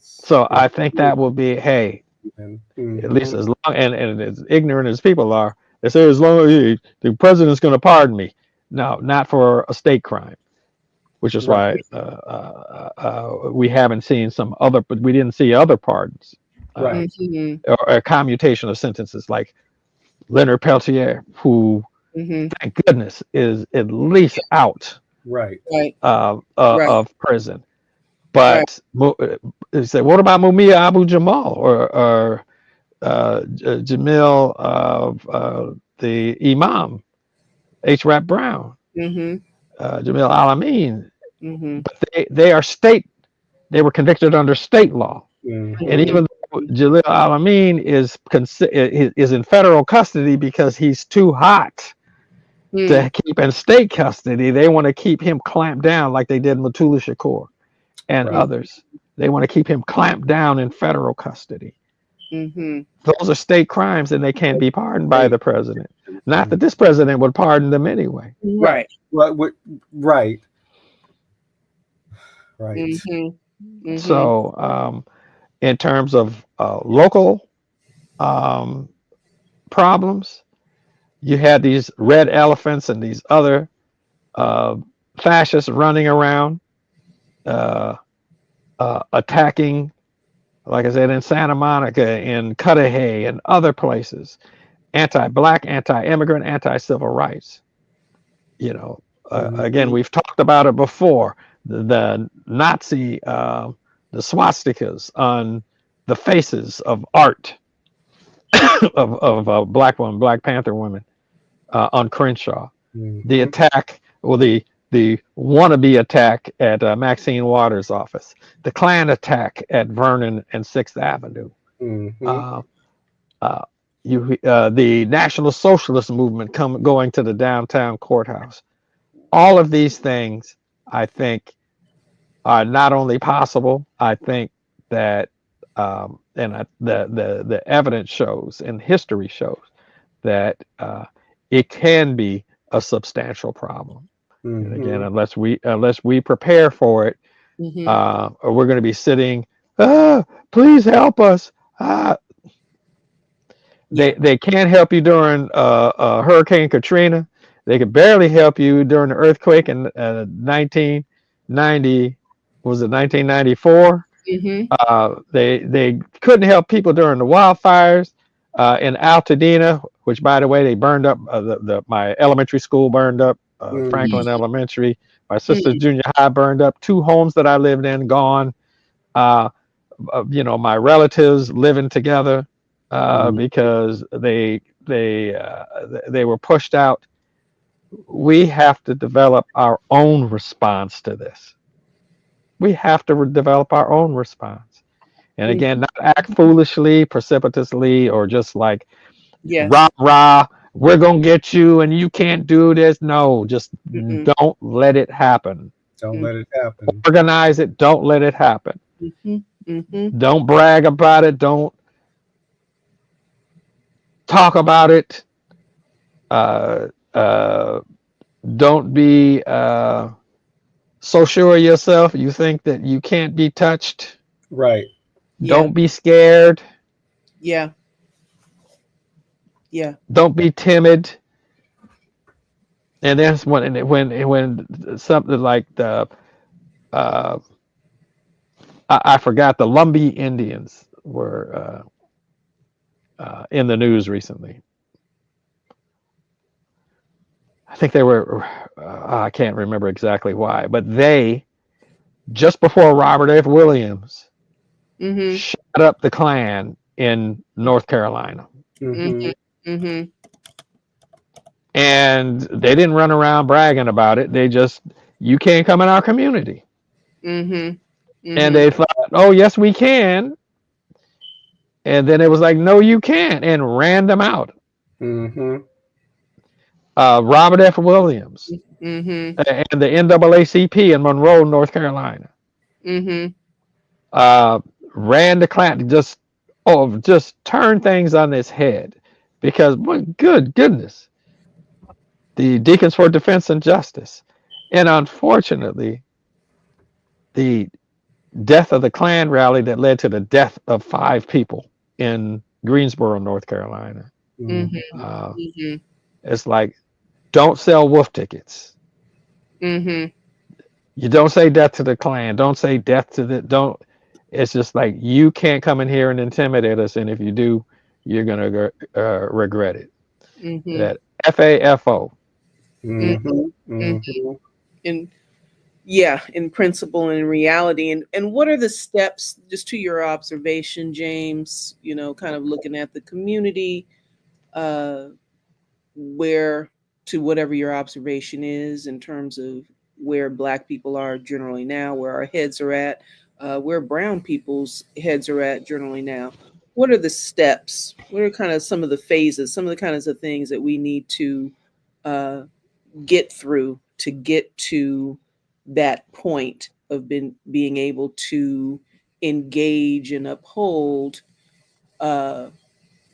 [SPEAKER 3] So I think that will be, hey, at
[SPEAKER 1] Mm-hmm.
[SPEAKER 3] least as long and as ignorant as people are, they say as long as the president's going to pardon me. No, not for a state crime, which is
[SPEAKER 1] Right.
[SPEAKER 3] why we haven't seen but we didn't see other pardons
[SPEAKER 1] Right.
[SPEAKER 2] Mm-hmm.
[SPEAKER 3] or a commutation of sentences like Leonard Peltier, who,
[SPEAKER 2] Mm-hmm.
[SPEAKER 3] thank goodness, is at least out
[SPEAKER 1] Right.
[SPEAKER 2] Right. Right.
[SPEAKER 3] of prison.
[SPEAKER 2] Right.
[SPEAKER 3] But they say, what about Mumia Abu Jamal or Jamil, the Imam, H. Rap Brown,
[SPEAKER 2] Mm-hmm.
[SPEAKER 3] Jamil Alameen?
[SPEAKER 2] Mm-hmm.
[SPEAKER 3] But they were convicted under state law.
[SPEAKER 1] Mm-hmm.
[SPEAKER 3] And even though Jalil Alameen is in federal custody because he's too hot to keep in state custody, they want to keep him clamped down like they did Mutulu Shakur and
[SPEAKER 1] Right.
[SPEAKER 3] others. They want to keep him clamped down in federal custody.
[SPEAKER 2] Mm-hmm.
[SPEAKER 3] Those are state crimes and they can't be pardoned by the president. Not that this president would pardon them anyway.
[SPEAKER 2] Right.
[SPEAKER 1] Right. Right.
[SPEAKER 2] Mm-hmm. Mm-hmm.
[SPEAKER 3] So, in terms of local problems, you had these red elephants and these other fascists running around attacking, like I said, in Santa Monica, in Cudahy, and other places, anti-black, anti-immigrant, anti-civil rights. Again, we've talked about it before. The Nazi, the swastikas on the faces of art of black women, Black Panther women on Crenshaw.
[SPEAKER 1] Mm-hmm.
[SPEAKER 3] The attack, or the wannabe attack at Maxine Waters' office, the Klan attack at Vernon and 6th Avenue,
[SPEAKER 1] Mm-hmm.
[SPEAKER 3] the National Socialist Movement going to the downtown courthouse. All of these things, I think, are not only possible. I think that, the evidence shows and history shows that it can be a substantial problem.
[SPEAKER 1] Mm-hmm.
[SPEAKER 3] And again, unless we prepare for it,
[SPEAKER 2] Mm-hmm.
[SPEAKER 3] or we're going to be sitting, please help us. They can't help you during Hurricane Katrina. They could barely help you during the earthquake in 1990. Was it 1994?
[SPEAKER 2] Mm-hmm.
[SPEAKER 3] They couldn't help people during the wildfires in Altadena, which, by the way, they burned up. My elementary school burned up. Franklin Elementary. My sister's junior high burned up. 2 homes that I lived in gone. My relatives living together because they were pushed out. We have to develop our own response to this. We have to develop our own response. And again, not act foolishly, precipitously, or just like
[SPEAKER 2] Yeah.
[SPEAKER 3] rah rah, we're gonna get you and you can't do this. No, just
[SPEAKER 2] Mm-mm.
[SPEAKER 3] don't let it happen.
[SPEAKER 1] Don't
[SPEAKER 2] Mm.
[SPEAKER 1] let it happen.
[SPEAKER 3] Organize it. Don't let it happen.
[SPEAKER 2] Mhm. Mhm.
[SPEAKER 3] Don't brag about it. Don't talk about it. Uh, uh, don't be so sure of yourself. You think that you can't be touched.
[SPEAKER 1] Right.
[SPEAKER 2] Yeah.
[SPEAKER 3] Don't be scared.
[SPEAKER 2] Yeah. Yeah.
[SPEAKER 3] Don't be timid. And that's when something like the uh, I forgot the Lumbee Indians were in the news recently. I think they were. I can't remember exactly why, but they just before Robert F. Williams
[SPEAKER 2] Mhm.
[SPEAKER 3] shut up the Klan in North Carolina,
[SPEAKER 1] Mm-hmm.
[SPEAKER 2] Mhm. Mhm.
[SPEAKER 3] and they didn't run around bragging about it. They just, you can't come in our community,
[SPEAKER 2] Mhm.
[SPEAKER 3] and
[SPEAKER 2] Mhm.
[SPEAKER 3] they thought, oh yes we can, and then it was like, no you can't, and ran them out.
[SPEAKER 1] Mm-hmm.
[SPEAKER 3] Robert F. Williams
[SPEAKER 2] Mhm.
[SPEAKER 3] and the NAACP in Monroe, North Carolina,
[SPEAKER 2] Mhm.
[SPEAKER 3] uh, ran the Klan, just turned things on its head, because good goodness, the Deacons for Defense and Justice, and unfortunately, the death of the Klan rally that led to the death of 5 people in Greensboro, North Carolina.
[SPEAKER 2] Mhm.
[SPEAKER 1] Mm-hmm.
[SPEAKER 3] Uh,
[SPEAKER 2] Mhm.
[SPEAKER 3] it's like, don't sell wolf tickets.
[SPEAKER 2] Mhm.
[SPEAKER 3] You don't say death to the Klan. Don't say death to the don't. It's just like, you can't come in here and intimidate us, and if you do, you're gonna regret it.
[SPEAKER 2] Mhm.
[SPEAKER 3] That FAFO.
[SPEAKER 2] Mhm.
[SPEAKER 1] Mm-hmm.
[SPEAKER 2] Mhm.
[SPEAKER 1] Mm-hmm.
[SPEAKER 2] And yeah, in principle and in reality. And what are the steps, just to your observation, James, kind of looking at the community, uh, where, to whatever your observation is in terms of where Black people are generally now, where our heads are at, where Brown people's heads are at generally now. What are the steps? What are kind of some of the phases, some of the kinds of things that we need to uh, get through to get to that point of being able to engage and uphold uh,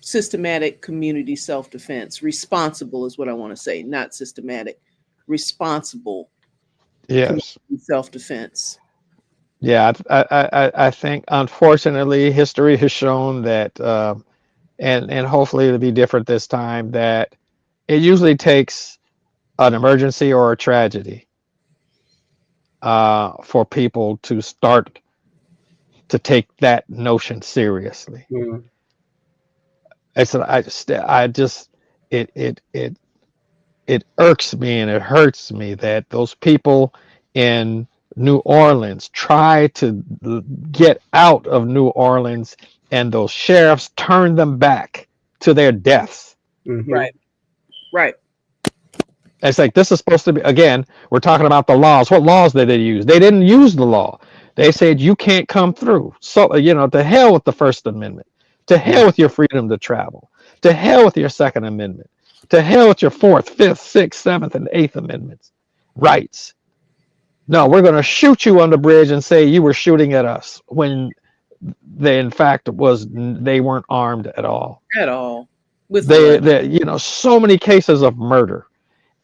[SPEAKER 2] systematic community self-defense? Responsible is what I want to say, not systematic. Responsible
[SPEAKER 3] Yes.
[SPEAKER 2] community self-defense.
[SPEAKER 3] Yeah. I think unfortunately history has shown that, and hopefully it'll be different this time, that it usually takes an emergency or a tragedy for people to start to take that notion seriously.
[SPEAKER 1] Mm-hmm.
[SPEAKER 3] It's I just it it irks me and it hurts me that those people in New Orleans try to get out of New Orleans, and those sheriffs turn them back to their deaths.
[SPEAKER 1] Mm-hmm.
[SPEAKER 2] Right, right.
[SPEAKER 3] It's like, this is supposed to be, again, we're talking about the laws. What laws did they use? They didn't use the law. They said you can't come through. So, to hell with the First Amendment. To hell with your freedom to travel. To hell with your Second Amendment. To hell with your Fourth, Fifth, Sixth, Seventh, and Eighth Amendments. Rights. No, we're going to shoot you on the bridge and say you were shooting at us, when they, in fact, they weren't armed at all.
[SPEAKER 2] At all. With what?
[SPEAKER 3] They so many cases of murder.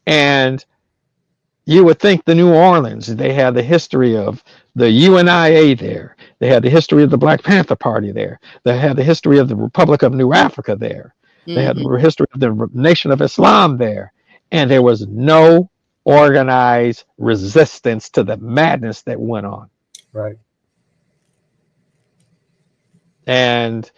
[SPEAKER 3] And you would think the New Orleans, they had the history of the UNIA there. They had the history of the Black Panther Party there. They had the history of the Republic of New Africa there. They had
[SPEAKER 2] Mm-hmm.
[SPEAKER 3] the history of the Nation of Islam there. And there was no organized resistance to the madness that went on.
[SPEAKER 1] Right.
[SPEAKER 3] And,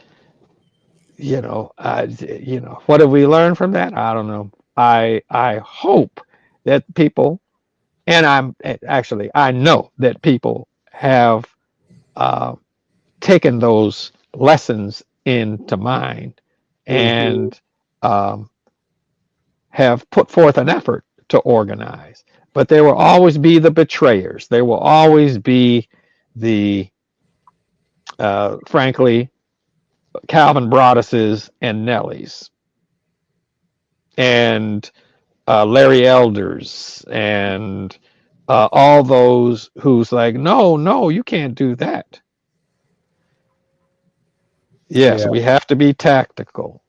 [SPEAKER 3] what have we learned from that? I don't know. I hope that people, and I know that people have uh, taken those lessons into mind,
[SPEAKER 1] Mm-hmm.
[SPEAKER 3] and um, have put forth an effort to organize. But there will always be the betrayers. There will always be the, frankly, Calvin Broaduses and Nellies. and Larry Elders and all those who's like, no, no, you can't do that. Yes,
[SPEAKER 1] Yeah.
[SPEAKER 3] we have to be tactical.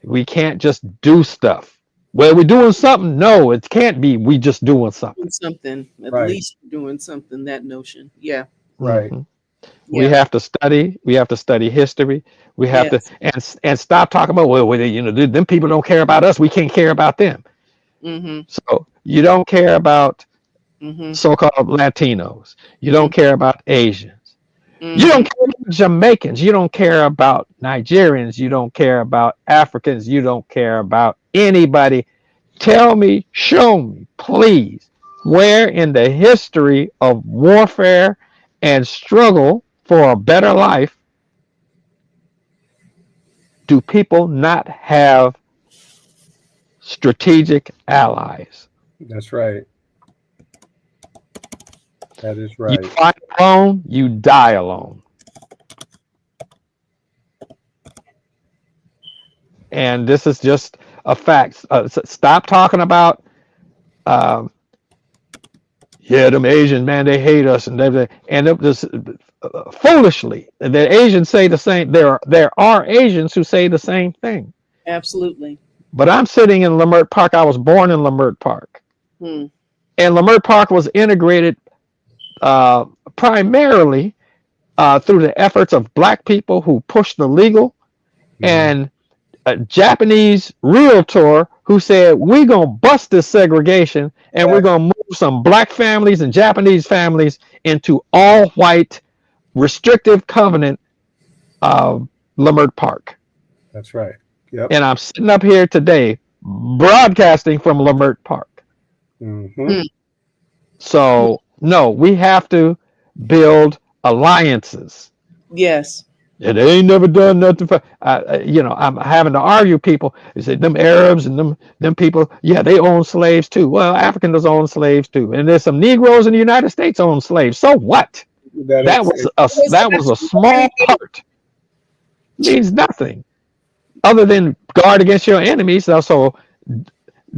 [SPEAKER 3] We can't just do stuff. Well, we're doing something. No, it can't be. We just doing something.
[SPEAKER 2] Doing something, at
[SPEAKER 1] Right.
[SPEAKER 2] least doing something, that notion. Yeah.
[SPEAKER 1] Right.
[SPEAKER 3] Mhm. We
[SPEAKER 2] Yeah.
[SPEAKER 3] have to study. We have to study history. We have to
[SPEAKER 2] Yes.
[SPEAKER 3] and stop talking about well, you know, them people don't care about us. We can't care about them.
[SPEAKER 2] Mm-hmm.
[SPEAKER 3] So you don't care about
[SPEAKER 2] Mm-hmm.
[SPEAKER 3] so-called Latinos. You don't
[SPEAKER 2] Mm-hmm.
[SPEAKER 3] care about Asians. You don't
[SPEAKER 2] Mm-hmm.
[SPEAKER 3] care about Jamaicans. You don't care about Nigerians. You don't care about Africans. You don't care about anybody. Tell me, show me, please, where in the history of warfare and struggle for a better life do people not have strategic allies?
[SPEAKER 1] That's right. That is
[SPEAKER 3] You
[SPEAKER 1] right.
[SPEAKER 3] fight alone, you die alone. And this is just a fact. Stop talking about, um, yeah, them Asians, man, they hate us, and this foolishly, the Asians say the same. There are Asians who say the same thing.
[SPEAKER 2] Absolutely.
[SPEAKER 3] But I'm sitting in Leimert Park. I was born in Leimert Park,
[SPEAKER 2] Hmm.
[SPEAKER 3] and Leimert Park was integrated uh, primarily through the efforts of black people who pushed the legal
[SPEAKER 1] Mhm.
[SPEAKER 3] and a Japanese realtor who said, we're going to bust this segregation and we're
[SPEAKER 1] Yeah,
[SPEAKER 3] going to move some black families and Japanese families into all white restrictive covenant of Leimert Park.
[SPEAKER 1] that's right. Yep.
[SPEAKER 3] And I'm sitting up here today broadcasting from Leimert Park.
[SPEAKER 1] Hmm.
[SPEAKER 2] Hmm.
[SPEAKER 3] So, no, we have to build alliances.
[SPEAKER 2] Yes.
[SPEAKER 3] Yeah, they ain't never done nothing for, you know, I'm having to argue people. They say them Arabs and them people, yeah, they own slaves too. Well, Africans own slaves too. And there's some Negroes in the United States own slaves. So what?
[SPEAKER 1] That
[SPEAKER 3] That
[SPEAKER 1] is,
[SPEAKER 3] was a
[SPEAKER 2] Yes,
[SPEAKER 3] that was
[SPEAKER 2] that's
[SPEAKER 3] a small
[SPEAKER 2] right.
[SPEAKER 3] part. Means nothing other than guard against your enemies. So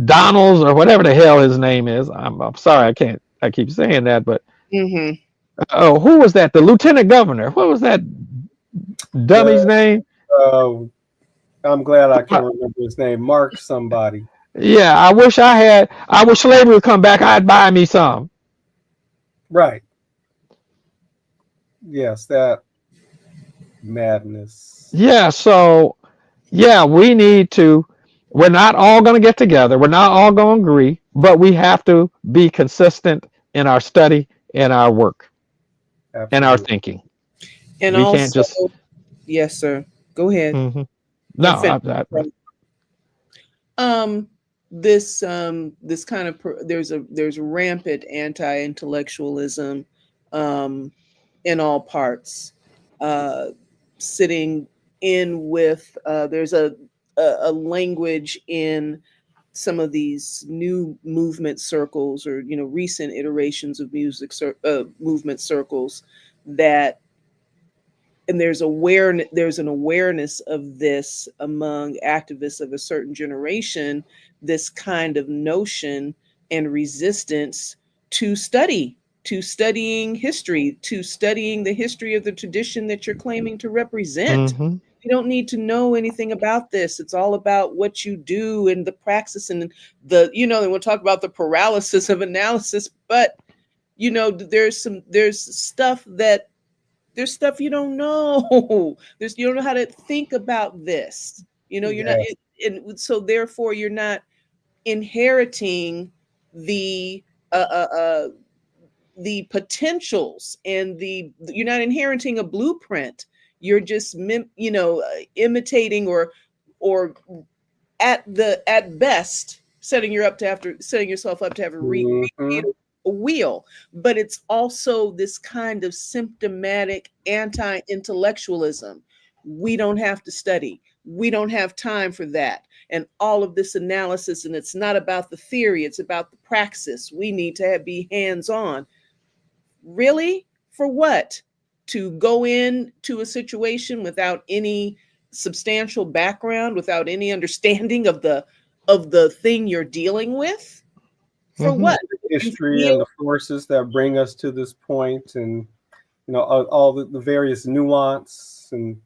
[SPEAKER 3] Donald's or whatever the hell his name is. I'm sorry, I keep saying that, but
[SPEAKER 2] Mm-hmm.
[SPEAKER 3] oh, who was that? The lieutenant governor. What was that dummy's
[SPEAKER 1] the.
[SPEAKER 3] name?
[SPEAKER 1] Uh, I'm glad I can remember his name. Mark somebody.
[SPEAKER 3] Yeah, I wish slavery would come back. I'd buy me some.
[SPEAKER 1] Right. Yes, that madness.
[SPEAKER 3] Yeah, so yeah, we're not all going to get together. We're not all going to agree, but we have to be consistent in our study, in our work, and our
[SPEAKER 1] Absolutely.
[SPEAKER 3] thinking.
[SPEAKER 2] And
[SPEAKER 3] We can't
[SPEAKER 2] also,
[SPEAKER 3] just,
[SPEAKER 2] yes, sir. Go ahead
[SPEAKER 3] mhm. No,
[SPEAKER 2] and finish. Um, this kind of there's rampant anti-intellectualism, um, in all parts. Uh, Sitting in with there's a language in some of these new movement circles, or recent iterations of movement circles, that and there's an awareness of this among activists of a certain generation, this kind of notion and resistance to studying history, to studying the history of the tradition that you're claiming to represent.
[SPEAKER 3] Hmm.
[SPEAKER 2] You don't need to know anything about this. It's all about what you do and the praxis, and and we'll talk about the paralysis of analysis. But there's stuff you don't know. You don't know how to think about this. You're not,
[SPEAKER 1] Yes.
[SPEAKER 2] and so therefore you're not inheriting the uh, uh, uh, the potentials, and you're not inheriting a blueprint. You're just imitating, or at best setting yourself up to have to
[SPEAKER 1] Hmm.
[SPEAKER 2] recreate a wheel. But it's also this kind of symptomatic anti-intellectualism. We don't have to study, we don't have time for that, and all of this analysis. And it's not about the theory, it's about the praxis. We need to be hands-on. Really? For what? To go into a situation without any substantial background, without any understanding of of the thing you're dealing with? For
[SPEAKER 3] Mhm.
[SPEAKER 2] what? You
[SPEAKER 1] History and
[SPEAKER 2] feel
[SPEAKER 1] the forces that bring us to this point, and all the various nuance, and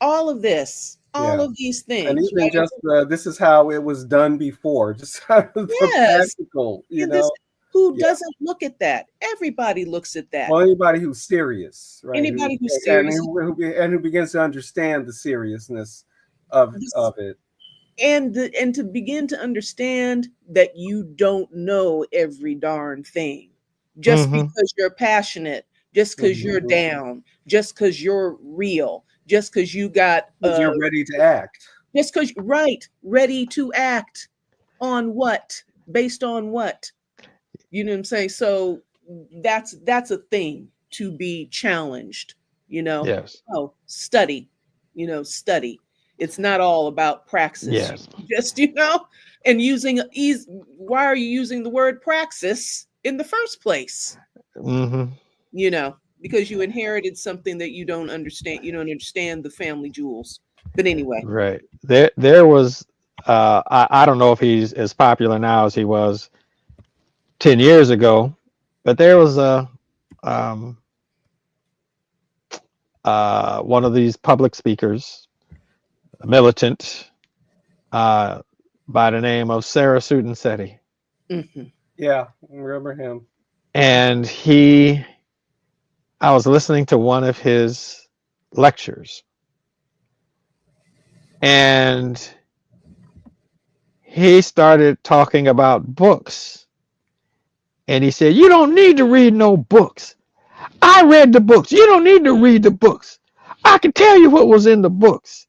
[SPEAKER 2] all of this, all
[SPEAKER 1] yeah,
[SPEAKER 2] of these
[SPEAKER 1] and
[SPEAKER 2] things,
[SPEAKER 1] even
[SPEAKER 2] right?
[SPEAKER 1] just this is how it was done before, just kind of the
[SPEAKER 2] Yes.
[SPEAKER 1] practical,
[SPEAKER 2] And this, who
[SPEAKER 1] yeah.
[SPEAKER 2] doesn't look at that? Everybody looks at that.
[SPEAKER 1] Well, anybody who's serious, right?
[SPEAKER 2] Anybody who's
[SPEAKER 1] And
[SPEAKER 2] serious.
[SPEAKER 1] who begins to understand the seriousness of
[SPEAKER 2] This,
[SPEAKER 1] it.
[SPEAKER 2] and to begin to understand that you don't know every darn thing just
[SPEAKER 3] Mhm.
[SPEAKER 2] because you're passionate, just because you're
[SPEAKER 1] Mhm.
[SPEAKER 2] down, just because you're real, just because you got
[SPEAKER 1] Because you're ready to act.
[SPEAKER 2] just because right, ready to act on what, based on what, you know what I'm saying? So that's a thing to be challenged, you know.
[SPEAKER 3] Yes.
[SPEAKER 2] Oh, study, study. It's not all about praxis.
[SPEAKER 3] Yes.
[SPEAKER 2] Just, and using ease. Why are you using the word praxis in the first place?
[SPEAKER 3] Mhm.
[SPEAKER 2] Because you inherited something that you don't understand. You don't understand the family jewels. But anyway,
[SPEAKER 3] Right. There was I don't know if he's as popular now as he was 10 years ago, but there was a um one of these public speakers, a militant, uh by the name of Sarah Sutanseti.
[SPEAKER 2] hmm
[SPEAKER 1] Yeah, I remember him.
[SPEAKER 3] And I was listening to one of his lectures, and he started talking about books. And he said, "You don't need to read no books. I read the books. You don't need to read the books. I can tell you what was in the books."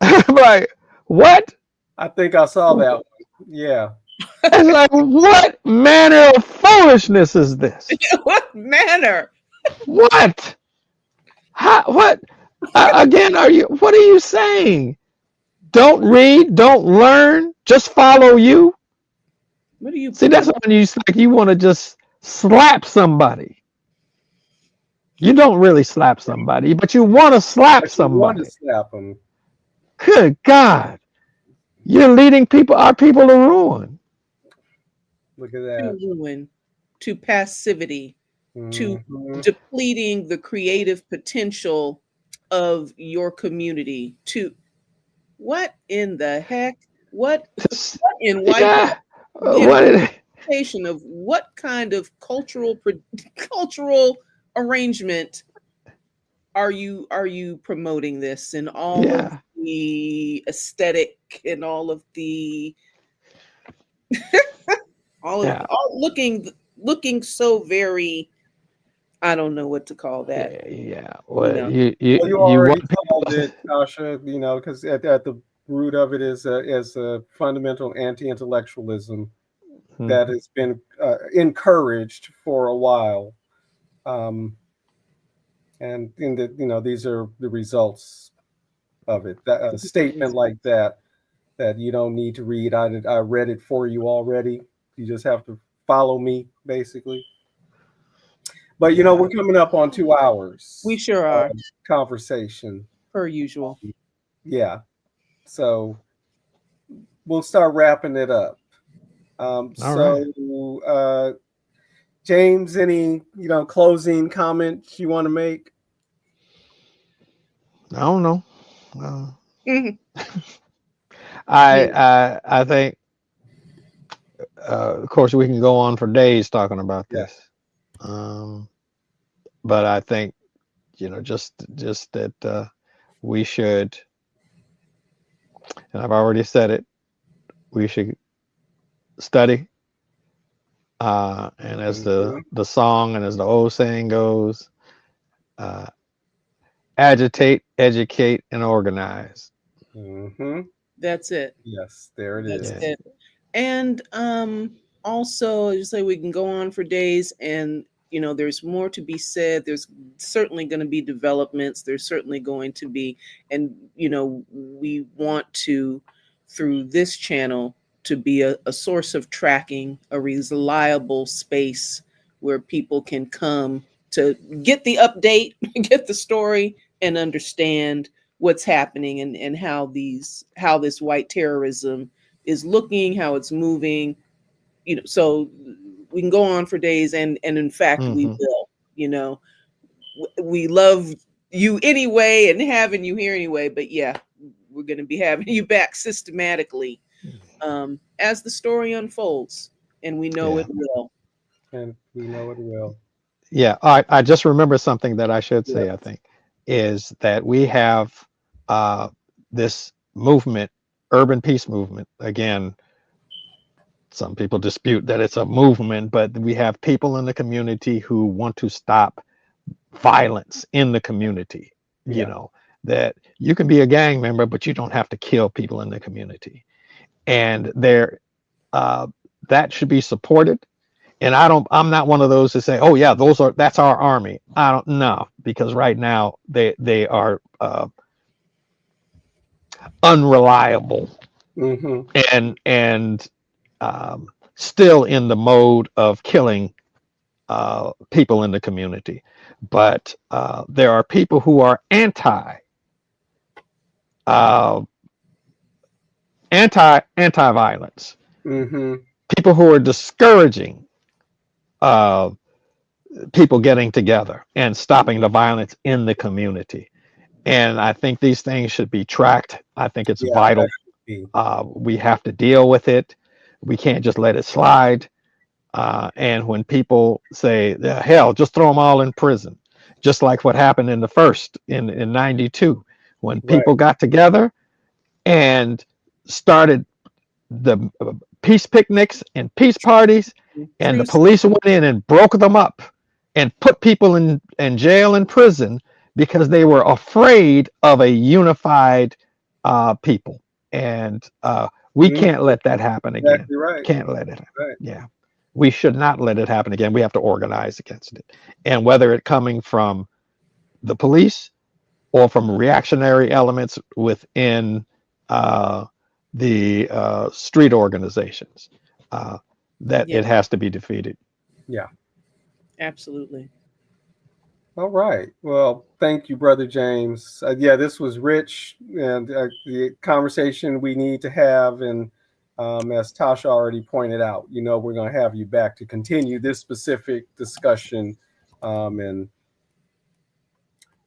[SPEAKER 3] I'm like, what?
[SPEAKER 1] I think I saw that one. Yeah.
[SPEAKER 3] It's like, what manner of foolishness is this?
[SPEAKER 2] what manner?
[SPEAKER 3] What? How, what? Again, what are you saying? Don't read, don't learn, just follow you.
[SPEAKER 2] What are you
[SPEAKER 3] See, that's
[SPEAKER 2] promoting?
[SPEAKER 3] when you want to just slap somebody. You don't really slap somebody, but you want to slap
[SPEAKER 1] But you want to
[SPEAKER 3] somebody.
[SPEAKER 1] slap them.
[SPEAKER 3] Good God. You're leading our people to ruin.
[SPEAKER 1] Look at
[SPEAKER 2] To
[SPEAKER 1] that.
[SPEAKER 2] ruin, to passivity, to
[SPEAKER 1] Hmm.
[SPEAKER 2] depleting the creative potential of your community. To what in the heck?
[SPEAKER 3] Just,
[SPEAKER 2] What in white
[SPEAKER 3] yeah.
[SPEAKER 2] in
[SPEAKER 3] What?
[SPEAKER 2] representation of what kind of cultural arrangement are you promoting this, and all of
[SPEAKER 3] Yeah.
[SPEAKER 2] the aesthetic and all of the
[SPEAKER 3] Yeah.
[SPEAKER 2] all looking so very, I don't know what to call that,
[SPEAKER 3] Yeah. Yeah.
[SPEAKER 2] you
[SPEAKER 3] Well,
[SPEAKER 2] know.
[SPEAKER 1] Well, you
[SPEAKER 3] you
[SPEAKER 1] already
[SPEAKER 3] want
[SPEAKER 1] called
[SPEAKER 3] people.
[SPEAKER 1] it, Tasha, because at the root of it is a fundamental anti-intellectualism that
[SPEAKER 3] Mhm.
[SPEAKER 1] has been encouraged for a while. Um, and these are the results of it. That a statement like that you don't need to read. I read it for you already. You just have to follow me, basically. But
[SPEAKER 3] Yeah.
[SPEAKER 1] we're coming up on 2 hours
[SPEAKER 2] We sure
[SPEAKER 1] of
[SPEAKER 2] are,
[SPEAKER 1] conversation.
[SPEAKER 2] per usual.
[SPEAKER 1] Yeah, so we'll start wrapping it up.
[SPEAKER 3] All right.
[SPEAKER 1] So, James, any closing comments you want to make?
[SPEAKER 3] I don't know. Uh,
[SPEAKER 2] Mhm.
[SPEAKER 3] I
[SPEAKER 2] Yeah,
[SPEAKER 3] I think, of course, we can go on for days talking about
[SPEAKER 1] Yeah.
[SPEAKER 3] this. But I think, just that we should, and I've already said it, we should study. And as the
[SPEAKER 1] Hmm.
[SPEAKER 3] the song and as the old saying goes, uh, agitate, educate, and organize.
[SPEAKER 1] Hmm.
[SPEAKER 2] that's it.
[SPEAKER 1] Yes, there it
[SPEAKER 2] That's
[SPEAKER 3] Yeah.
[SPEAKER 1] is.
[SPEAKER 2] it. And also, as you say, we can go on for days, and there's more to be said. There's certainly going to be developments. There's certainly going to be, and we want to, through this channel, to be a source of tracking, a reliable space where people can come to get the update, get the story, and understand what's happening, and how this white terrorism is looking, how it's moving, so we can go on for days, and in fact we
[SPEAKER 3] Mhm.
[SPEAKER 2] will. We love you anyway and having you here anyway, but yeah, we're going to be having you back systematically as the story unfolds, and we know
[SPEAKER 3] Yeah.
[SPEAKER 2] it will.
[SPEAKER 1] And we know it will.
[SPEAKER 3] Yeah. I just remember something that I should
[SPEAKER 1] Yeah.
[SPEAKER 3] say, I think, is that we have uh, this movement, urban peace movement. Again, some people dispute that it's a movement, but we have people in the community who want to stop violence in the community. You
[SPEAKER 1] Yeah.
[SPEAKER 3] know, that you can be a gang member, but you don't have to kill people in the community. And uh, that should be supported. And I'm not one of those that say, oh yeah, that's our army. I don't know, because right now they are unreliable
[SPEAKER 1] Mm-hmm.
[SPEAKER 3] and still in the mode of killing people in the community. But there are people who are uh, anti-violence.
[SPEAKER 1] Mm-hmm.
[SPEAKER 3] People who are discouraging uh, people getting together and stopping the violence in the community. And I think these things should be tracked. I think it's
[SPEAKER 1] Yeah, that
[SPEAKER 3] vital.
[SPEAKER 1] should be.
[SPEAKER 3] We have to deal with it. We can't just let it slide. And when people say, hell, just throw them all in prison, just like what happened in the first in 92, when
[SPEAKER 1] Right.
[SPEAKER 3] people got together and started the peace picnics and peace parties, and the
[SPEAKER 2] Truce.
[SPEAKER 3] police went in and broke them up and put people in jail and prison because they were afraid of a unified people. And we
[SPEAKER 1] Mm,
[SPEAKER 3] can't let that happen again.
[SPEAKER 1] exactly right.
[SPEAKER 3] Can't let it happen.
[SPEAKER 1] Right.
[SPEAKER 3] Yeah. We should not let it happen again. We have to organize against it. And whether it coming from the police or from reactionary elements within uh, the street organizations, uh, that
[SPEAKER 2] Yeah,
[SPEAKER 3] it has to be defeated.
[SPEAKER 1] Yeah.
[SPEAKER 2] absolutely.
[SPEAKER 1] All right. Well, thank you, Brother James. Yeah, this was rich and the conversation we need to have. And as Tasha already pointed out, we're going to have you back to continue this specific discussion and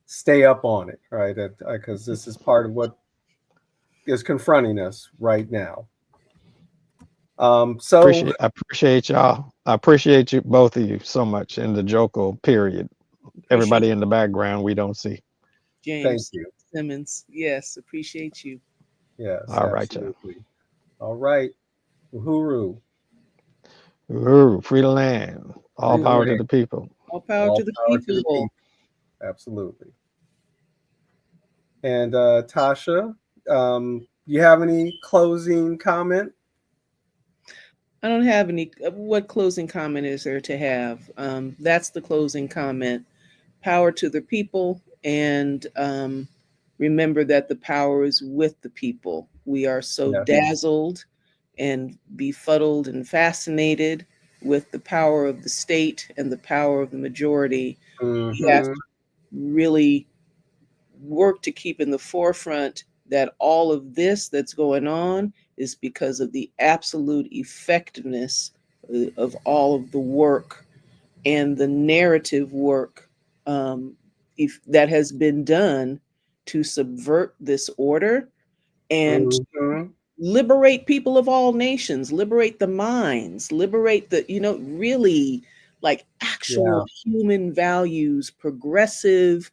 [SPEAKER 1] stay up on it, right? Because this is part of what is confronting us right now. So,
[SPEAKER 3] I appreciate y'all. I appreciate you, both of you, so much in the Joko period.
[SPEAKER 2] Appreciate
[SPEAKER 3] Everybody in the background we don't see.
[SPEAKER 1] thank
[SPEAKER 2] James
[SPEAKER 1] you.
[SPEAKER 2] Simmons. Yes, appreciate you.
[SPEAKER 1] Yes,
[SPEAKER 3] All right, y'all.
[SPEAKER 1] absolutely. All right. Uhuru.
[SPEAKER 3] Ooh, free the land. All
[SPEAKER 1] Free the
[SPEAKER 2] Ooh,
[SPEAKER 3] power to
[SPEAKER 1] land.
[SPEAKER 3] the people.
[SPEAKER 2] all power to
[SPEAKER 1] All
[SPEAKER 2] the
[SPEAKER 1] power to the
[SPEAKER 2] people.
[SPEAKER 1] people. Absolutely. And Tasha, you have any closing comment?
[SPEAKER 2] I don't have any. What closing comment is there to have? That's the closing comment. Power to the people, and remember that the power is with the people. We are so
[SPEAKER 1] Yes.
[SPEAKER 2] dazzled and befuddled and fascinated with the power of the state and the power of the majority. We have
[SPEAKER 1] Mm-hmm.
[SPEAKER 2] to really work to keep in the forefront that all of this that's going on is because of the absolute effectiveness of all of the work and the narrative work if that has been done to subvert this order and
[SPEAKER 1] Mm-hmm.
[SPEAKER 2] liberate people of all nations, liberate the minds, liberate the, really like
[SPEAKER 1] Yeah.
[SPEAKER 2] actual human values, progressive,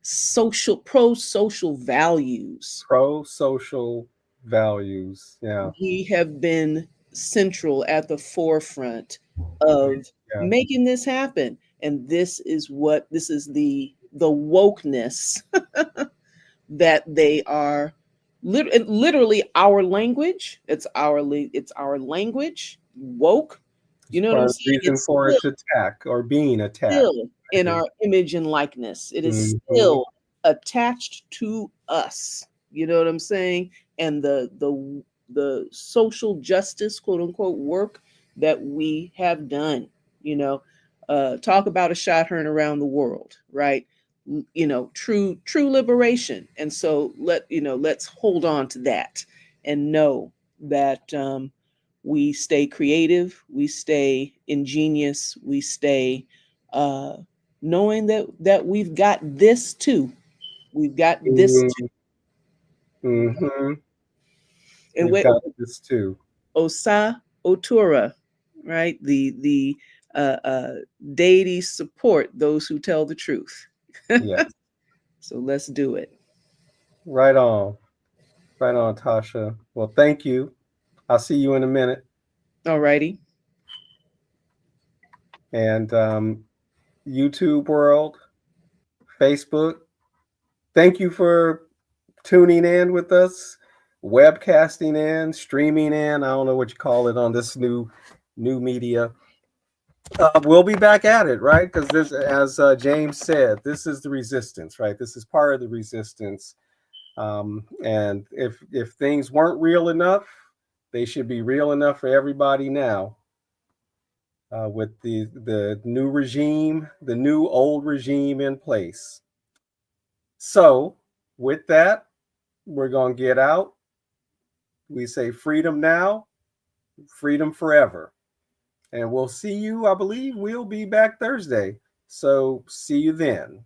[SPEAKER 2] social, pro social values.
[SPEAKER 1] Pro-social values. Yeah.
[SPEAKER 2] We have been central at the forefront of
[SPEAKER 1] Yeah.
[SPEAKER 2] making this happen. And this is the wokeness that they are literally our language. It's our language woke.
[SPEAKER 1] It's
[SPEAKER 2] You know what
[SPEAKER 1] part
[SPEAKER 2] I'm
[SPEAKER 1] of the
[SPEAKER 2] saying?
[SPEAKER 1] reason for its attack or being attacked.
[SPEAKER 2] Still in
[SPEAKER 1] Right?
[SPEAKER 2] our image and likeness. It is
[SPEAKER 1] Mm-hmm.
[SPEAKER 2] still attached to us. You know what I'm saying? And the social justice, quote unquote, work that we have done. You know, talk about a shot heard around the world, right? True liberation. And so let's hold on to that and know that we stay creative, we stay ingenious, we stay knowing that we've got this too. We've got this too.
[SPEAKER 1] Mm-hmm.
[SPEAKER 2] And
[SPEAKER 1] We've
[SPEAKER 2] what
[SPEAKER 1] got this too.
[SPEAKER 2] Osa Otura, right? The deities support those who tell the truth.
[SPEAKER 1] Yes.
[SPEAKER 2] So let's do it.
[SPEAKER 1] Right on. Right on, Tasha. Well, thank you. I'll see you in a minute.
[SPEAKER 2] All righty.
[SPEAKER 1] And YouTube world, Facebook, thank you for tuning in with us, webcasting in, streaming in. I don't know what you call it on this new media. We'll be back at it, right? Because this, as James said, this is the resistance, right? This is part of the resistance. And if things weren't real enough, they should be real enough for everybody now. With the new regime, the new old regime in place. So, with that, we're gonna get out. We say freedom now, freedom forever. And we'll see you, I believe we'll be back Thursday. So see you then.